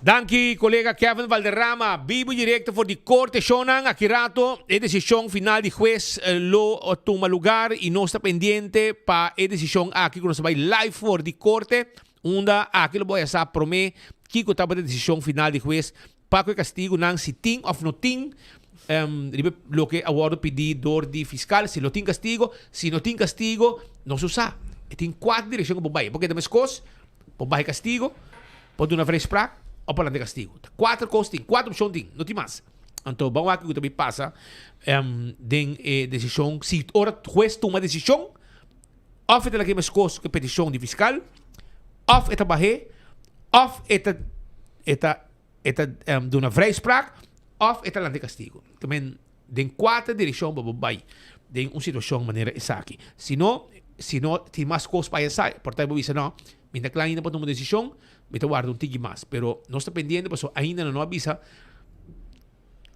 Danke, colega Kevin Valderrama. Vivo directo voor die korte shonan. Aqui rato, a decisão final de juez lo toma lugar e não está pendiente para a decisão aqui que nós vai live for die korte. Onda aqui lo voy a sa prome que está para a decisão final de juez para que castigo não se tem ou não tem. Lo que agora pedi door de fiscal, se lo tem castigo, se não tem castigo, não se usa. Tem 4 direções para baixo, porque temos coisas, para baixo castigo, pode uma vrijspraak. Ou para de castigo. 4 coisas, 4 opções, não tem mais. Então, vamos aqui que também passa de decisão, se ora o juiz toma decisão, ou é aquela mesma coisa que petição de fiscal, ou é barré, ou é de uma vrijspraak, ou é de castigo. Também, de 4 direções para vai, de uma situação de maneira essa aqui. Se não tem mais coisas para essa, portanto, vou dizer, não, ainda que ainda para tomar decisão, me guarda um tigre mais, pero não está pendiente, porque ainda não avisa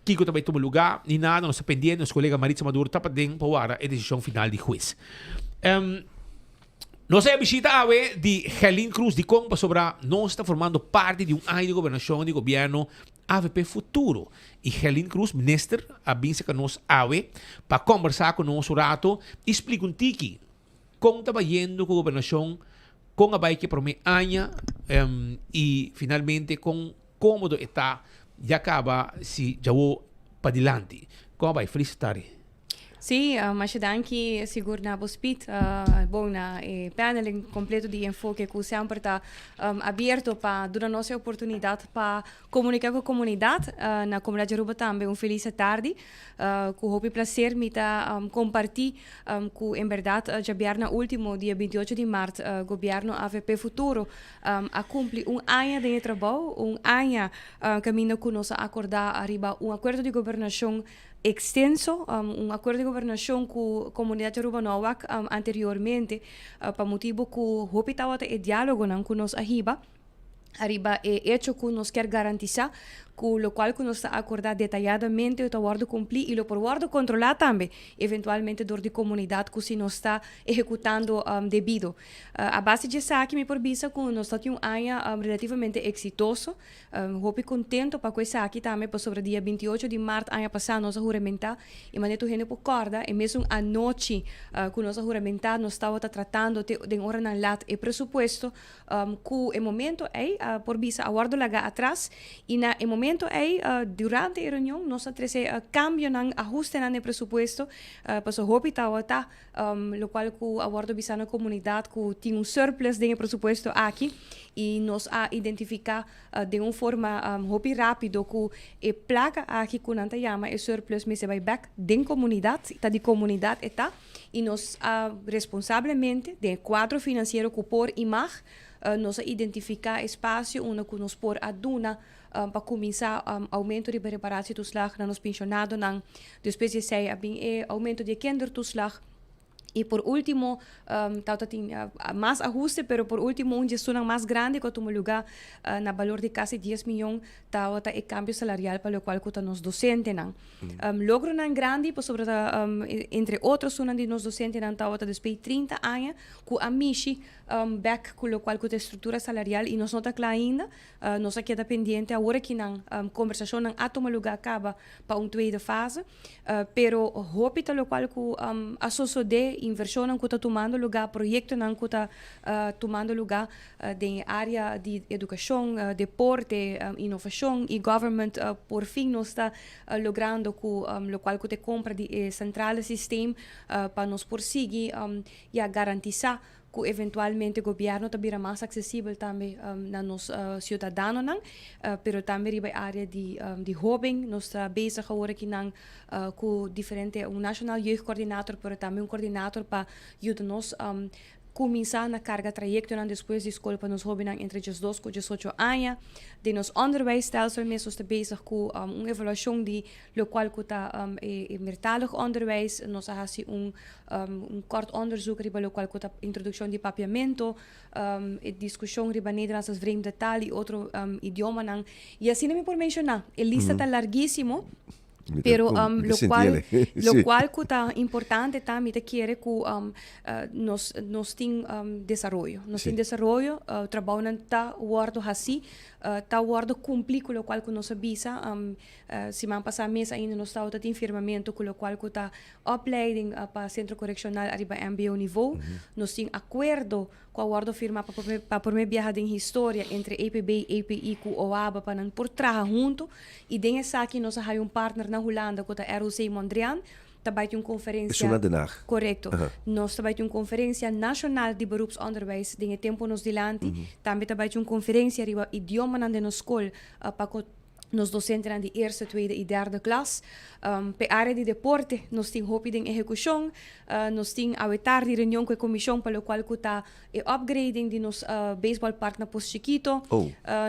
Kiko também toma lugar, nem nada, não está pendiente, nosso colega Maritza Maduro está para dentro para guardar a decisão final de juiz. Nós é visita de Helen Cruz de Compa sobre nós está formando parte de área de governação de governo AVP Futuro. E Helen Cruz, minister, a vinha que nós para conversar com nós um rato, explica um tiki como está indo com a governação com a bike para mim aña e finalmente com cômodo está já acaba se já vou para diante com a bike felicitare. Sim, mas danke seguro na Bospit, bom na panel completo de enfoque que sempre está aberto para dar nossa oportunidade para comunicar com a comunidade, na comunidade Aruba também feliz tarde, com o prazer me tá compartilhar com em verdade já vierna último dia 28 de março governo AVP Futuro a cumprir ano de trabalho, ano caminho que nós acordar arriba acordo de governação extenso, acordo de governação com a comunidade Aruba Novak anteriormente, para motivo que o hospital e diálogo com nós arriba é hecho que nós quer garantizar com o qual que nós está acordar detalhadamente o acordo cumprir e o por acordo controlar também, eventualmente dor de comunidade que se nós está executando devido. A base de saque me por visa que nós está um ano relativamente exitoso, hope contento para que essa aqui também para sobre dia 28 de março ano passado nós juramentar e maneira tu por corda e mesmo a noite que nós juramentar nós estava tratando de hora na lat e presupuesto que o momento é por visa aguardo laga atrás e na o momento é durante a reunião nós trece cambio ng ajuste ng presupuesto para so hope estava lo qual que aguardo visa na comunidade que tinha surplus de presupuesto aqui e nós a identificar de uma forma hope rápido que placa aqui que nanta chama e surplus me se vai back de comunidade tá de comunidade eta e nós responsablemente de quadro financeiro que por imag nós identificar espaço onde que nós por aduna para começar aumento de reparatie toeslag na nos pensionado nang depois de sei aumento de kindertoeslag. E por último, tem mais ajuste, pero por último, gestão mais grande que tomou lugar na valor de quase 10 milhões, tá o cambio salarial para o qual que nos docentes não. Logro não grande, por sobre entre outros, de nos docentes não tá depois 30 anos, que a Michi back com o qual que a estrutura salarial e nós não tá claro ainda, nós aqui pendente agora que não conversação não a tomar lugar acaba para uma segunda fase, pero hope tá o qual que a sociedade inversão que está tomando lugar, projeto que está tomando lugar de área de educação, deporte, inovação e government, por fim, nós está logrando que o qual que compra de central sistema para nos prosseguir e a garantizar que eventualmente o governo também mais acessível também na nos cidadãos, pero também riba área de jovem, nós está bezig agora aqui com diferente nacional jeugdcoördinator, pero também coordenador para ajudar nos começar na carga trajecto depois de escola para nos jovens entre 12 e 18 anos. De nos onderwijsstelsel mesmo está bezig com uma avaliação de lo qual que está meertalig onderwijs. Nós fazemos kort onderzoek riba lo qual que está introdução de papiamento, discussão riba Nederlands als vreemde taal e outro idioma. E assim não me por mencionar, a lista está larguíssimo. Pero lo cual que está importante também é que nós tem desenvolvimento, nós tem desenvolvimento, trabalho não está guardo assim, está guardo cumprir com o qual que nós avisa, semana passada mês ainda nós está tem firmamento com o qual que está opleiding para centro correccional arriba MBO nível, nós tem acordo com o guardo firma para por me viajar em história entre EPB e EPI com OABA para não por trabalhar junto e den essa aqui nós temos partner na Holanda com a ROC Mondrian também uma conferência correto nós também uma conferência nacional de beroepsonderwijs de tempo nos dilante também uma conferência riba idioma na de escola para nos docentes de eerste, tweede e derde klas. Pe área de deporte, nós temos hopi de execução, nós temos a tarde reunião com a comissão para o qual está upgrading de nos baseball park na Post Chiquito.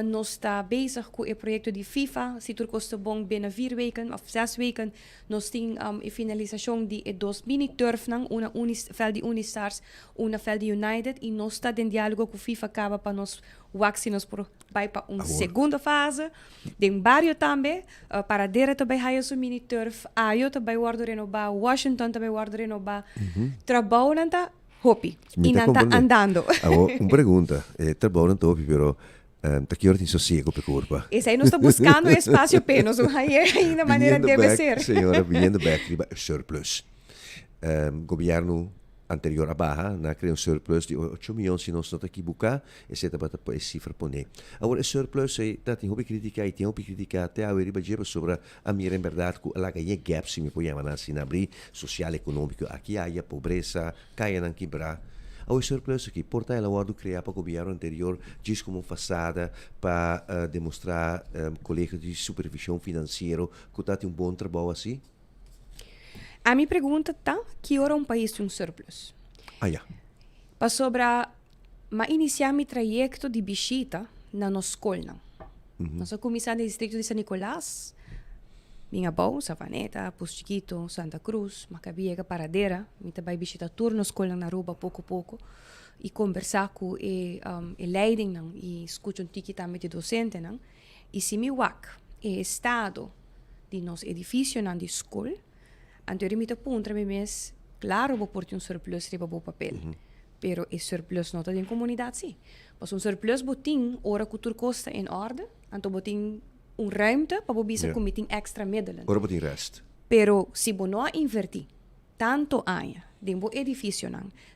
Nós está bezig com o projeto de FIFA, se tur koste bom binnen 4 weken of 6 weken. Nós temos a finalização de 2 mini-turf, uma veld de Unistars, uma veld de United, e nós está em diálogo com FIFA acaba para nós vacinas por vai para uma segunda fase. Tem barrio também, para dera também há o mini turf, Ayo também guardo renovar, Washington também guardo renovar. Trabalho não está hopi e não está andando. Uma pergunta, trabalho não está hopi, pero tá que hora tem sossego por curva? Esse aí nós está buscando espaço apenas, aí da maneira deve ser. Senhora, vindo back, surplus. Governo anterior a barra, na criou um surplus de 8 milhões se nós não aqui buscar, esse é para a cifra poner. Agora, o surplus é, tem que criticar e tem que criticar até a riba sobre a minha em verdade que lá ganha gap se me põe assim abrir social econômico aqui há pobreza, caia não quebrar. O surplus aqui, porta ela o criar para o governo anterior, diz como façada para demonstrar colégio de supervisão financeira que está tem bom trabalho assim. A minha pergunta tá, que hora um país tem um surplus? Para sobre iniciar meu trajeto de visita na nossa escola. Nós começamos no distrito de San Nicolás, minha avó, Savaneta, Posto Chiquito, Santa Cruz, Macabiega, Paradeira, eu também visita turno escola na Aruba pouco a pouco e conversar com o leiding e escutar um tique também de docente, e se me wak. estado de nos edifício na escola, anterior me punta mes, claro, vou pôr um surplus riba o papel, pero o surplus não está em comunidade, sim. Mas surplus botin, ora cultura costa em ordem, então botin ruimte para bisa comiting extra middelen. Ora botin rest. Pero se você não invertir tanto anos dentro do edifício,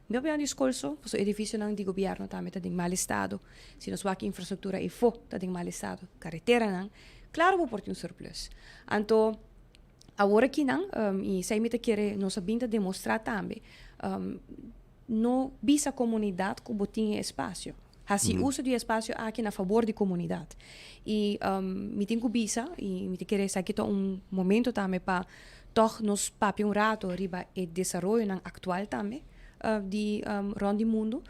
meu bem discurso, o edifício de governo também está em mal estado, se nós vamos infraestrutura e for está em mal estado, carretera claro vou pôr surplus. Então agora que e sei me querer nós sabemos demonstrar também, não bisa comunidade que botinha espaço. Assim, uso de espaço aqui na favor da comunidade. E me tenho bisa, e me querer aqui momento também para toch nos papi rato riba e desenvolvimento atual também de rond mundo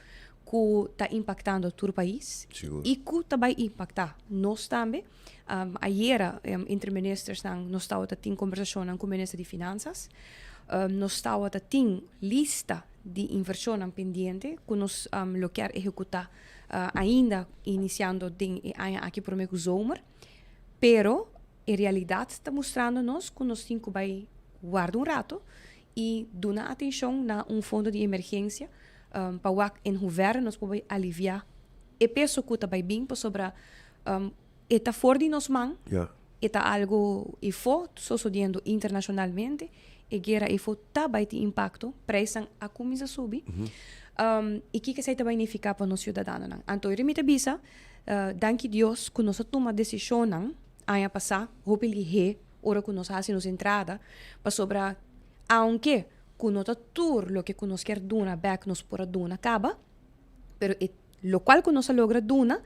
que está impactando todo o país e que também impacta nós também. Ayer, entre ministros, nós estávamos em conversação com o ministro de Finanças, nós estávamos em lista de inversão pendente que nós quer executar ainda iniciando aqui por meio do zomer, pero em realidade está mostrando-nos que nós temos que guardar rato e dar atenção na fundo de emergência para que o governo nos possa aliviar e peso que está bem sobre está fora de nós mãos, está algo e for sucedendo internacionalmente e guerra e for também tem impacto, preço a começa a subir. E que isso vai significar para os cidadãos. Então, eu me bisa, danke Deus, que nós tomamos decisão, a passar, hopefully, ora que nós fazemos entrada, para sobre, aunque que nós tour, lo que nós quer duna, back nós por duna, acaba, pero lo qual que nós logra duna,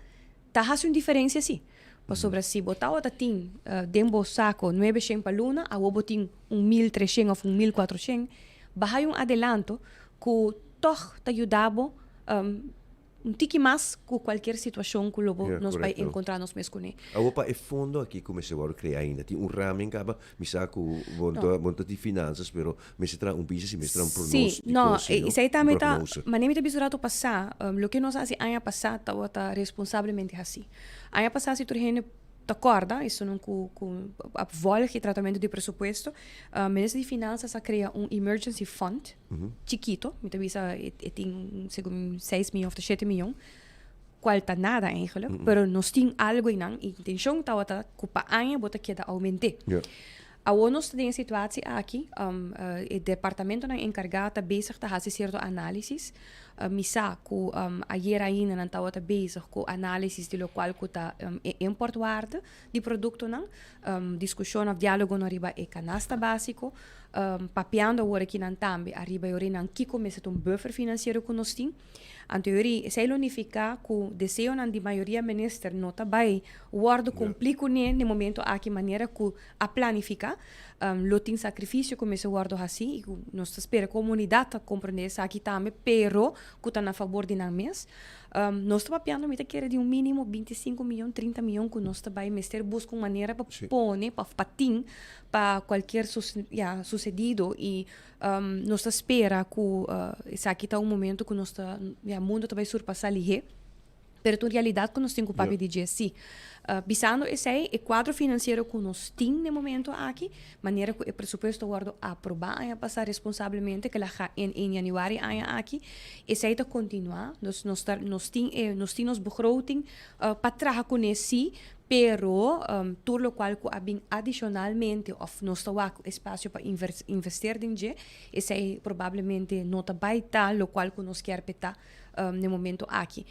está fazendo diferença, sim. Para sobre, se botar outra tem, dentro do saco, 900 para luna, a outra tem 1.300 ou 1.400, vai adelanto, que toch te ajudava tiki mais com qualquer situação que nós vai encontrar nos mesmos com ele. A opa é fundo aqui como se vai criar ainda tem ramen caba misa com monta de finanças pero me se tra piso se me tra pronóstico. Sim, não, isso aí também tá, mas nem me bisurato passar, lo que nós assim ano passado tá responsavelmente assim. Ano passado se tu acorda, isso não com a volta tratamento de presupuesto, o Ministério de Finanças cria emergency fund, chiquito, me avisa tem 6 milhões ou 7 milhões, qual tá nada eigenlijk, pero nós tem algo em a intenção tá que para ano bota queda aumente. A nós tem situação aqui, o departamento encarregado bezig tá fazer certo análisis, misa que ayer ainda não estava bezig com análise de lo qual que tá importwaarde de produto discussão, diálogo no arriba e canasta básico, papiando agora aqui não também arriba eu não que começa buffer financeiro que nós tem. Em teoria, se ele unificar que o desejo de maioria minister não está bem, o word complica no momento aqui maneira que a planificar, lo tem sacrifício como esse word assim, e nós espera a comunidade compreender isso aqui também, pero que está a favor de nós mesmos. Nós estamos papiando me querer de mínimo 25 milhões, 30 milhões que nós também minister busca uma maneira para pôr, para patin, para qualquer sucedido e nós espera que isso aqui está momento que nós o mundo também surpassar ali, pero em realidade que nós temos que papel de GSC. Bisando esse é quadro financeiro que nós temos no momento aqui, maneira que o presupuesto guardo aprovar a passar responsavelmente que lá em januário aqui, esse aí está continuar, nós temos begroting para trabalhar com esse, pero tudo lo qual que abin adicionalmente of nós temos espaço para investir em G, esse aí provavelmente não está baita, lo qual que nós quer petar no momento aqui.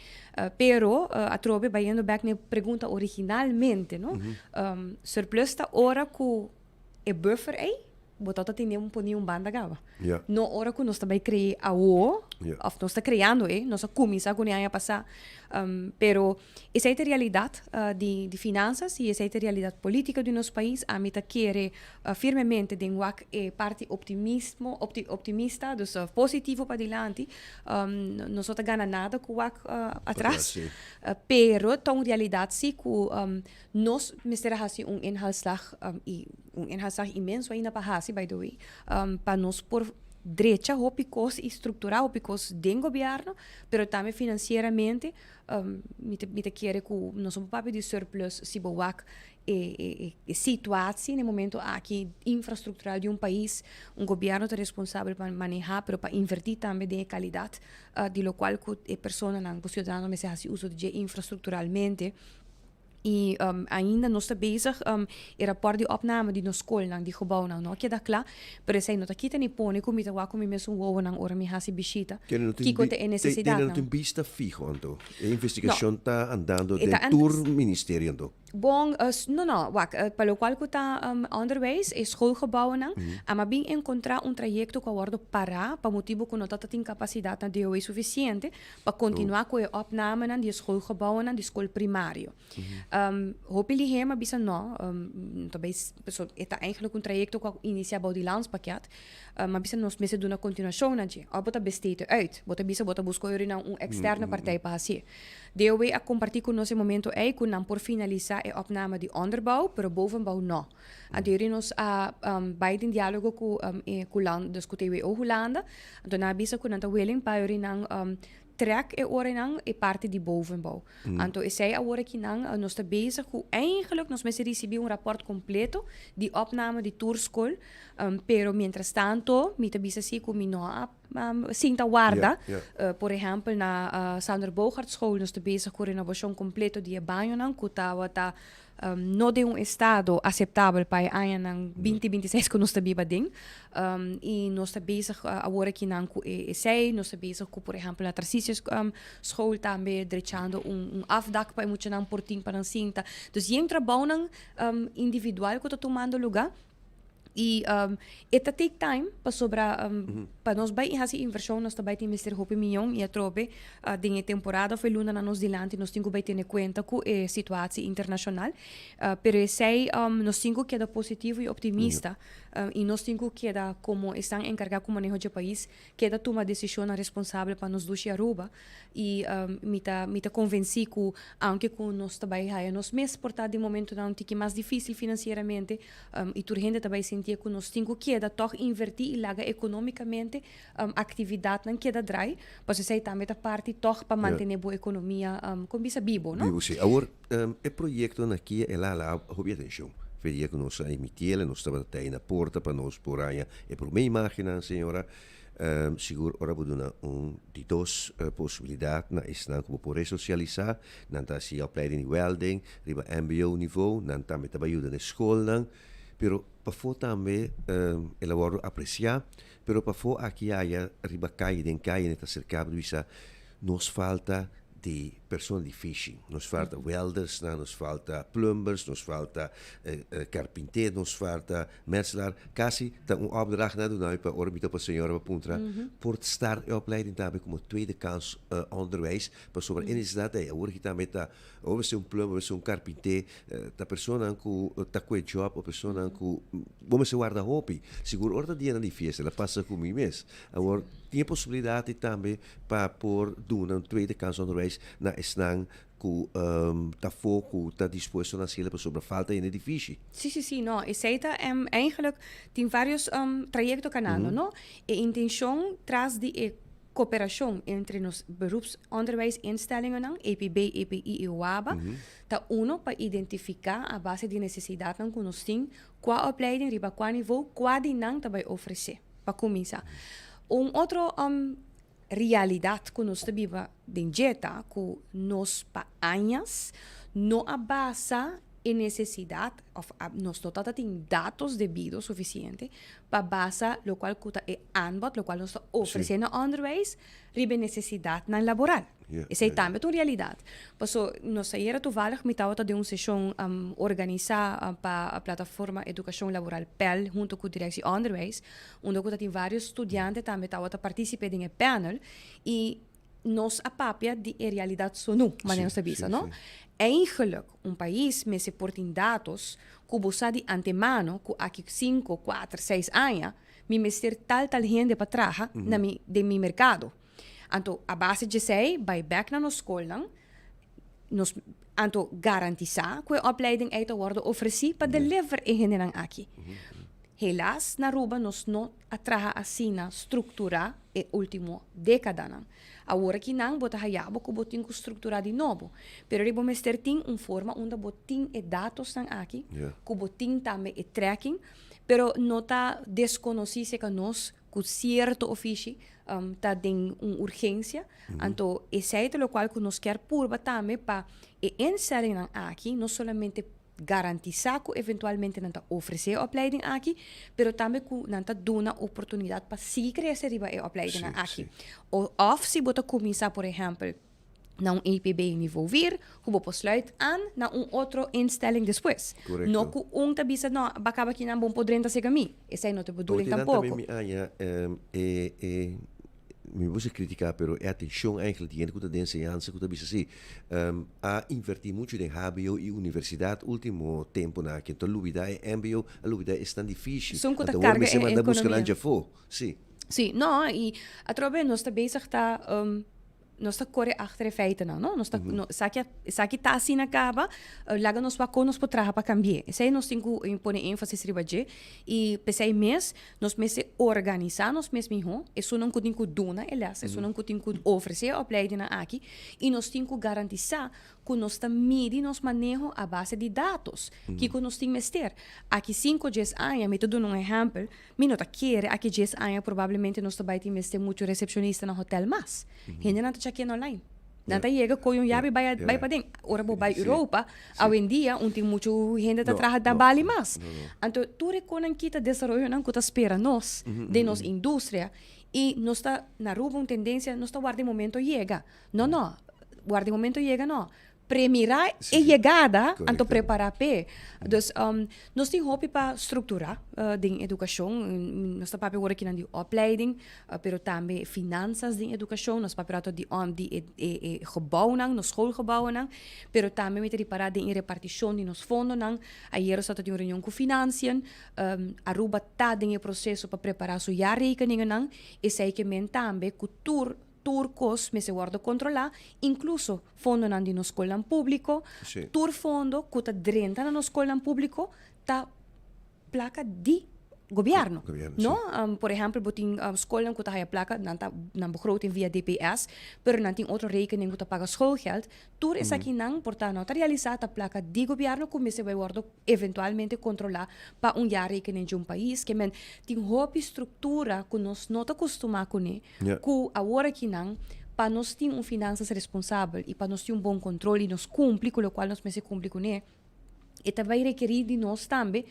Pero a trobe vai indo back na pergunta originalmente, não? Surplus está hora que é buffer aí, botar tem um banda gava. No hora que nós também criamos a o, of nós está criando nós começa com a passar, pero essa é a realidade de finanças e essa é a realidade política do nosso país. A meta quer firmemente de parte optimista, dus positivo para diante. Nós não ganha nada com o atrás, pero então realidade sim que nós misteramos inhalslag imenso ainda para by the way, para nós por derecha, hopicos estrutural, hopicos del gobierno, pero também financeiramente, me quer que nós somos papel de surplus, se boak situação no momento aqui infraestrutural de país, governo é responsável para manejar, pero para invertir também de qualidade, de lo qual que a pessoa, o cidadão, me se faz uso de infraestruturalmente. E ainda nós estamos bezig, o rapport de opname de nos school, de gebouw, não queda claro, pero sei não tá aqui nem põe como ita wa como mesmo o não ora me hasi visita, que conta é necessidade. Tem um vista fijo, então. A investigação está andando dentro do ministério, então. Bom, não, para o qual que está onderwijs, é schoolgebouwen, mas bem encontrar trajecto que aborda para motivo que não está tem capacidade de DOE suficiente para continuar com a opname de schoolgebouwen de school primário. Hopelijk helemaal bisa não, talvez está eigenlijk trajecto que inicia bij die landspakket, maar bisa nós meses doen een continuação naje. Al bota besteed uit, bota buscar externe partij para fazer. DOE a compartir com nós momento aí que não por finalizar a opname de onderbouw, pero bovenbouw não. Aderir nos a beide diálogo com land, dus com TWO Holanda, então na bisa que não tá willing para trek nang e parte de bovenbouw. Então, zij agora que nang nós está bezig com eigenlijk nós mesmo receber rapport completo de opname de tourschool, pero mientras tanto, mita bisa si kung sinta guarda, por exemplo, na Sander Bogart School nós está bezig com renovação completo de banho nang kutawa ta no de estado aceitável para a nang 2026 que nós está bibading, e nós está bezig agora que nang com essay, nós está bezig com, por exemplo, na Tarcísios School também drechando afdak para muito nang porting para cinta. Dus yen trabalho nang individual que está tomando lugar. E it take time para sobra para nós vai fazer inversão nós também tem Mr. Hope milhão e a trobe de temporada foi luna na nós dilante nós temos que ter em conta com a situação internacional, pero sei nós temos que dar positivo e optimista e nós temos que dar como estão encarregados com o manejo do país que dar tomar decisão responsável para nós dois Aruba e me tá convenci que aunque com nós também nós mesmos portar de momento não tem que mais difícil financeiramente e tu gente também sentir que nós temos que toch invertir e laga economicamente atividade não queda dry, para sei também a parte toch para manter boa economia com bisa bibo, não? Bibo, sim. Agora, o projeto aqui é lá, houve atenção. Veria que nós emitimos, nós estamos até na porta para nós por aí, é por minha máquina, senhora. Seguro, ora podemos de duas possibilidades, na isna como por socializar, nanta se opleiding de welding, riba MBO niveau, nanta também ajuda na escola, pero para fora também elaboro apreciar, pero para fora aqui há riba caia nesta cercado bisa nos falta de pessoas de fishing, nos falta welders, nos falta plumbers, nos falta carpinteiros, nos falta metselaar, quase tá opdracht na doen para orbita para senhora para puntra, por estar em opleiding também como tweede kans onderwijs, para sobre a necessidade é hoje também tá ou você plumber, você carpinteiro, tá pessoa que tá com job, ou pessoa que vamos se guarda hobby, seguro hora dia na festa, ela passa comigo mesmo, agora tinha possibilidade também para por doen tweede kans onderwijs na esnang que está foco, está disposto a ser sobre falta in edifício. Sim, não. E seita eigenlijk tem vários trajectos canando, não? E a intenção traz de cooperação entre os beroepsonderwijsinstellingen, EPB, EPI e UABA, tá para identificar a base de necessidade que nós temos, qual opleiding, riba qual nível, qual dinang tá vai oferecer, para começar. Outro realidade que nós vivemos dentro que nós para anos não abaixa a necessidade, nós não temos dados devidos suficientes para basar o qual é aanbod, o qual nós oferecendo onderwijs, ribe necessidade na laboral. Essa é também uma realidade. Passo nós saíra toevallig met de uma sessão organizar para a plataforma Educação Laboral PEL junto com a direção onderwijs, onde tem vários estudantes também participam em panel e nós a papia de realidade sonu, mas não sabia, não? Eigenlijk país me se portem dados que você de antemano, que aqui 5, 4, 6 anos, me meter tal gente para trás de meu mercado. Então, a base de sei, vai back na nossa escola, nos garantizar que a opleiding uit te worden oferecida para deliver in aqui. helaas na Aruba nos não atraha assim na estrutura e último década não. Agora que não bota hayabo que botin com estrutura de novo, pero ribo mester ting forma onde botin e dados nang aqui, que botin também e tracking, pero nota desconhece que nós com certo ofício tá tem urgência, então esse é o qual que nós quer purba também para e inserir nang aqui, não somente garantizar que eventualmente não oferecer opleiding aqui, pero também que não dá uma oportunidade para seguir crescer a opleiding aqui. Of se bota começar, por exemplo, na EPB nível vir, como posluit aan na outro instelling depois. Não que tabisa não, acaba que não bom podrenta ser mim. Essa é não te bedoeling tampouco. Me você criticar, pero é atenção eigenlijk die que de enseñanza que bisa assim, a invertir muito em HBO e universidade último tempo na que então lubida e MBO, a lubida é tão difícil. Então agora me se manda buscar lá já for, sim. Sim, não, e a trobe nós está bezig tá nós está corre achter feiten não, nós está saki tá assim na caba, laga nós va con nós potraha para cambiar. Sei nós tenho impor ênfase ribaje e pensei mês nós se organizar nós mesmo isso não tem que dona elas, isso não tem que oferecer opleiding aqui e nós tem que garantizar que nós está medir nós manejo a base de dados que nós tem mester. Aqui 5 dias anos, me dou um exemplo, me nota quer aqui 10 anos provavelmente nós vai ter mester muito recepcionista no hotel mas. Gente não tá aqui online. Nata chega com yabi vai para dentro. Ora bo vai Europa, hoje em dia tem muito gente tá trabalhando da Bali mas. Então tu reconan kita desenvolvimento não que espera nós de nos indústria e nós está na Aruba uma tendência nós está guarda momento chega. Não, guarda momento chega não. Premirar e chegada, então preparar pe. Então, nós temos hopi para estruturar de educação, nós estamos agora aqui na opleiding, pero também finanças de educação, nós estamos prato de gebouw nang, nos schoolgebouwen nang, pero também me preparar de repartição de nos fundos nang. Ayer está de uma reunião com financiën, Aruba está em processo para preparar sua jaarrekeningen nang, e sei que men também cultura turcos me se guarda controlar, incluso fondo nan di no escola público, tur fondo que está dentro na escola público, tá placa de governo. No? Por exemplo, botin escola que está a placa, nan begroting via DPS, pero nan tem outro rekening que está paga schoolgeld, tur is aqui nan, portanto, está realizada a placa de governo que me se vai guarda eventualmente controlar para jaarrekening de país, que men tem hopi estrutura que nós não está acostumado com que agora aqui nan, para nós ter finanças responsável e para nós ter bom controle e nos cumprir com o qual nós se cumprir com ele, e vai requerir de nós também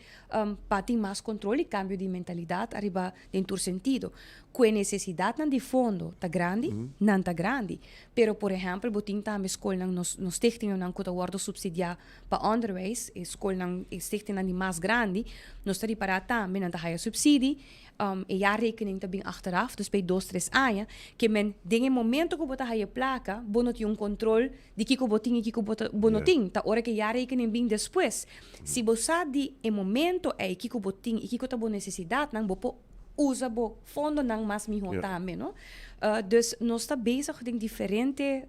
para ter mais controle e cambio de mentalidade arriba dentro do sentido. Com a necessidade de fundo está grande, não está grande. Pero, por exemplo, botin também escola nos stichtingen não que worden subsidiar para onderwijs, escola stichting de mais grande, nós está reparar também não está subsidie, e jaarrekening também achteraf, dus bij 2-3 anos, que men dingen momento que bota a placa, bonot um controle de que botin e que bonotin, tá hora que jaarrekening bem depois. Se você de momento é que botin e que tá boa necessidade, não bo usa bo fundo não mais me também, não? Dus nós está bezig em diferente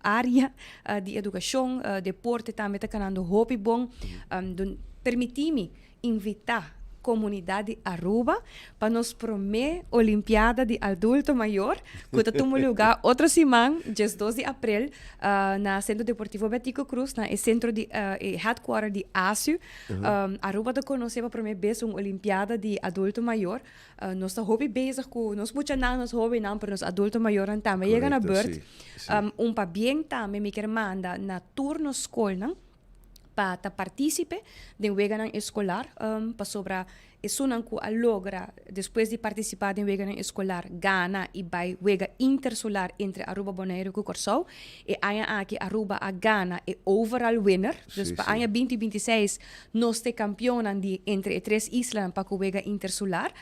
área de educação, deporte também está canando hobby bom, permitir-me invitar comunidade Aruba para nos promover Olimpiada de Adulto Maior, que está tomando lugar outra semana, dia 12 de abril, na Centro Deportivo Betico Cruz, na centro de headquarter de ASU. Aruba está conhecendo para promover uma Olimpiada de Adulto Maior. Nós está hobby bezig com nós muito não nos hobby não para nos adulto maior também chega na beurt. Para bem também me quer mandar na turno escola para participar de um weganan escolar, para sobra isso não que logra depois de participar de um weganan escolar gana e vai wega intersolar entre Aruba Bonaire e Curaçao e aí aqui Aruba a gana e overall winner, dus para aí 2026 nós te campeonan de entre três islas para que wega intersolar,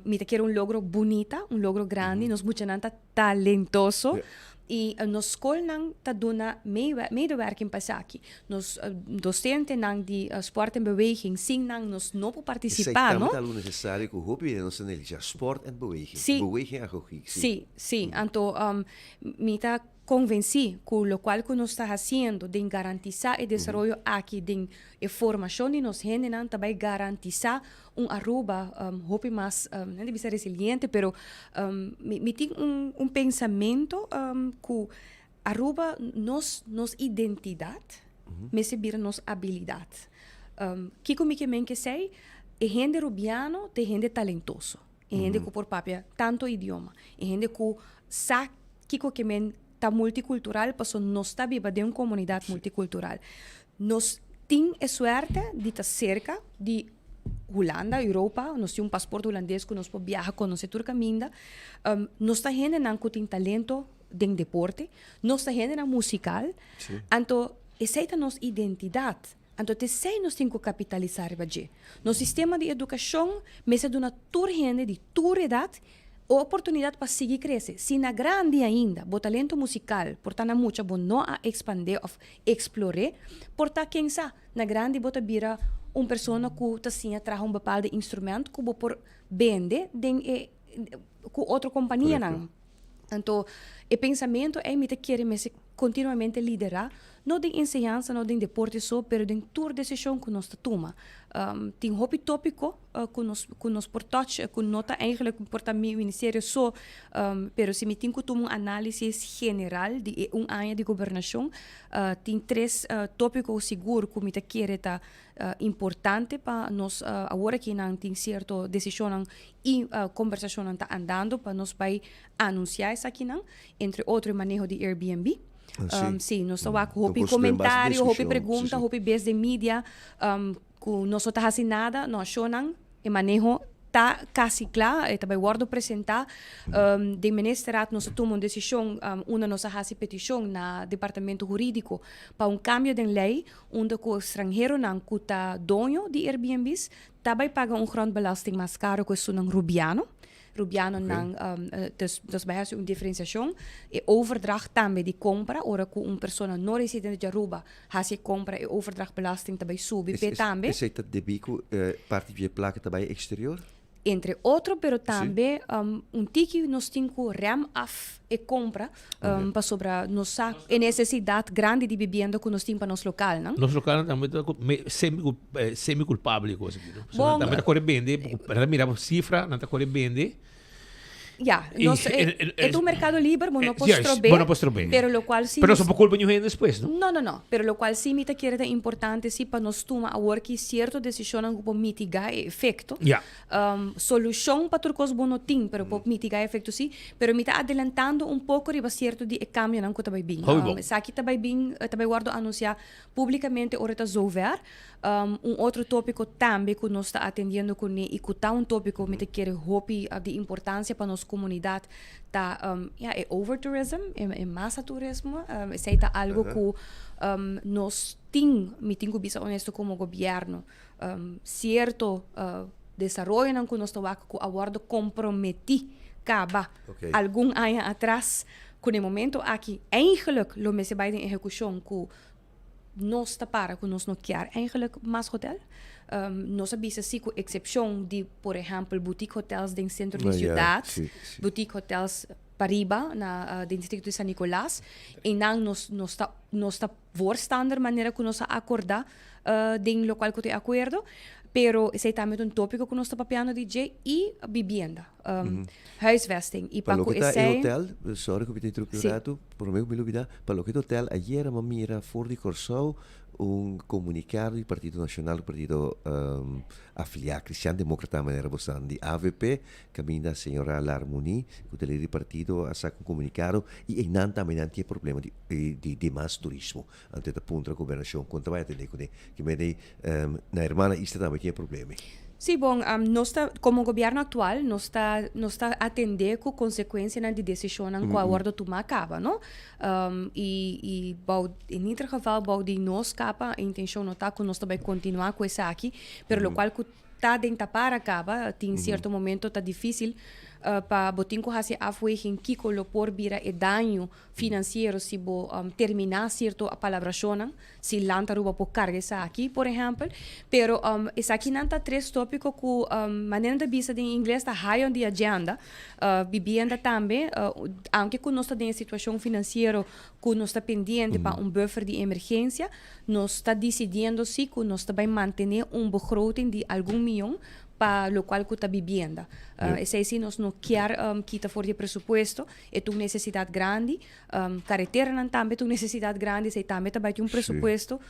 me te quer logro bonita, logro grande, nós muito nanta talentoso. E nos school nang taduna medewerking pasaki. Nos docente nang di sport en beweging sing nang nos no po participar, no? Is het necessário que o hobby é nossa sport en beweging. Sí. Beweging agogiek. Sí. Anto mita convencí que lo cual que nos está haciendo de garantizar el desarrollo aquí, de formación de nos generan, también garantizar un Aruba, hope más, no debe ser resiliente, pero me tengo un pensamiento que Aruba nos identidad, me servir nos habilidad. Kiko me que sei, gente rubiano, te gente talentoso, gente que por papia tanto idioma, gente que sabe Kiko que men tá multicultural, porque nós está viva de uma comunidade multicultural. Nós temos a sorte de estar cerca de Holanda, Europa, nós temos passaporte holandês que nós podemos viajar com nós por caminho. Nós está gente que tem talento em deporte, nós está gente musical. Então, essa é a nossa identidade. Então, nós temos que capitalizar isso. No sistema de educação, mas é de uma tour gente de tour idade, oportunidade para seguir crescer. Se na grande ainda, o talento musical, portanto, muito bom não a expandir ou explorar, portanto, quem sabe, na grande, bota vira uma pessoa que assim traz bepaalde instrumento que por vende com outra companhia. Então, o pensamento é que queremos continuamente liderar, não de ensinança, não de deporte só, mas de toda decisão que nós tomamos. Tem hobby tópico que nós por touch, que nota eigenlijk por o ministério só, mas se me tem que tomar análise geral de ano de governação, tem 3 tópicos seguros que me quer importante para nós agora que não tem certa decisão e conversação está andando para nós vai anunciar isso aqui não, entre outros manejo de Airbnb. Sim, nós estamos com hobby comentário, hobby pergunta, hobby base de mídia, que nós não está nada, nós achamos e manejo está quase claro, também guardo apresentar, de ministerado nós tomamos uma decisão, uma nossa petição na departamento jurídico para cambio de lei, onde o estrangeiro não que está dono de Airbnbs, também paga grondbelasting mais caro que o rubiano. Rubiano dus bij ons een differentiatie. E overdracht também de compra, ora que uma pessoa não residente de Aruba, has je compra e overdrachtbelasting também sube, também. Is dat de bico parte de placa também exterior? Entre outros, pero também tiki nós temos que rem af e compra para sobre nossa necessidade grande de vivenda que nós temos para nosso local, não? Nosso local também semi-culpável, coisa aqui. Também está correndo bem, miramos cifra, não está correndo bem. Ja, é um mercado livre, mas não posso trober. Pero lo cual sim. Pero só por culpa de gente depois, não? Não. Pero lo cual sim me quer importante sim para nós tomar agora que certa decisão para mitigar o efeito. Solução para tudo coisa bom não tem, pero para mitigar o efeito sim. Pero me está adelantando pouco riba certo de cambio não que também bem. Aqui também bem, também guardo anunciar publicamente ora está zover. Outro tópico também que nós está atendendo com e que tá tópico me quer hopi de importância para nossa comunidade tá é overtourism, é massa turismo, isso é algo que nós me tenho que ser honesto como governo, certo desenvolvimento não que nós estamos que agora comprometi acaba algum ano atrás, que no momento aqui eigenlijk lo me se vai em execução que nós está para que nós não quer eigenlijk mais hotel. Nós sabemos assim com exceção de, por exemplo, boutique hotels no centro da cidade, boutique hotels Pariba, na distrito de San Nicolás, e não nós está voorstander maneira que nós acordar de local que tem acordo, pero esse é também tópico que nós está papiando DJ e vivenda, huisvesting. E para que esse hotel, sorry que eu te interrompido, por mim me lubida, para que hotel ayer a mira fora de Corsou comunicado do Partido Nacional, do Partido afiliado Cristiano Demócrata maneira bastante AVP, caminho da senhora Larmoni, que o do partido a sacar comunicado e não também não tem problema de mais turismo. Ante da ponta da governação, quanto vai atender com que me na irmã isto também tem problema. Sim, bom, como governo atual, nós está atendendo com consequências de decisão que o acordo tomar acaba, não? E em outro geval, de nós capa, a intenção não está que nós também continuar com isso aqui, pero lo qual que está dentro para acaba, em certo momento está difícil para botinco hasi afweging kiko lo por bira e daño financiero si bo terminar cierto palabracionan si lanta ruba por carga esa aquí por ejemplo pero esa aquí nanta tres tópicos ku maneira de vista em inglês está high on the agenda vivienda também aunque ku nós tem situação financeira ku nós está pendente para buffer de emergência nós está decidindo se ku nós vai manter begroting de algum milhão para lo qual custa vivienda. Esse assim nós não quer quita fora de presupuesto, é uma necessidade grande, carretera não também é uma necessidade grande, se também também tem presupuesto,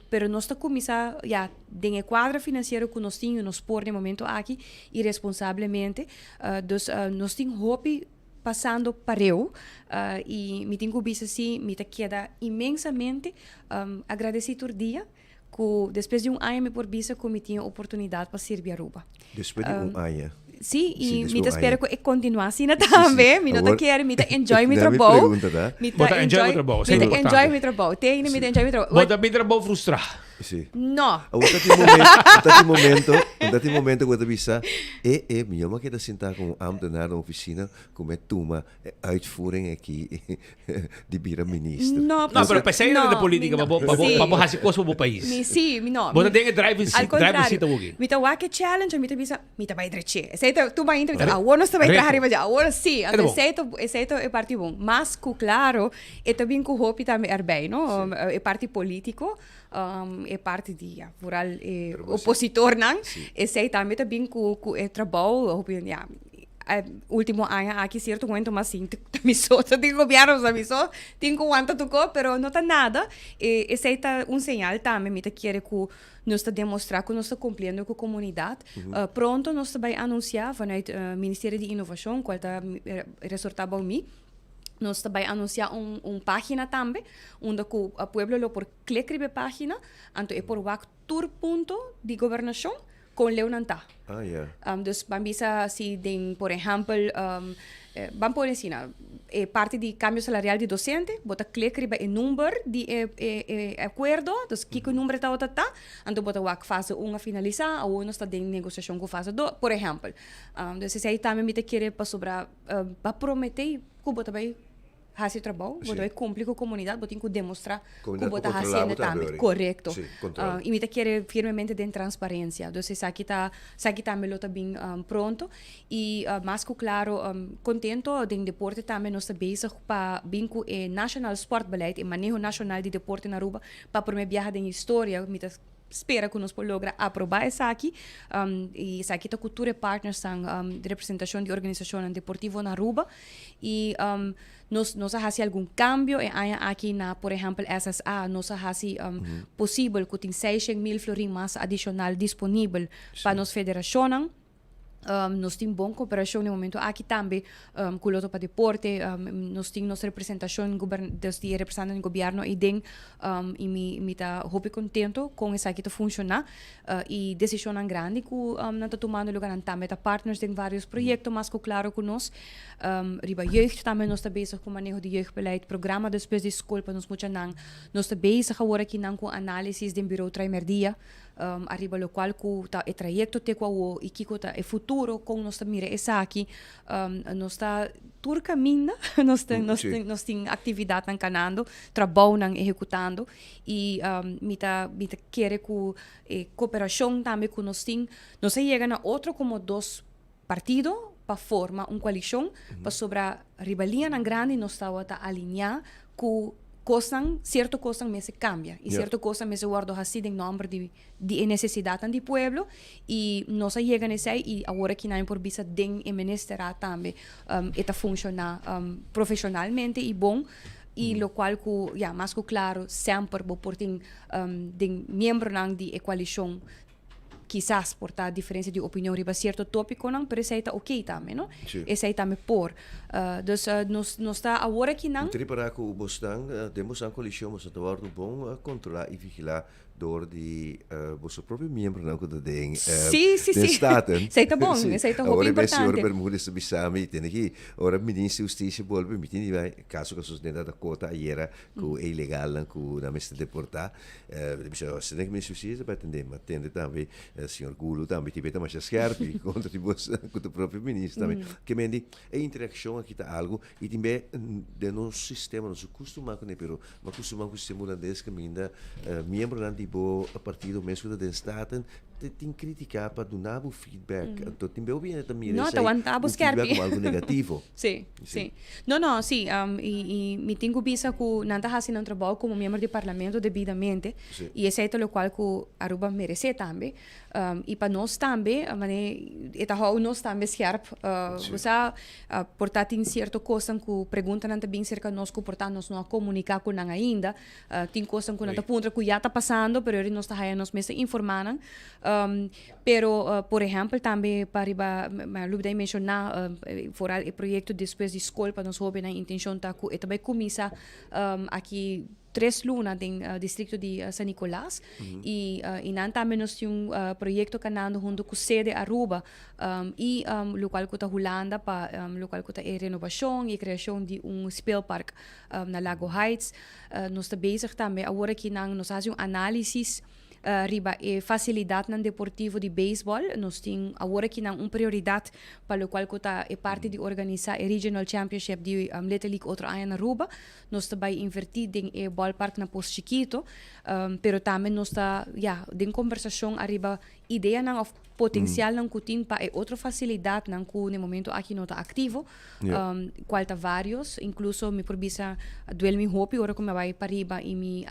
pero nós está começar já den quadro financeiro que nós temos, nós por de momento aqui irresponsablemente, dus nós temos hope passando para eu e me tenho visto assim, me queda imensamente agradecido por dia que depois de ano me por vista que me tinha oportunidade para servir a Aruba. Depois de ano? Sim, e me espero que continue assim também. Me não quero, me enjoy meu trabalho. Me enjoy meu trabalho. Tem me enjoy meu trabalho. Bota bem trabalho frustrado. Sim. Não. Dati momento que eu bisa melhor que sentar com ambtenaar na oficina com uma uitvoering aqui de bira ministro. Não, pero pensei na política para fazer coisa para o país. Sim, não. Bota tem que drive seat alguém. Me tá wake challenge, me tá bisa, me tá vai dreche. Aceita tu vai entrar, agora está vai trabalhar mais agora sim, aceita é parte bom. Mas claro, é também com hope também é bem, não? É parte político. É parte de rural opositor não e sei também com é trabalho último ano aqui certo momento mas sim me só tem governo sabe só tem quanto tocou pero não tá nada e sei tá sinal também me tá querer que nós está demonstrar que nós está cumprindo com a comunidade pronto nós vai anunciar vanuit Ministério de Inovação qual tá resultado para mim nós também anunciar página também, onde o pueblo lo por clicar na página, então é por tour ponto de governação com leonanta. Dus bambisa se tem, por exemplo, vamos por ensinar, parte de cambio salarial de docente, bota clicar no número de acordo, dus que o número está então bota o fase uma finalizar ou nós está em negociação com fase 2, por exemplo. Dus se aí também me te querer para sobrar, para prometer que bota bem hace trabalho, você cumprir com a comunidade, você tem que demonstrar que você está fazendo também, correto. E me quer firmemente de transparência. Então, se aqui também está bem pronto e mais que claro, contento de deporte também nós estamos para bem com o National Sport Beleid, o manejo nacional de deporte na Aruba, para primeiro viajar em história, espera que nós logra aprovar essa aqui e essa aqui está cultura partners de representação de organização deportiva na Aruba e nós fazemos algum cambio aqui na, por exemplo, SSA, nós fazemos possível que tem 600,000 florim mais adicional disponível para nossa federação. Nós temos boa cooperação no momento aqui também com o para deporte, nós temos nossa representação de representante do governo e e me está muito contento com isso aqui funcionar e decisão grande que não está tomando lugar também está partners em vários projetos, mas claro que nós riba jeugd também nós está bezig com o manejo de jeugdbeleid, programa depois de escola para nós muito nós está bezig agora aqui com análise do bureau Trimerdia arriba lo qual ku ta e trajecto te qua o e kiko ta e futuro com nós mira essa aqui nós está tur caminho nós tem atividade encanando trabalho não executando e mita querer com cooperação também com nós tem nós chega na outro como dois partidos para formar coalição para sobre a rivalidade grande nós está a alinhar com certo coisa me se cambia e certo coisa me se guarda assim em nome de necessidade do povo e nós chega nesse e agora que não por vista den e ministério também está funcionar profissionalmente e bom e lo qual que mais claro sempre por tem membro de coalição quizás por a diferença de opinião riba certo tópico não pero esse está ok também não esse aí também por dus nós está agora que não para que o Bostang temos a coalição mas está bom controlar e vigilar door de vosso próprio membro não que tem sim staten sei tá bom sei tá muito importante agora permuda se bisami tem aqui ora ministro justiça pode permitir vai caso que sustenta da cota ayer que é ilegal que na mesta deportar se tem que ministro justiça para atender mas tem também senhor Gulo também tiver mais scherpi contra o próprio ministro também que mendi a interação aqui tá algo e também de nosso sistema nosso costuma com pero mas costuma com o sistema holandês que ainda membro lá tipo a partir do mês da Staten tem criticar para dar o feedback então também bem também não tá aguentar scherpi algo negativo sim não sim e me tenho visa que não tá fazendo um trabalho como membro do parlamento devidamente e esse é o qual que Aruba merece também e para nós também nós também scherp você portar em certo coisa que pergunta não bem cerca nós que portar nós não comunicar com não ainda tem coisa que não tá ponto que já está passando pero nós está aí nós mesmo informando pero por exemplo também para lubdai mencionar fora o projeto depois de escola para nós houve na intenção tá que também começa aqui 3 lunas no distrito de San Nicolás e nós também nós temos projeto canando junto com sede Aruba e local que está Holanda para local que está renovação e criação de speelpark na Lago Heights nós está bezig também agora que nós fazemos análise riba e facilidade no deportivo de beisebol nós temos agora que não prioridade para o qual está é parte de organizar a regional championship de Little League outro ano na Aruba nós também invertir em ballpark na Posto Chiquito pero também nós está em conversação arriba ideia não potencial não que para outra facilidade não que no momento aqui não está ativo qual está vários incluso me provisa duel mi hopi agora como vai para riba e me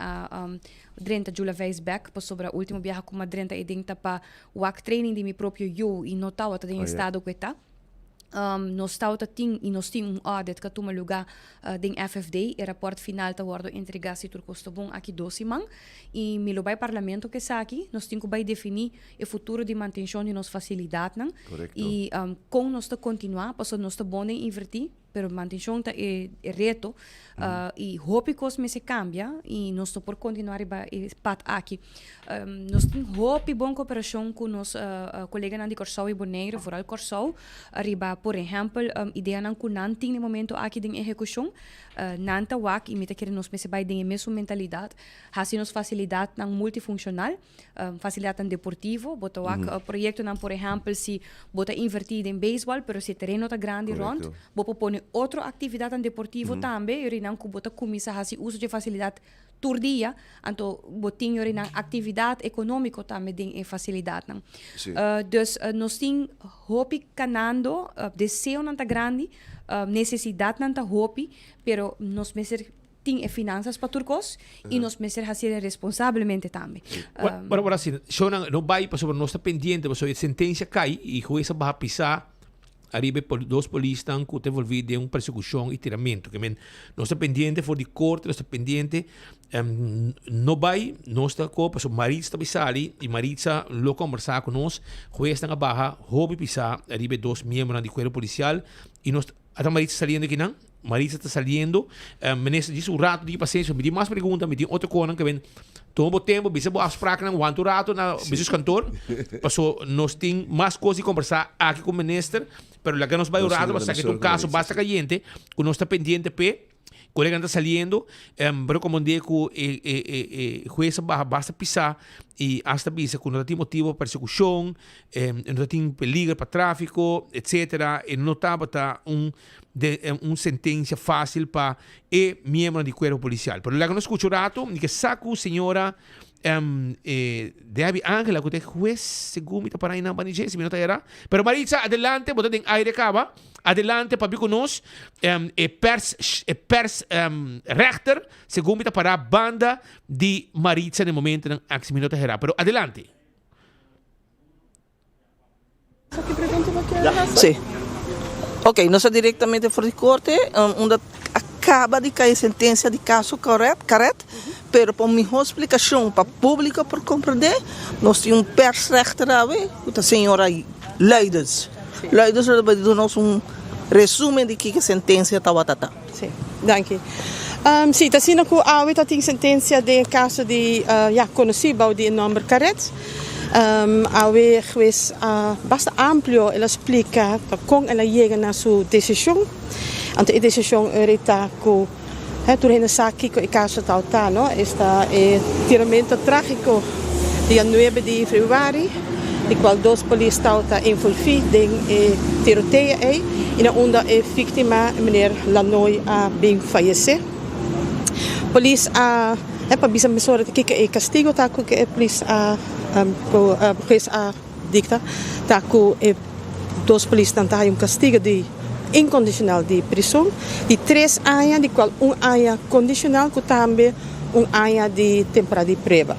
drenta Jula Weisbeck para sobre o último viaje com drenta e denta para o training de mi próprio eu e notava está em estado que está nós temos audit que toma lugar em FFD e rapporto final está worden entregado se tur custo bom aqui 12 man e me lo vai parlamento que está aqui nós temos que definir o futuro de manutenção de nossa facilidade e com nós continuar para nós bom em invertir pero manutenção é reto e hope que se cambia e nós por continuar pat aqui nós temos hope boa cooperação com nos colegas de Corsau e Bonaire vooral Corsau arriba por exemplo ideia não que não tem no momento aqui de execução não tá wak e me tá querendo nós vai ter a mesma mentalidade assim nos facilidade não multifuncional facilidade deportivo bota wak projeto não por exemplo se bota invertir em beisebol pero se terreno tá grande rond bota pôr outra atividade deportivo também eu não que bota começa a uso de facilidade todo dia então botinho eu não atividade econômica também tem facilidade não dus nós tem hope canando desejo não tá grande necessidade não tá hope pero nós mesmo tem finanças para turcos e nós mesmo fazer responsavelmente também agora assim não vai para sobre nós está pendente sobre a sentença cai e juiz vai pisar arriba dos polícias que estão envolvidos em persecução e tiramento. Que nós estamos pendentes for de corte, nós estamos pendentes não vai, nós estamos com a Maritza Pisali e Maritza lo conversar com nós, juiz está na barra, houve pisar, arriba dos membros do corpo policial e nós, a Maritza saliendo aqui não? Maritza está saliendo, ministro diz rato de paciência, me diz mais perguntas, me diz outra coisa que vem todo o tempo, bisa boa afspraak ng one to rato na business kantor. Paso nós tem mais coisas a conversar aqui com o ministro, pero lá que nós vai rato, basta que um caso basta caliente, que nós está pendente pe, colega está saliendo, pero como digo que juez basta pisar e hasta bisa que não tem motivo de persecução, não tem peligro para tráfico, etc. E não está sentença fácil para membro do corpo policial. Pero lá que nós escuchamos rato, que saco senhora Debbie Ángela, que é juez, segundo está para aí na banija, se minuto era. Pero Maritza, adelante, bota em aire cava, adelante para vir nós, pers rechter, segundo está para a banda de Maritza no momento ng aksi minuto era. Pero adelante. Sim. Ok, nós diretamente fora de corte, onde acaba de cair sentença de caso correto, pero para minha explicação para o público por compreender, nós temos persrechter aí, a senhora Leiders. Leiders vai dar resumo de que a sentença estava tata. Sim, danke. Sim, está sendo que a AWE tem sentença de caso de conhecido de nome Caret. AWE geweest bastante amplio, ela explica como ela chega na sua decisão. Ante a decisão era que durante a saque que o caso está, no, está tiramento trágico dia 9 de fevereiro de qual 2 polícia estão envolvidos em tiroteio aí, e onde a vítima, meneer Lanoy, bem faleceu. Polícia para bisa mesura que é castigo tá com que a polícia dicta tá com 2 polícia tanta castigo de incondicional de prisão de 3 anos, de qual 1 ano condicional, que também 1 ano de temporada de prova.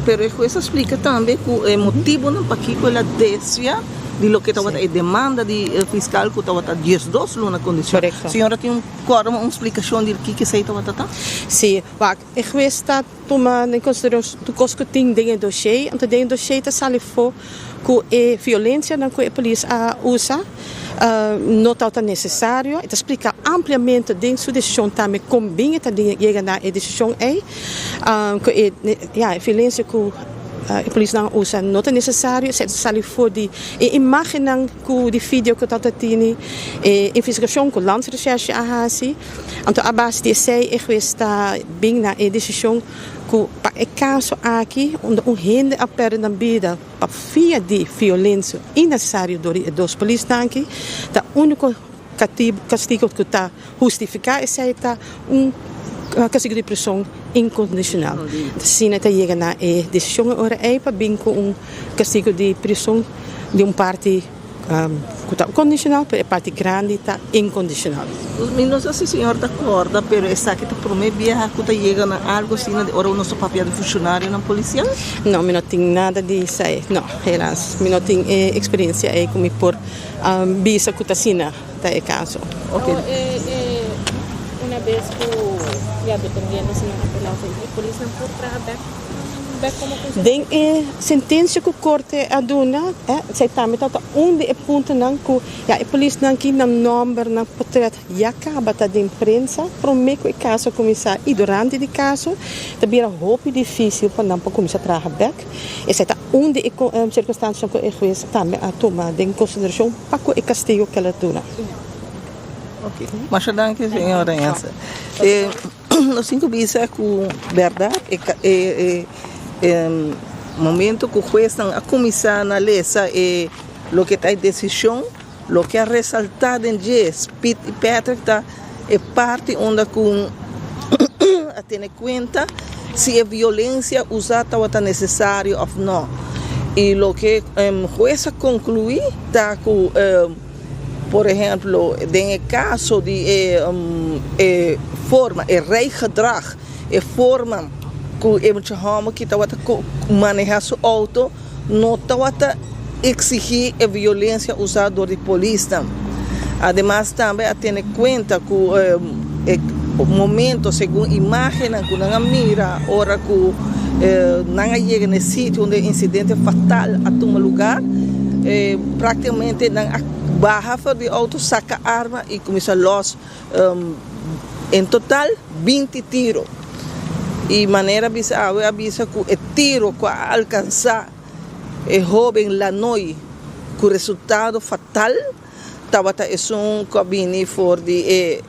Pero el juez explica también que el motivo no para que la desvia de lo que estaba demanda de fiscal que estaba 12 luna condição. Correcto. Senhora tem uma explicação de que se estava tratando? Sim, o juez está tomando em consideração o que tem dentro do dossiê, então dentro do dossiê está salifou que a violência que a polícia usa não está necessário. Ele explica ampliamente dentro da decisão também como bem está chegando na decisão que a violência que a polícia não usa não é necessário. Se ele for de imagem de vídeo que está tendo, investigação que o Landsrecherche assim, então a base de sei está bem na decisão que para o caso aqui onde rende a perda da vida para via de violência innecessária dos polícias aqui, tá único castigo que está justificado é castigo de prisão incondicional. Assim, está chegando na decisão agora para bem com castigo de prisão de parte que está condicional, para a parte grande está incondicional. Não sei se o senhor concorda, mas essa que está promete viajar que está chegando a algo assim, ora o nosso papel de funcionário na polícia? Não, eu não tenho nada disso aí. Não, relax. Eu não tenho experiência aí como por visa que está assim, tá é caso. Ok. Una vez que ya también la señora la policía por trabajar como den sentença que o corte aduna sei também tá onde ponto não que a polícia não que não número não portret já acaba da imprensa promete que o caso começar e durante o caso também é muito difícil para não começar a trabalhar e sei tá onde circunstância que o juiz também a tomar em consideração para que o castigo que ela duna. Ok, mas danke senhora Ensa. Nós cinco bisa com verdade momento que o juez a começar a analisar o que está em decisão, o que é ressaltado em dias, Pete e Patrick está é parte onde com a ter em conta se a violência usada é necessário ou não. E o que o juez conclui está com por exemplo, em caso de forma, rijgedrag, forma que estava a manejar seu auto, não estava a exigir a violência usada por polícia. Además, também a ter em conta que o momento, segundo a imagem que não mira, hora que não chega no sítio onde o incidente fatal a tomar lugar, praticamente não barra de auto, saca arma e começa los em total 20 tiros. E maneira avisa que o tiro que alcançar o jovem Lanoy, com resultado fatal, estava um cabine for de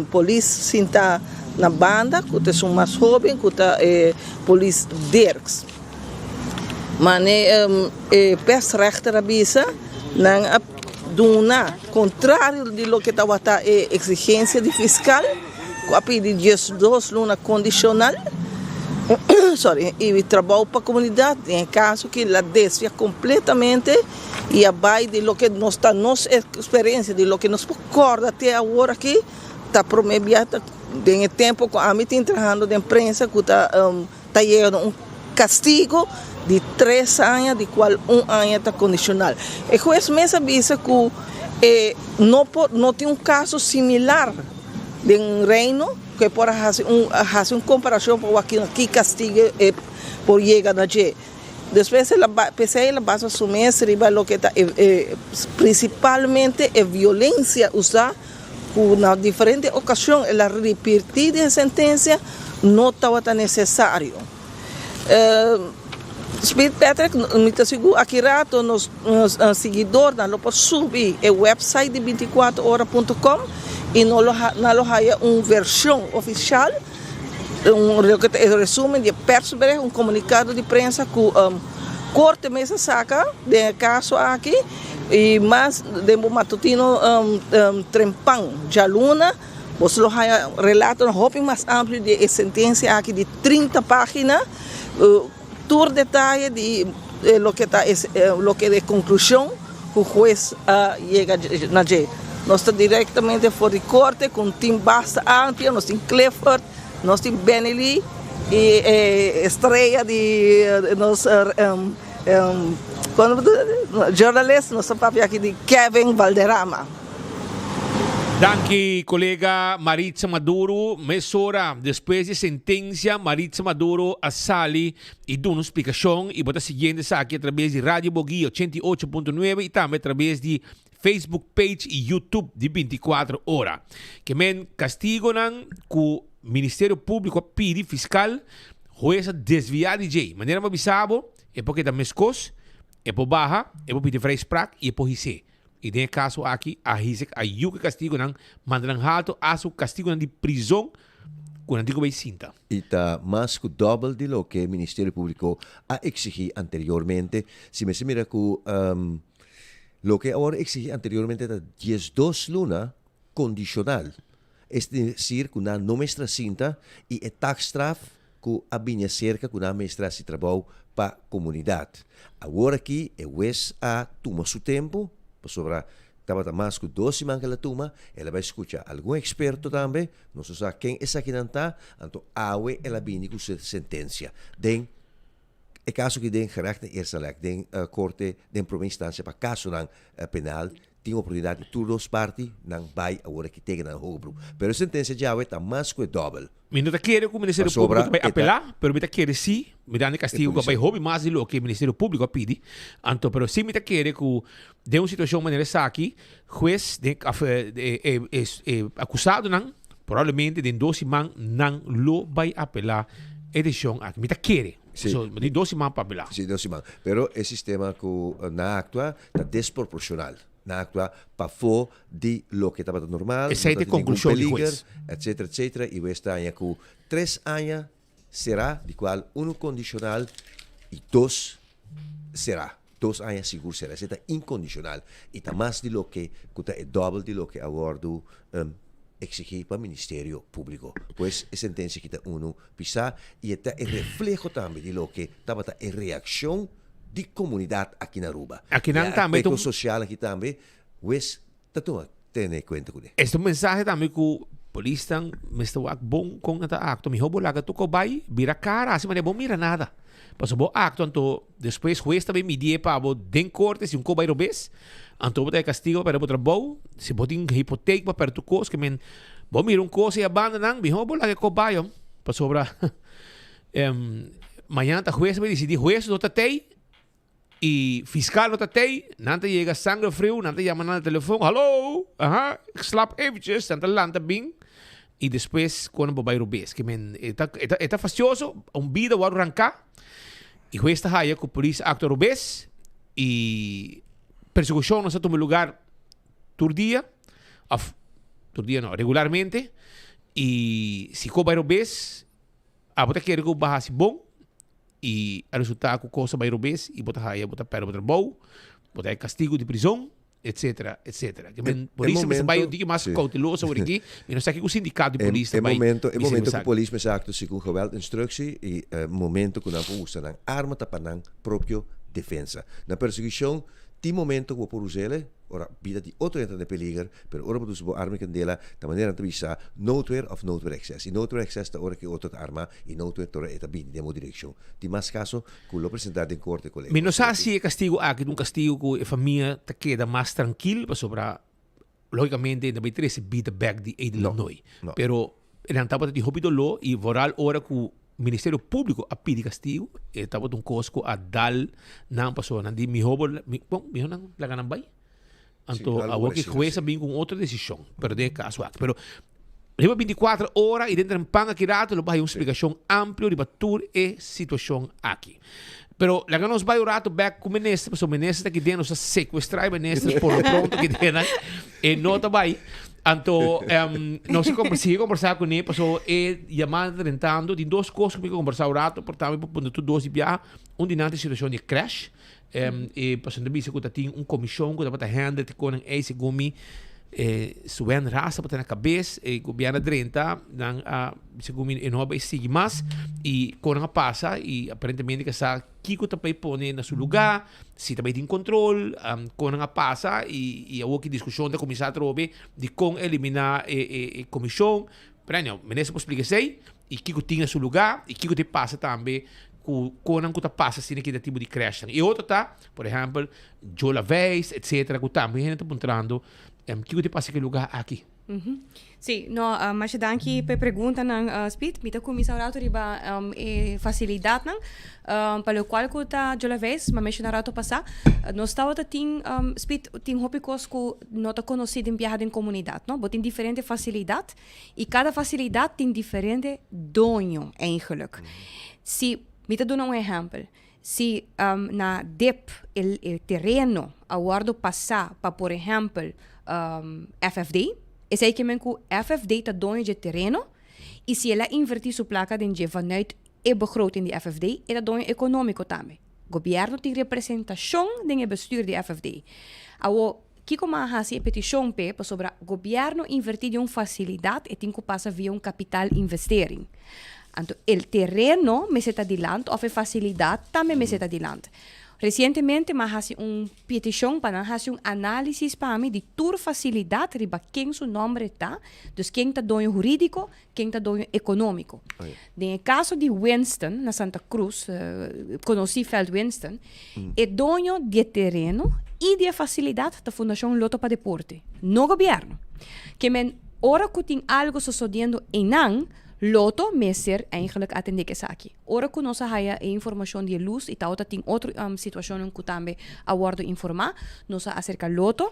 polícia sinta na banda, que é mais jovem, que é polícia Dirks. Mas persrechter avisa não duna contrário de lo que estava a exigência de fiscal, a pedir 12 luna condicional, e trabalho para a comunidade, em caso que ela desvia completamente e abai de lo que nos está nossa experiência, de lo que nos acorda até agora aqui, está prometido em tempo que a mim tem trabalhando de imprensa, que está chegando castigo de 3 anos, de qual 1 ano está condicional. O juez mesmo avisa que não tem caso similar de reino que pode fazer uma comparação com aqui castigo por chegar na G. Depois ela base assumir o que está principalmente a violência usada na diferentes ocasiões, ela repetir a sentença não estava necessário. Speed Patrick, muito seguro, aqui rato nos seguidores, não pode subir o website de 24horas.com e não há uma versão oficial, um resumo de perceber, um comunicado de prensa que corte mesa saca de caso aqui e mais de matutino trempão já luna você lo relato um pouco mais amplo de sentença aqui de 30 páginas todo detalhe de lo que está lo que de conclusão o juez chega na J. Nós estamos diretamente fora de corte com time basta amplo, nós temos Clifford, nós temos Benelli e estreia de nós jornalista, nós estamos aqui de Kevin Valderrama. Danke, colega Maritza Maduro. Mesora, depois de sentença, Maritza Maduro assali e dá uma explicação e bota seguinte aqui através de Rádio Bogui 88.9 e também através de Facebook page e YouTube de 24 horas. Que men castigo nan ku Ministério Público pede fiscal jueza desviar de J. Maneira mais bisabo é porque da mescos, é por barra, é por pedir freispraak e é por hise. E nesse caso aqui, a Hisek ayuda que castigo não mandam alto a su castigo de prisão quando digo bem cinta. E está mais que o dobro de lo que o Ministério Público ha exigido anteriormente. Se me mira que lo que agora exige anteriormente era 12 lunas condicional. Es decir, que na nuestra cinta e a taxstraf que habinha cerca que na mestra se trabalho para a comunidade. Agora aqui, o juez a toma seu tempo, sobre estava mais que 12 semanas que ela toma, ela vai escutar algum experto também, não se sabe quem é essa que não está, então awe ela vem com sua sentença. Den é caso que den gerecht eerst select, den corte, den provinciënstantie para caso não penal, tem oportunidade de todos os partes não vai agora que tem na hogebro. Pero a sentença já está mais que dobro. Minuta quer que o Ministério Público vai apelar, pero mita quer sim, me dá castigo que vai hobby mais de lo que o Ministério Público pede. Então, pero sim mita quer que de uma situação maneira aqui, juez acusado não, provavelmente de 12 man não lo vai apelar edição aqui. Mita quer. Sí. So, de 12 man para apelar. Sí, 12 man. Pero o sistema que na actua está desproporcional. Na actua para fora de lo que estava normal. Essa é a conclusão do juez. Etc, etc. E esta ano com 3 anos será, de qual 1 condicional e 2 será. 2 anos seguro será. Essa é incondicional. E está mais de lo que é dobro de lo que agora exigir para o Ministério Público. Pois a sentença que está pisar e está o reflejo também de lo que estava a reação de comunidade aqui na Aruba. Aqui não também o social aqui também, pues está tendo em conta com ele. Este mensagem também que o polícia me está bom com esta acto. Me roubo lá que tu vai vira cara, assim, mas é bom mira nada. Mas o bom acto, então, depois o juez também media para o den corte, se um cobai robês, então botar castigo para o trabalho, se botar hipoteca para tu coisa, que men, bom mira coisa e abandonar, me roubo lá que cobai, para sobra. Amanhã o juez vai decidir, juez não está e fiscal não tem, não chega sangue frio, não chama no telefone, alô, ik slaap eventjes, não landa bem, e depois quando vai robês, que men, é fastioso, vida vai arrancar, e o juez está aí com a polícia actor robês, e persecução não se toma lugar todo dia não, regularmente, e se vai robês, a botar quer que o barra se bom, e a resultado com coisa vai robês e botar raia, botar pera, botar bom, botar castigo de prisão, etc, etc. Por isso, você vai dizer mais cauteloso sobre aqui, e não sei que o sindicato de polícia também. É o momento que a polícia me acto com geweld instructie e momento que não usa a arma para a própria defesa. Na perseguição, tem momento que por usar ora vida di otro entra de peligro, pero ora produce bo arma candela da maniera antavisa nowhere of nowhere access. E nowhere access da ora che otro arma e nowhere torre eta bin demo direction. Di mas caso con lo presentado in corte con lei. Menos si è castigo anche un castigo che famiglia te queda más tranquilo, per sopra logicamente da betere se beat back di Illinois. No. Pero in realtà di hobby lo e voral ora cu Ministério Público a pedir castigo e estava um cosco a dal não passou não de mi hobby bom mi não la ganan vai. Então, agora que jueza vem com outra decisão, perder caso aqui. Pero, leva 24 horas e dentro de um panga que rato, ele vai uma explicação ampla de toda a situação aqui. Pero, lá nós vai o rato back com o ministro, porque o ministro está aqui dentro, sequestrar o ministro por o pronto que tem, e não está vai. Então, nós conversamos conversar com ele, passou chamada tentando, de duas coisas que eu conversar o rato, portanto, quando tu dois viajar, onde na situação de crash, e passando também se que tem comissão que dá handle que com esse gumi suben raça para na cabeça e governo 30 dan se gumi enova e sigue mais e com a passa e aparentemente que sa Kiko também põe na seu lugar se também tem controle com a passa e houve discussão da comissão trobe de com eliminar a comissão para não menessa explica sei e Kiko tinha seu lugar e Kiko te passa também com a passa assim que tipo de crash e outro tá por exemplo Jola Vez etc que também a gente está mostrando que te passa aquele lugar aqui. Sim, no, mas danke pe pergunta ng speed, mita comissário riba facilidade nang pelo qual ko ta jola vez, mas mencionar to passa, nós estava ting speed ting hopicos ko nota conhecido em viagem em comunidade, no? Botin diferente facilidade e cada facilidade tem diferente dono eigenlijk. Se mita dou um exemplo. Se na DEP el terreno aguardo passar para, por exemplo, FFD, esse aí que o FFD está dono de terreno e se ela invertir sua placa de vanuit a begroting de FFD, é dono econômico também. O governo tem representação de bestuur de FFD. Awo Kiko mahasi a petição sobre o governo invertir de facilidade e tem que passar via capital investering. Então, o terreno me está adiante, ou a facilidade também me está adiante. Recentemente, mas petição para fazer análise para mim de toda facilidade riba quem seu nome está, dus quem está dono jurídico, quem está dono econômico. No caso de Winston, na Santa Cruz, conheci Feld Winston, é dono de terreno e de facilidade da Fundação Loto para Deporte, no governo. Que men ora que tem algo sucedendo em Loto me ser eigenlijk atender que aqui. Ora que nós haya informação de luz e tal, tem outra situação que também aguardo informar, nós acerca Loto.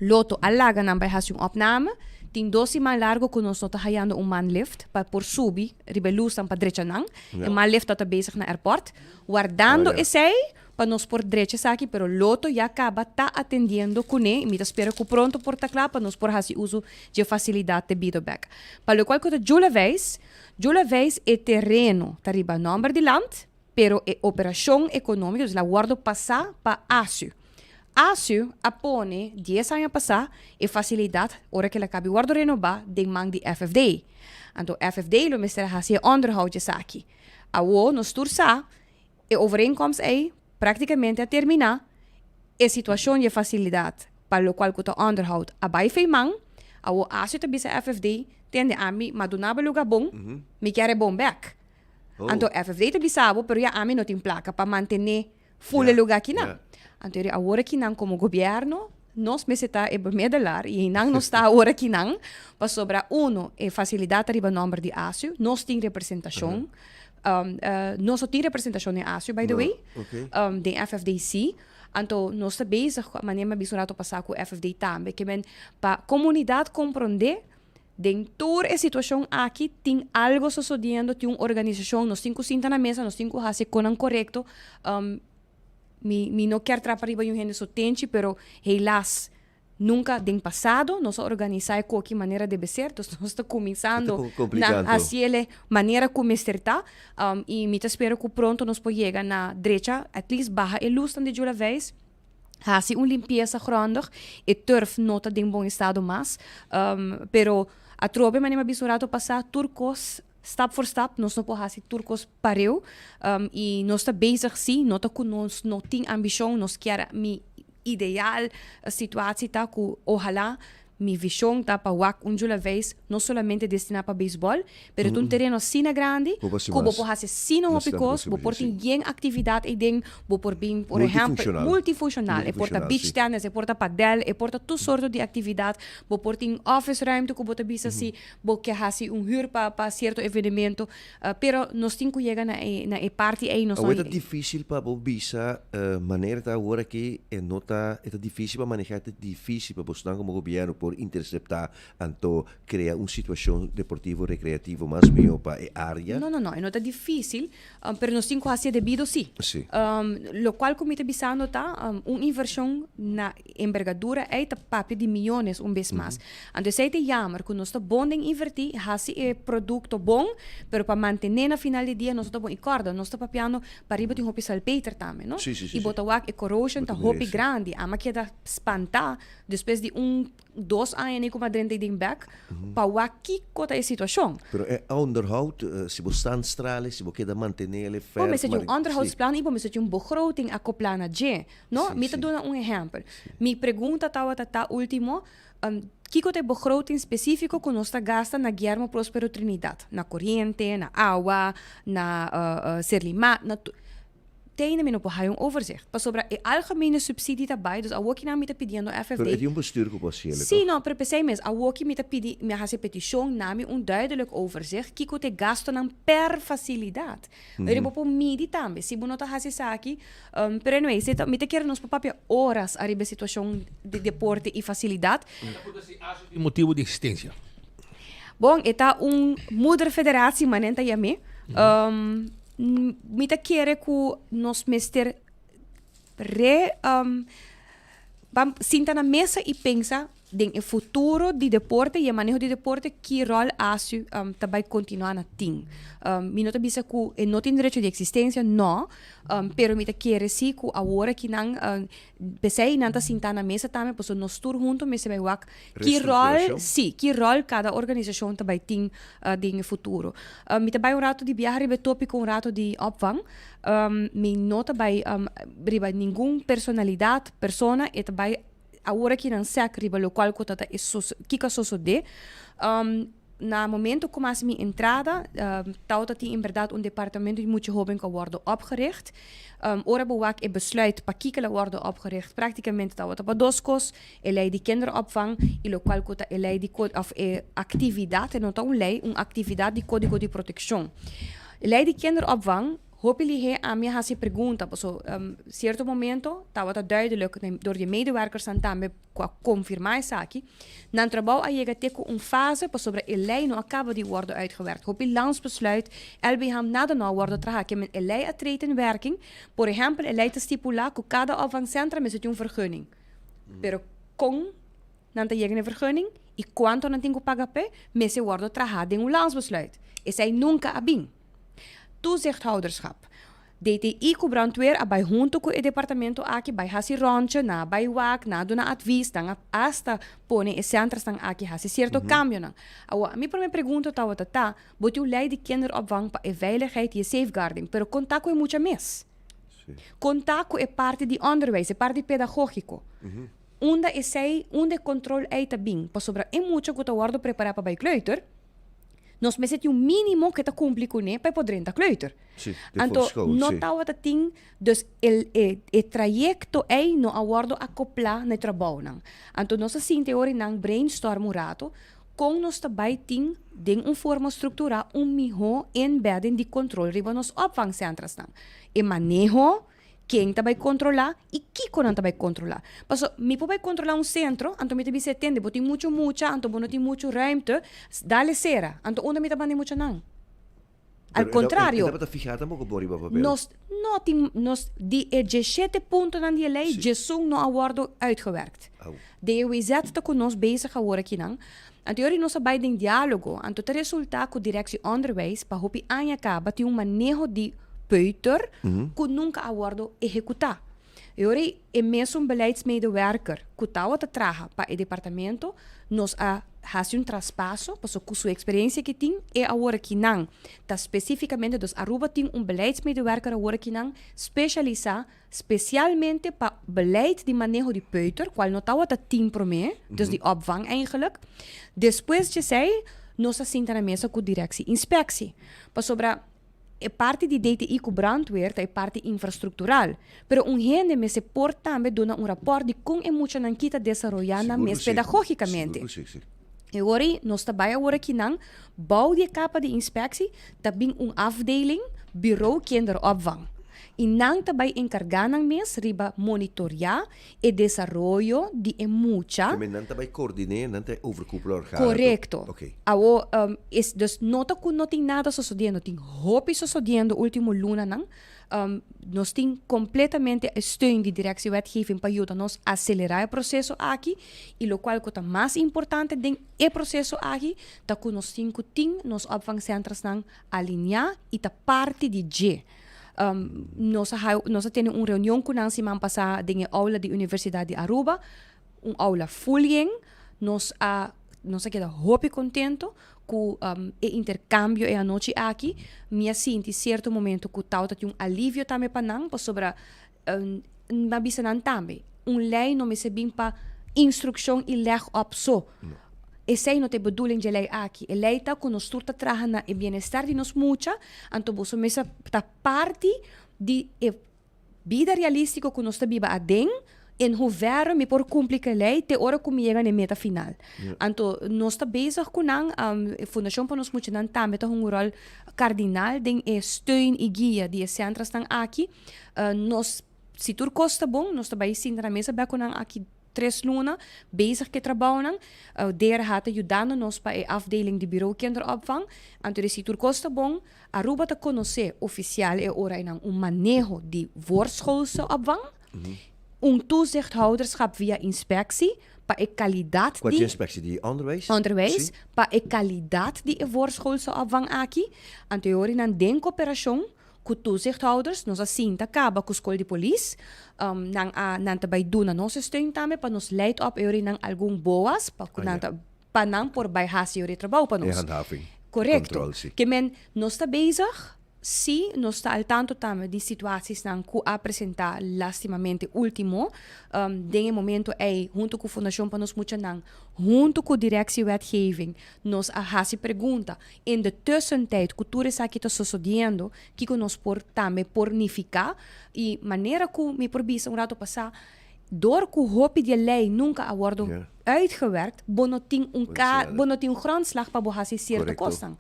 Loto alaga não vai fazer opname. Tem 12 mais largo que nós está hayando manlift para por subir, ribe luz para direita não. E manlift está bezig na airport, guardando esse para nós por direita aqui, pero Loto já acaba tá atendendo com ele, e me espero que pronto por tá claro para nós por fazer uso de facilidade de bidoback. Para o qual que Jula Vez é terreno, tá riba número de land, pero é operação econômica, la guardo passar para ASU. ASU apone 10 anos passar e facilidade, hora que ela acabe guardo renovar, de mang de FFD. Então, FFD lo mestre fazer onderhoud de aqui. Awo nos tursa e overeenkomst aí praticamente a terminar a situação de facilidade para o qual que o onderhoud abai feimang, ao ASU também a FFD tende a mim madunaba lugar bom, me quer bom back. Então FFD também sabe, pero já a mim não tem placa para manter full lugar aqui não. Então agora que não como governo nós me está a medalar e não está agora que não para sobrar a facilidade riba número de ASU, nós tem representação. Nós temos representação em ASU, by the way, de FFDC. Então, nós estamos bezig, maneira de passar com o FFD também, que para a comunidade compreender dentro da situação aqui, tem algo sucedendo, tem uma organização, nós temos que sentar na mesa, nós temos que fazer com o correto. Me não quero atrapalhar o gente so tente, pero, helas, nunca den passado, nós organizamos qualquer maneira de ser, nós estamos começando na assim maneira como está, e me espero que pronto nós podemos chegar na direita, at least barra a luz de Jula Vez, assim uma limpeza grande, e turf nota de bom estado mas, pero a trobe maneira bisurado passar turcos stap por stap, nós não podemos fazer turcos pareu, e nós estamos bezig sim, nota que nós não temos ambição, nós queremos ideal a situação tá que ojalá minha visão tá para o Jula Vez não somente destinada para beisebol, mas um terreno assim grande, que você pode fazer sino hopicos, você pode ter bem atividade e den, por bem, por exemplo, multifuncional, e porta beach tennis, e porta padel, e porta todo sorto de atividade, você pode ter office ruimte que você bisa se, você quer fazer huur para certo evento, pero nós temos que chegar na parte aí nós. É difícil para você bisa maneira tá agora que é nota é difícil para manejar, é difícil para você como governo por interceptar anto crea una situación deportivo recreativo más mío para área. No, é difícil, pero nós temos que fazer devido sim. Sim. Lo qual como está pensando uma inversão na envergadura é papi de milhões vez mais. Então é jammer que nós está bom em invertir, hasi é produto bom, pero para manter na final do dia nós está bom e corda, nós está papiando para riba de hopi salpeter também, não? Sim. E bota wak e corrosion tá hopi grande, ama que da espantar depois de 2 anos como adrente de back, para wak que cota é situação. Pero é onderhoud, se você stralen, se você quer manter Bom, mas se um onderhoudsplan e bom, mas se begroting acoplar na G, não? Me tá dando exemplo. Me pergunta tá último, Kiko tem begroting específico que nós gasta na Guillermo Próspero Trinidad, na corrente, na água, na Serlimat, na tem no een overzicht. Pas sobre de algemene subsidie daarbij, dus ook na met pedindo FFD. Pero é bestuur que possible. Sim, não, pero pensei mesmo, ook met pedi, me hace petition na me duidelijk overzicht, kiko te gasto nan per facilidade. Er po midi também, se bonota hace saki, pero anyway, se me te quer nos papapia horas arriba situação de deporte e facilidade. O motivo de existência. Bom, eta moederfederatie manenta yame. Mita quer que nós mester sinta na mesa e pensa em futuro de deporte e manejo de deporte que rol asu também continuar na ting. Mi não bisa que não tem direito de existência, não, pero mita quer sim que agora que não pensei nanta sinta na mesa também, pois nós tur junto me se vai wak que rol cada organização também tem de futuro. Mita vai rato de viajar ribe tópico rato de opvang. Mi nota bij riba nenhum personalidade, persona e também agora que não sei que riba local que tá kika sosode na momento como as minha entrada tauta tinha em verdade departamento de muito jovem que worden opgericht. Ora bewak e besluit pa kikela worden opgericht. Praticamente tauta pa doskos, elei de kinderopvang e local kota elei de of actividade en não lei actividade de código de proteção. Elei de kinderopvang hopelijk a minha hasi pergunta, so certo momento estava duidelijk door de medewerkers aan também confirmar isso aqui. Na trabalho a chega ter fase sobre a lei não acaba de worden uitgewerkt. Op het landsbesluit LBH nada não worden tragen. Men a lei a treedt in werking. Por exemplo, a lei te stipula que cada opvangcentrum is een vergunning. Pero com não te chega een vergunning e quanto não tem que pagar pe, men se worden tragen in een landsbesluit. E zij nunca abin. Toezichthouderschap. DTI ku brandweer bij junto ku e departamento aqui bij hasi ronche na bij wak na dona advies dan hasta pone e centros dan aqui hasi certo cambio nan. Awa mi por me pergunto tata, botiu lei de kinderopvang pa e veiligheid e safeguarding, pero contato é mucha mes. Contato é parte de onderwijs, é parte pedagógico. Onde é sei, onde controle é tabing, pa sobra é mucho que ta guardo preparar pa bij kleuter. Nós meset mínimo que está cumprir com ele para poder entrar kleuter. Então, não está o ting, dus o trajecto é não aguardo acoplar no trabalho. Então, nós assim teoria não brainstorm um rato, com nós também ting de forma estrutural melhor embedding de controle riba nos opvangcentros não. E manejo quem também controlar e que não também controlar. Paso, me pode controlar centro, então me tem se tende, botem muita, então não tem muito ruimte, dá-lhe cera, então onde me também muito não. Al contrário, nós de 17 punten aan die lei, jesung no worden uitgewerkt. De EWZ está com nós bezig geworden aqui não. En teorie nós bij den diálogo, en tot resultaat com directie onderwijs, para hopi aan acaba tem manejo de peuter que nunca aguardo executar. Eu é mesmo beleidsmedewerker que estava a trabalhar para o departamento, nós faz traspasso, passou com sua experiência que tem, e agora que não, tá especificamente dos Aruba tem beleidsmedewerker agora que não especializar especialmente para beleid de manejo de peuter, qual não estava a team para mim, dus de opvang eigenlijk. Depois de sei, nós senta na mesa com direção inspectie, para sobra é parte de DTI com brandweer, é parte infraestrutural. Pero gente me se porta também dona rapport de como é muito não kita desarrollada mais pedagogicamente. E agora nós também agora que não bouw die capa de inspectie, também afdeling bureau kinderopvang. e não também encargar ng mes riba monitorear e desarrollo de emucha. Que men não vai coordenar, não tem overkoepelaar gaan. Correcto. Okay. Awo, is dus nota kung não tem nada sucedendo, tem hopi sucedendo último luna nang, nós tem completamente steun de direção wetgeving para ajudar nós a acelerar o processo aqui, e o qual que é mais importante den e processo aqui, tá que nós tem nos opvangcentros nang alinhar e tá parte de G. Nós temos uma reunião com a semana passada na aula da Universidade de Aruba, uma aula fulling, nós queda hopi contento com o intercâmbio e a noite aqui, me sinto em certo momento que tauta tem alívio também para não, sobre uma bisa não também, lei não me se bem para instrução e leg op so. Essa não tem bedoeling de lei aqui. A lei está com nós turta traja na e bem-estar de nós mucha, então você mesa ta parte de vida realística que nós está viva adem, en hoeverre me por cumprir a lei te hora que me chega na meta final. Então nós está bezig com a fundação para nós mucha também tem um rol cardinal de steun e guia de centros estão aqui. Nós se tudo costa bom, nós também sim na mesa bem com aqui 3 luna, bezig que trabalham, der hat ajudando nos para a afdeling de bureau kinderopvang, então se tudo costa bom, Aruba te conhecer oficial é ora em manejo de voorschoolse toezichthouderschap via inspectie, para a qualidade de inspectie die onderwijs? Onderwijs, para a qualidade de voorschoolse opvang aqui, anterior in den cooperação com toezichthouders, nós assim acaba com a escola de polícia, não também doen na nossa steun também, para nos leid op euri nang algum boas, para não por baihasi euri trabalho para nós. Handhaving. Correcto. Que men nós está bezig, sim, nós está al tanto também de situações que apresentar lastimamente último, de momento junto com a Fundação para nós mucha junto com a direção wetgeving, nós a pergunta, in de tussentijd, que tudo isso aqui está sucedendo, que nós por também pornificar, e maneira que me probiesa rato passar, door que o hopi de lei nunca a worden uitgewerkt, bonoting grondslag para bohasi certa kosten.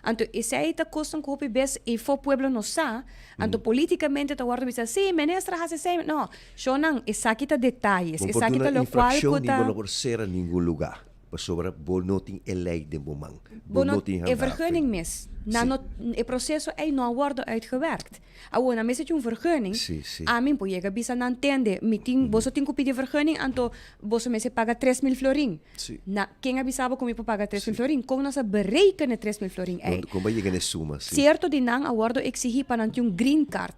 Então, essa é a questão que o bes e for pueblo não sa, então politicamente está guardando bisa, sim, ministra hace sem, não, só não, essa aqui tá detalhes, essa aqui tá lo qual que tá. Não ser a nenhum lugar, sobre bonoting a lei de momang. Bonoting é vergunning mis, o processo não wordt uitgewerkt. Agora, mas se vergunning, a mim pode chegar bisa não entende, você tem que pedir vergunning, então você me se paga 3.000 florin. Na quem avisava como eu paga 3.000 florin, como nós berekenen 3.000 florin. Como je gaan suma? Certo de não agora exigir para não green card.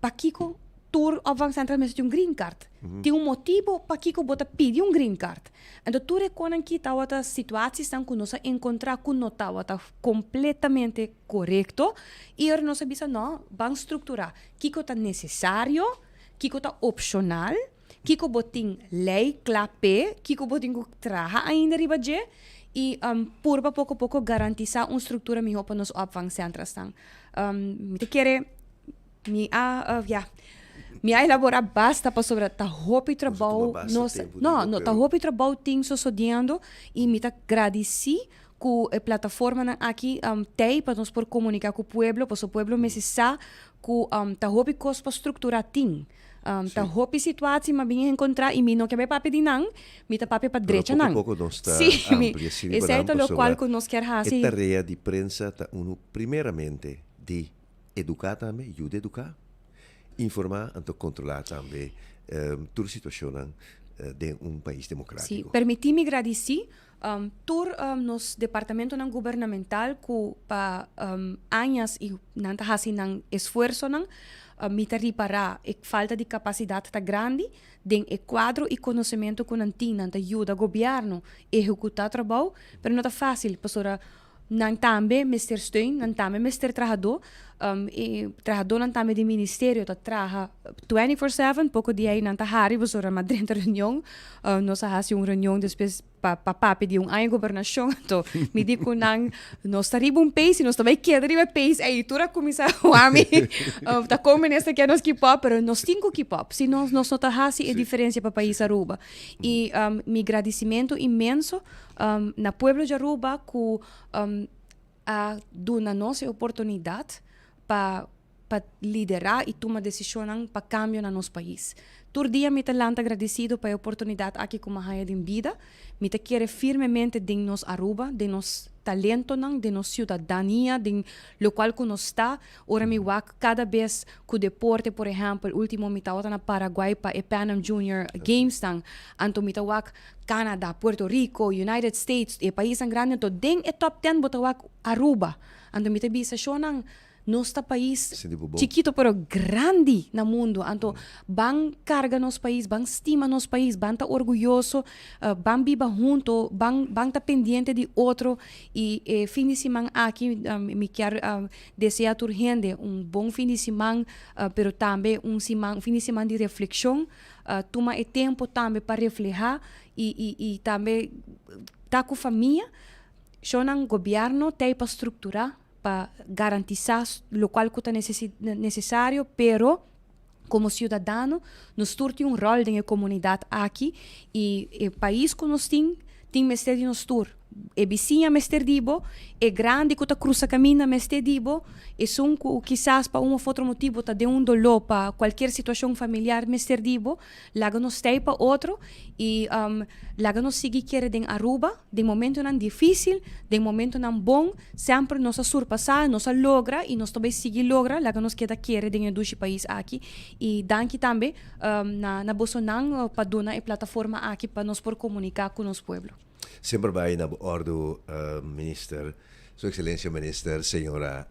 Pa kiko tour opvangcentrum met een green card. Tem motivo para kiko bota pedir green card. En dat tour konan kita wata situaties dan kuno encontrar kunota wata completamente correcto. E er nos bisa no bang estructura. Kiko ta necessário, kiko ta opcional, kiko boting lei clape, kiko boting traha ainda riba je. E por pouco a pouco garantizar uma estrutura melhor para nos opvangcentros dan. Me querer me elaborar basta para sobre ta hopi trabalho ta hopi trabalho tem sucedendo e me ta agradeci com a plataforma aqui tem para nós por comunicar com o pueblo, para o pueblo me sa com ta hopi cos para estruturar ting. Ta hopi situatie ma bem encontrar e me não quer papi de não, me ta papi para direita não. Sim, esse é o qual que nós quer fazer. A tarefa de prensa ta primeiramente de educar também, ajuda a educar, informar e controlar também toda a situação de país democrático. Sim, permiti-me agradecer nos departamento governamental que para anos e nanta hasi nang esforço nang mita reparar a falta de capacidade tá grande den e quadro e conhecimento que não tem nanta ajuda governo executar trabalho, pero não tá fácil para não também mestre steun, não também mestre trabalhador, e trabalhador não também de ministério tá trabalha 24/7, pouco dia aí não tá hari, você ora dentro reunião, nós fazemos uma reunião depois para pedir uma governação, então me digo não, nós tá riba país, nós também quer riba país, aí tu começa o ami, tá como nessa que nós keep up, pero nós temos que keep up, se nós não tá hasi a diferença para país Aruba, e meu agradecimento imenso na pueblo de Aruba que a dona nossa oportunidade para para liderar e tomar decisões para cambio no nosso país. Todo dia me tanto agradecido pela oportunidade aqui como a de vida. Me quero firmemente de nos Aruba, de nos talento, de nos cidadania, de lo qual que nós está. Ora me wak cada vez que o deporte, por exemplo, último me estava na Paraguai para o Pan Am Junior Games tang, anto me wak Canadá, Puerto Rico, United States, e país ang grande to den e top 10 bota wak Aruba. Anto me bisa shonang nosso país chiquito pero grande no mundo, então bang carga nosso país, bang estima nosso país, bang tá orgulhoso, bang viva junto, bang tá pendiente de outro e fim de semana aqui me quero desejar a gente bom fim de semana, pero também fim de semana de reflexão, toma o tempo também para refletir e também tá com família, o governo tem para estruturar para garantizar lo qual que é necessário, pero como cidadão, nós temos rol na comunidade aqui e o país que nós temos mestre de nós tur. E vizinha mestre dibo, e grande que está cruza caminho mestre dibo, e são quizás para um ou outro motivo tá de dolor para qualquer situação familiar mestre dibo, laga nos tem para outro e laga nos sigue querer de Aruba, de momento não difícil, de momento não bom, sempre nos surpassar, nos logra e nós também sigue logra, laga nos queda querer de dois país aqui e danke também na Bolsonaro para dar a plataforma aqui para nós por comunicar com o nosso povo. Sempre vai na ordo, minister, Sua Excelência Minister, Senhora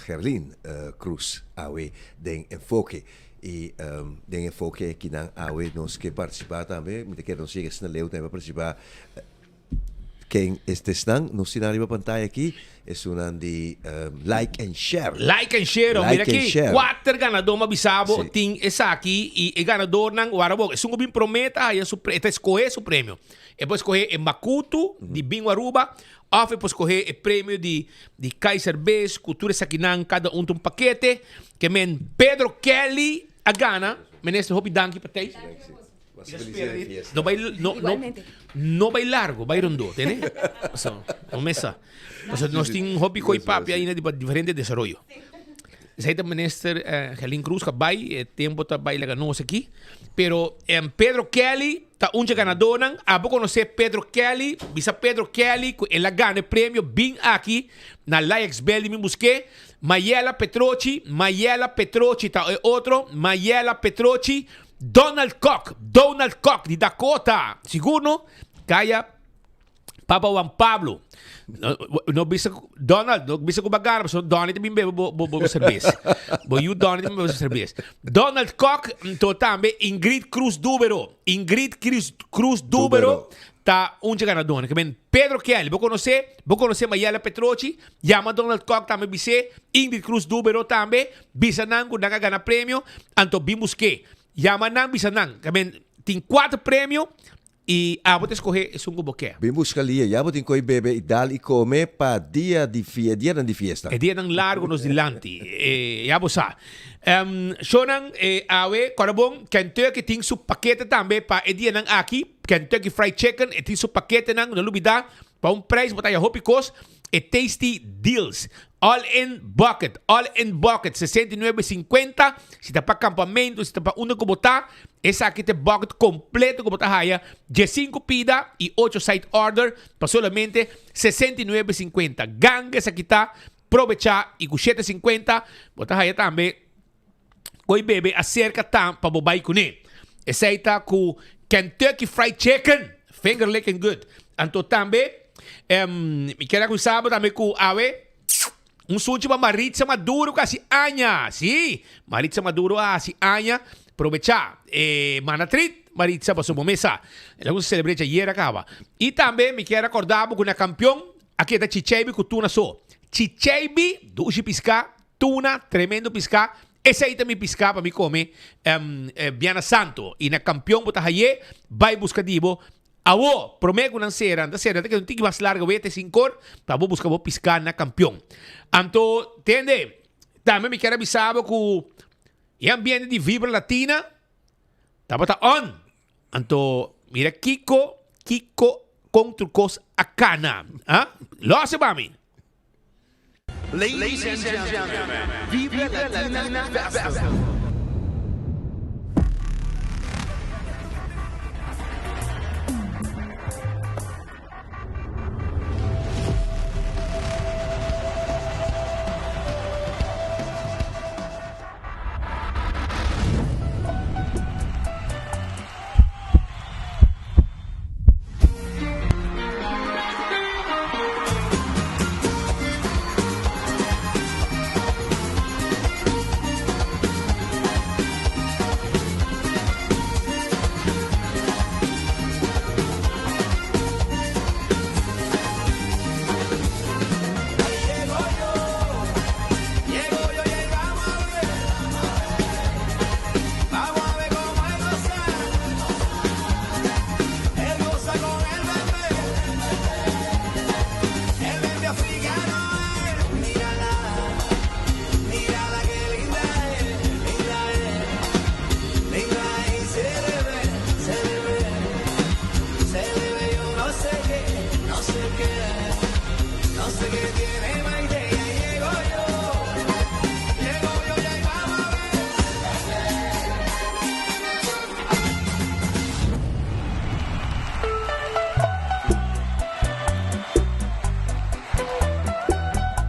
Gerlin Cruz, awe den enfoque. E den enfoque que não awe nós que participar também, me quero não chegar na leu também participar. Quem está no cenário da pantalla aqui é um de like and share. Like and share. Mira aqui, 4 ganadores mabisabo tem essa aqui e ganador não warabo. É um bem prometa aí escolher o prêmio. E depois escolher em Makuto de Bingo Aruba, ou depois escolher o prêmio de Kaiser Base, cultura saquinan, cada um paquete. Que men Pedro Kelly a gana, ministro hopi danki patay. No vai largo, vai rondo, ¿tiene? No mesa. Entonces, nós temos hobby coi papi aí de diferente desarrollo. Esse minister Gerlin Cruz que vai, tempo tá vai lá nós aqui, pero Pedro Kelly tá ganador, a pouco conhecer Pedro Kelly, bisa Pedro Kelly, ele ganha o prêmio bem aqui na Laix Bell me busquei. Mayela Petroci tá outro, Mayela Petroci, Donald Koch de Dakota, seguro, kaya Papa Juan Pablo. No bisa Donald, no bisa ko bagana, so Donald também bebe bo cerveja. Bo you Donald também bebe cerveja. Donald Koch, to tambe Ingrid Cruz Dúbero tá ganador. Que ben Pedro Kelly, vou conhecer Mayela Petroci, llama Donald Koch também bise, Ingrid Cruz Dúbero também, bisa nango nanga gana prêmio, anto bimus que llama nang bisa nang. Que ben tem 4 prêmios. E vou escolher um grupo que bem busca ali, já vou ter que beber e dar e comer para dia de fiesta. É dia não largo nos dilante. Já vou saber. Shonan awe corabong Kentucky tem seu paquete também para dia não aqui Kentucky Fried Chicken tem seu paquete não lubida para preço botar hopi cost e Tasty Deals. All in bucket, 69.50. Se tá para acampamento, se tá para onde botar, essa aqui tem bucket completo que botar haya, de 5 pida e 8 side order, para solamente 69.50. Gangue essa aqui tá, aproveitar e com 7.50, botar haya também, coi bebe acerca tam para bobai com ele. Essa aí tá com Kentucky Fried Chicken, finger licking good. Anto também, me quero acusar também com awe, sushi para Maritza Maduro kasi Anya. Sí, Maritza Maduro si Anya. Aprovechar. Manatrit, Maritza para su mesa. Luego se celebra ayer acaba. Y también me quiero acordar con una campeón. Aquí está Chichebi con tuna so. Chichebi, dushi pisca, tuna, tremendo pisca. Ese ahí también pisca para mí come. Viana Santo. Y na campeón bota ayer, vai buscar dibo. Awo, promego ng sera que não tem que mais larga, vete 5 para buscar piscar na campeão. Anto, entende? Também me quero avisar que o ambiente de Vibra Latina tá on. Anto, mira Kiko com trucos a cana. Lo hace para mí. Ladies and gentlemen, Viva la Latina Festival.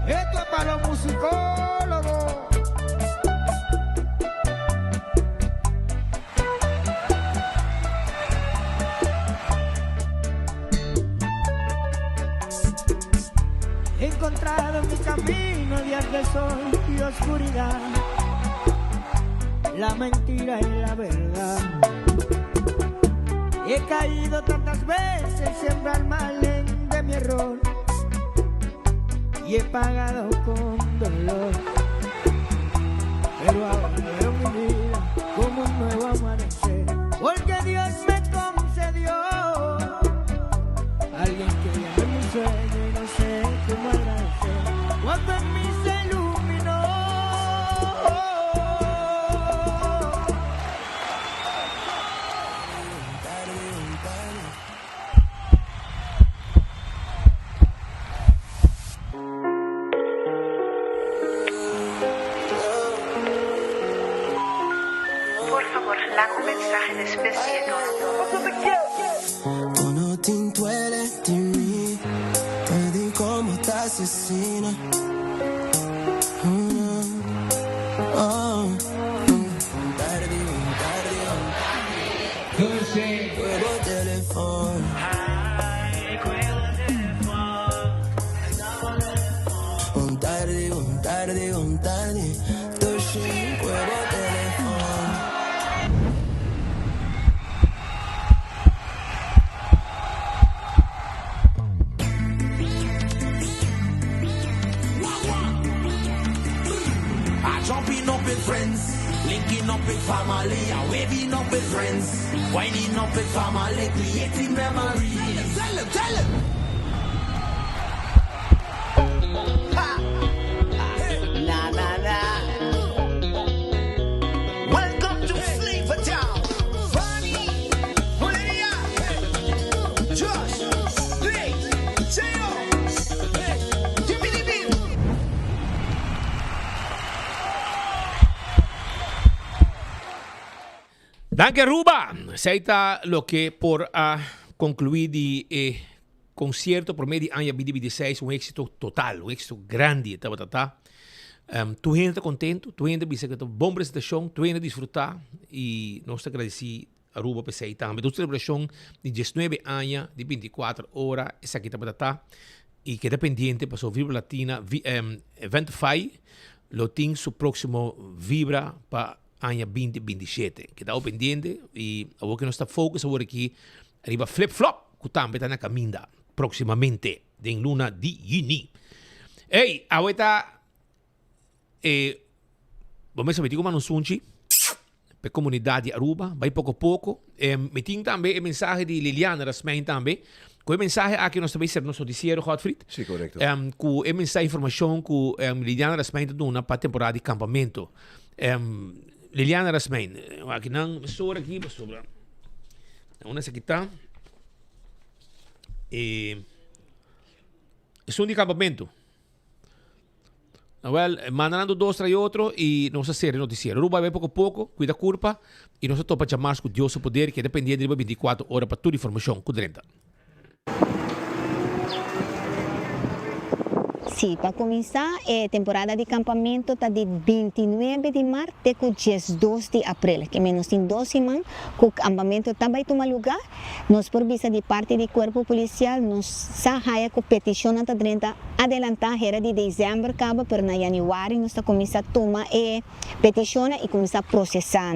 Esto es para los musicólogos. He encontrado en mi camino días de sol y oscuridad, la mentira y la verdad. He caído tantas veces, siembra el mal de mi error, y he pagado con dolor. Pero ahora veo mi vida como un nuevo amanecer, porque Dios me concedió alguien que viene en mi sueño y no sé cómo agradecer cuando en mí se iluminó. Por favor, larga un mensaje de especie. Tu no ti intuele di me, vedi come t'assassina. Tardi, quello telefono. Un tardi, tu scegli quello telefono. Jumping up with friends, linking up with family, waving up with friends, winding up with family, creating memories. Tell him. Na. Welcome to Flavor Town. Funny, Valeria, Josh, Blake, Cheo, Jimmy the Beat. Danke Ruba. Seita lo que por concluir el concierto por medio de año 2026 un éxito total, un éxito grande. Tu gente contento, tu gente dice que tu buena presentación, tu gente disfrutar y nos agradeci a Ruba por seita. Tu celebración de 19 años, de 24 horas, esa que está y queda pendiente para su Vibra Latina evento FAI, lo tiene su próximo Vibra para año 2027. Queda pendiente y algo que no está focus ahora aquí, arriba Flip Flop, que también está en camino próximamente, de luna de Juni. Hey, ahorita, vamos a meter como anuncio para a comunidade de Aruba, vai pouco a pouco. Meting também o mensagem de Liliana Rasmein também. Com o mensagem aqui nós também ser nosso noticiero, Godfried. Sim, correto. Com o mensagem informação que Liliana Rasmein está dando para a temporada de campamento. Liliana Rasmein, aqui não, pessoa aqui, pessoa. Uma aqui está. É um de campamento. Well, mandando 2 tras outro e não se série noticiero. Ruba vai pouco a pouco, cuida curva e nós topa chamar com Deus o poder que dependia de 24 horas para toda informação com direita. Sim, para começar, a temporada de acampamento está de 29 de março até o dia 2 de abril, que menos em 2 semanas, o acampamento está vai tomar lugar. Nós, por vista de parte do corpo policial, nós saia com petição para adelantar, era de dezembro, acaba, pero na januário, nós está começar a tomar petição e começar a processar.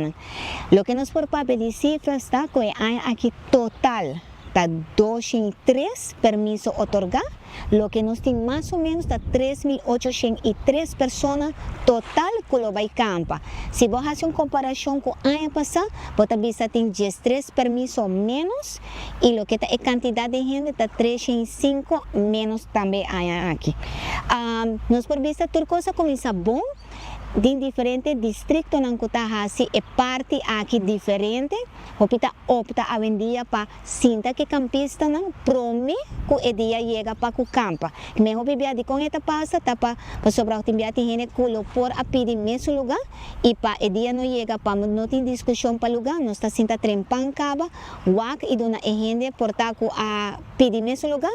O que nós por papel de cifras está, que aqui total, está 203 permisos otorgados. Lo que nos tem mais ou menos está 3.803 pessoas total que lo vai campa. Se você faz uma comparação com o ano passado, você vê tem 13 permissos menos e o que está a quantidade de gente está 305 menos também aqui. Nós por vista tudo coisa começa bom. De diferentes distritos não está assim é parte aqui diferente opta a vendia para sinta que campista não prome que o dia chega para o campo me hopi de com esta passa tá para sobrar tem biati gente que por a pedir mesmo lugar e para o dia não chega para não tem discussão para lugar não está sinta trempan caba wak e dona gente portar a pedir mesmo lugar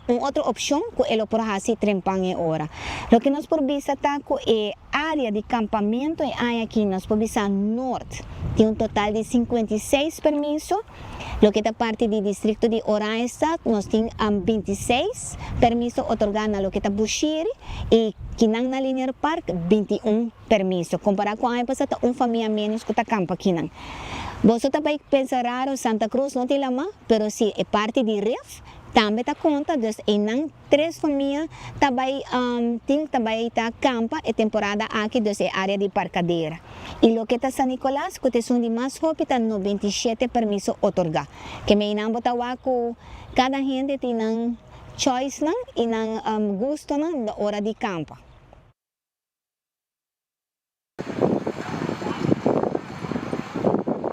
uma outra opção que ele por assim trempan é hora o que nós por vista tá que área de acampamento aqui nós por vista norte tem um total de 56 permissos. Lo que está parte do distrito de Oranjestad, nós temos 26 permissos otorgados no que está Bushiri e Kinang na Linear Park, 21 permissos. Comparado com a ano passado, família menos que está campo aqui. Você também pensa raro, Santa Cruz não tem lama, mas se é parte de REF, também está conta, dus em 3 famílias também está campa e temporada aqui, dus é área de parcadeira. E o que está San Nicolás, que são de mais rápido, está 97 permissos otorgados. Que me inam botawa ko cada gente tem choice e gusto na hora de campa.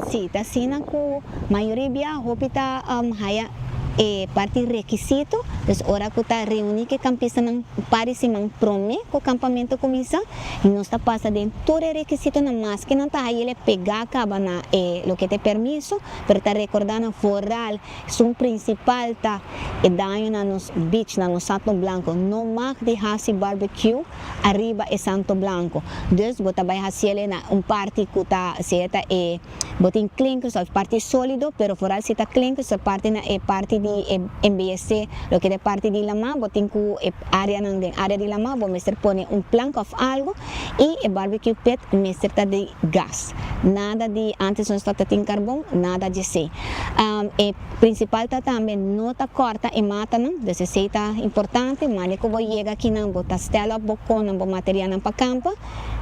Sim, está sendo que a maioria está parte requisito, então hora que está reunir que campista não parece não prome que o campamento começa e não está passando de todo requisito na mais que não está aí ele pegar acaba na o que tem permisso, para estar recordando foral, o principal tá daño na nos beach na no Santo Blanco, não mag de hasi barbecue arriba é Santo Blanco, dus bota vai hasi ele na parte que tá certa botin clinker só parte sólido, pero foral se tá clinker só parte na parte de MBSC, lo que de parte de lama, botin ku área de lama, bo mister pone plank of algo e barbecue pit mister tá de gas. Nada de antes não está tem carbão, nada de se. Principal tá também não tá corta e mata não, desse sei tá importante, mas que vou chega aqui não bota stela bocon não material não para campo.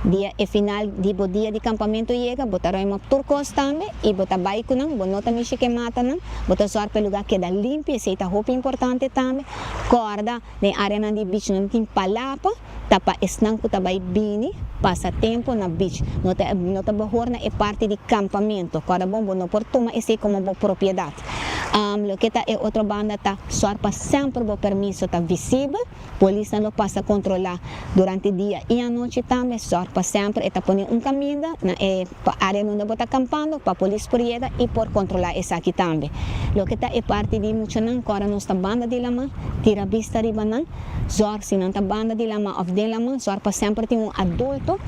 Dia e final dia de campamento chega, botaram uma turcos também e bota bike não, bonota miche que mata não, bota só para lugar que dá limpo, esse tá roupa importante também. Corda de área na de beach não tem palapa, tapa esnang ko tabay bini passa tempo na beach. Nota bahorna é parte de campamento. Corda bom não por toma esse como propriedade. Lo que tá é outra banda tá só para sempre o permisso tá visível, polícia não passa a controlar durante o dia e a noite também só para sempre está pondo caminho na área onde bota acampando para polícia por ida e por controlar essa aqui também. Lo que tá é parte de muito não agora nossa banda de lama tira vista riba não, só se não tá banda de lama of de lama só para sempre tem adulto.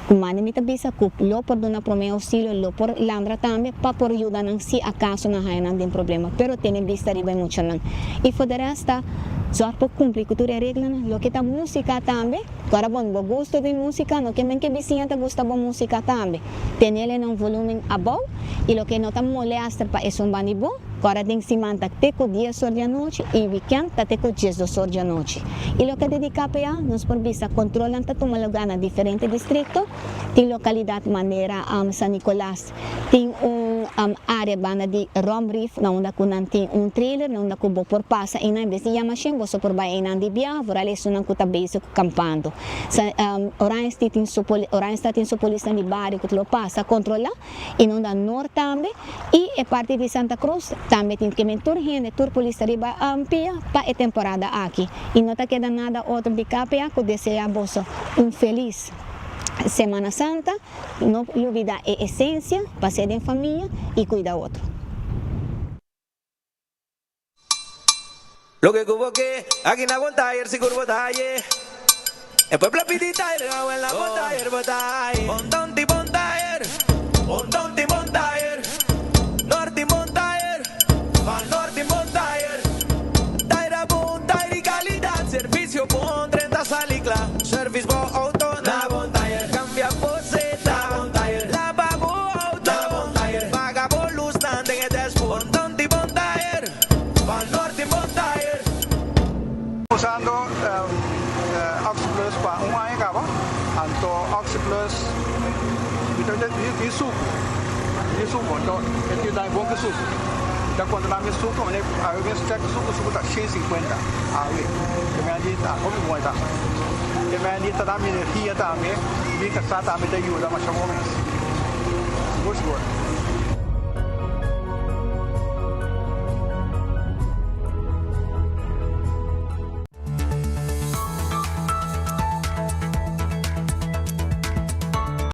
Kumani mita bisa kup lo por dona prome auxilio lo por landra tambe pa por ayuda nang si acaso na hayan din problema pero tiene vista riba mucho nang e fodera sta só por cumprir cultura regla lo que tá música tambe agora bom gosto de música no que men que vizinha tá gosta bom música tambe tem ele num volume above e lo que não tá molesta pa é um bani bom agora tem se manta teco dia sorte a noite e weekend tá teco dias do sorte a noite e lo que dedica pa nos por visa controlan tá toma lugar na diferente distrito tem localidade maneira San Nicolás tem área banda de Romriff, na onde ku nanti trailer, na onde ku bo por passa e na vez de machine bo so por ba en andi bia, vorale sunan ku ta base ku campando. Sa oran stat in so polícia ni barrio ku lo passa controla e non da nord tambe e é parte de Santa Cruz tambe tem que mentor gente tur polícia riba ampia pa é temporada aqui. E não tá queda nada outro de capia ku deseja boso feliz Semana Santa, no olvidar a essência, passear em família e cuidar outro. Lo que cubo que aquí na Gontayer si curvo talle. Después plapidita y regao en la Gontayer botaye. Montonti Montayer, Montonti Montayer, Norti Montayer, Van Norti Montayer. Taira bon, tairi calidad, servicio bon, 30 salicla, service bo auto na Gontayer. Cambia poseta, Gontayer, lavabo auto, Gontayer. Paga por luz, nande en el Montonti Montayer, Van Norti Montayer. Usando Oxyplus para un año acaba, anto Oxyplus di suco, então ele dá bom que suco. Então quando lá me suco, eu me suco tá 150 aí, que me andi tá como vai tá. Que me andi tá me energia também, me que tá me da ajuda mas chamo mais. Gosto.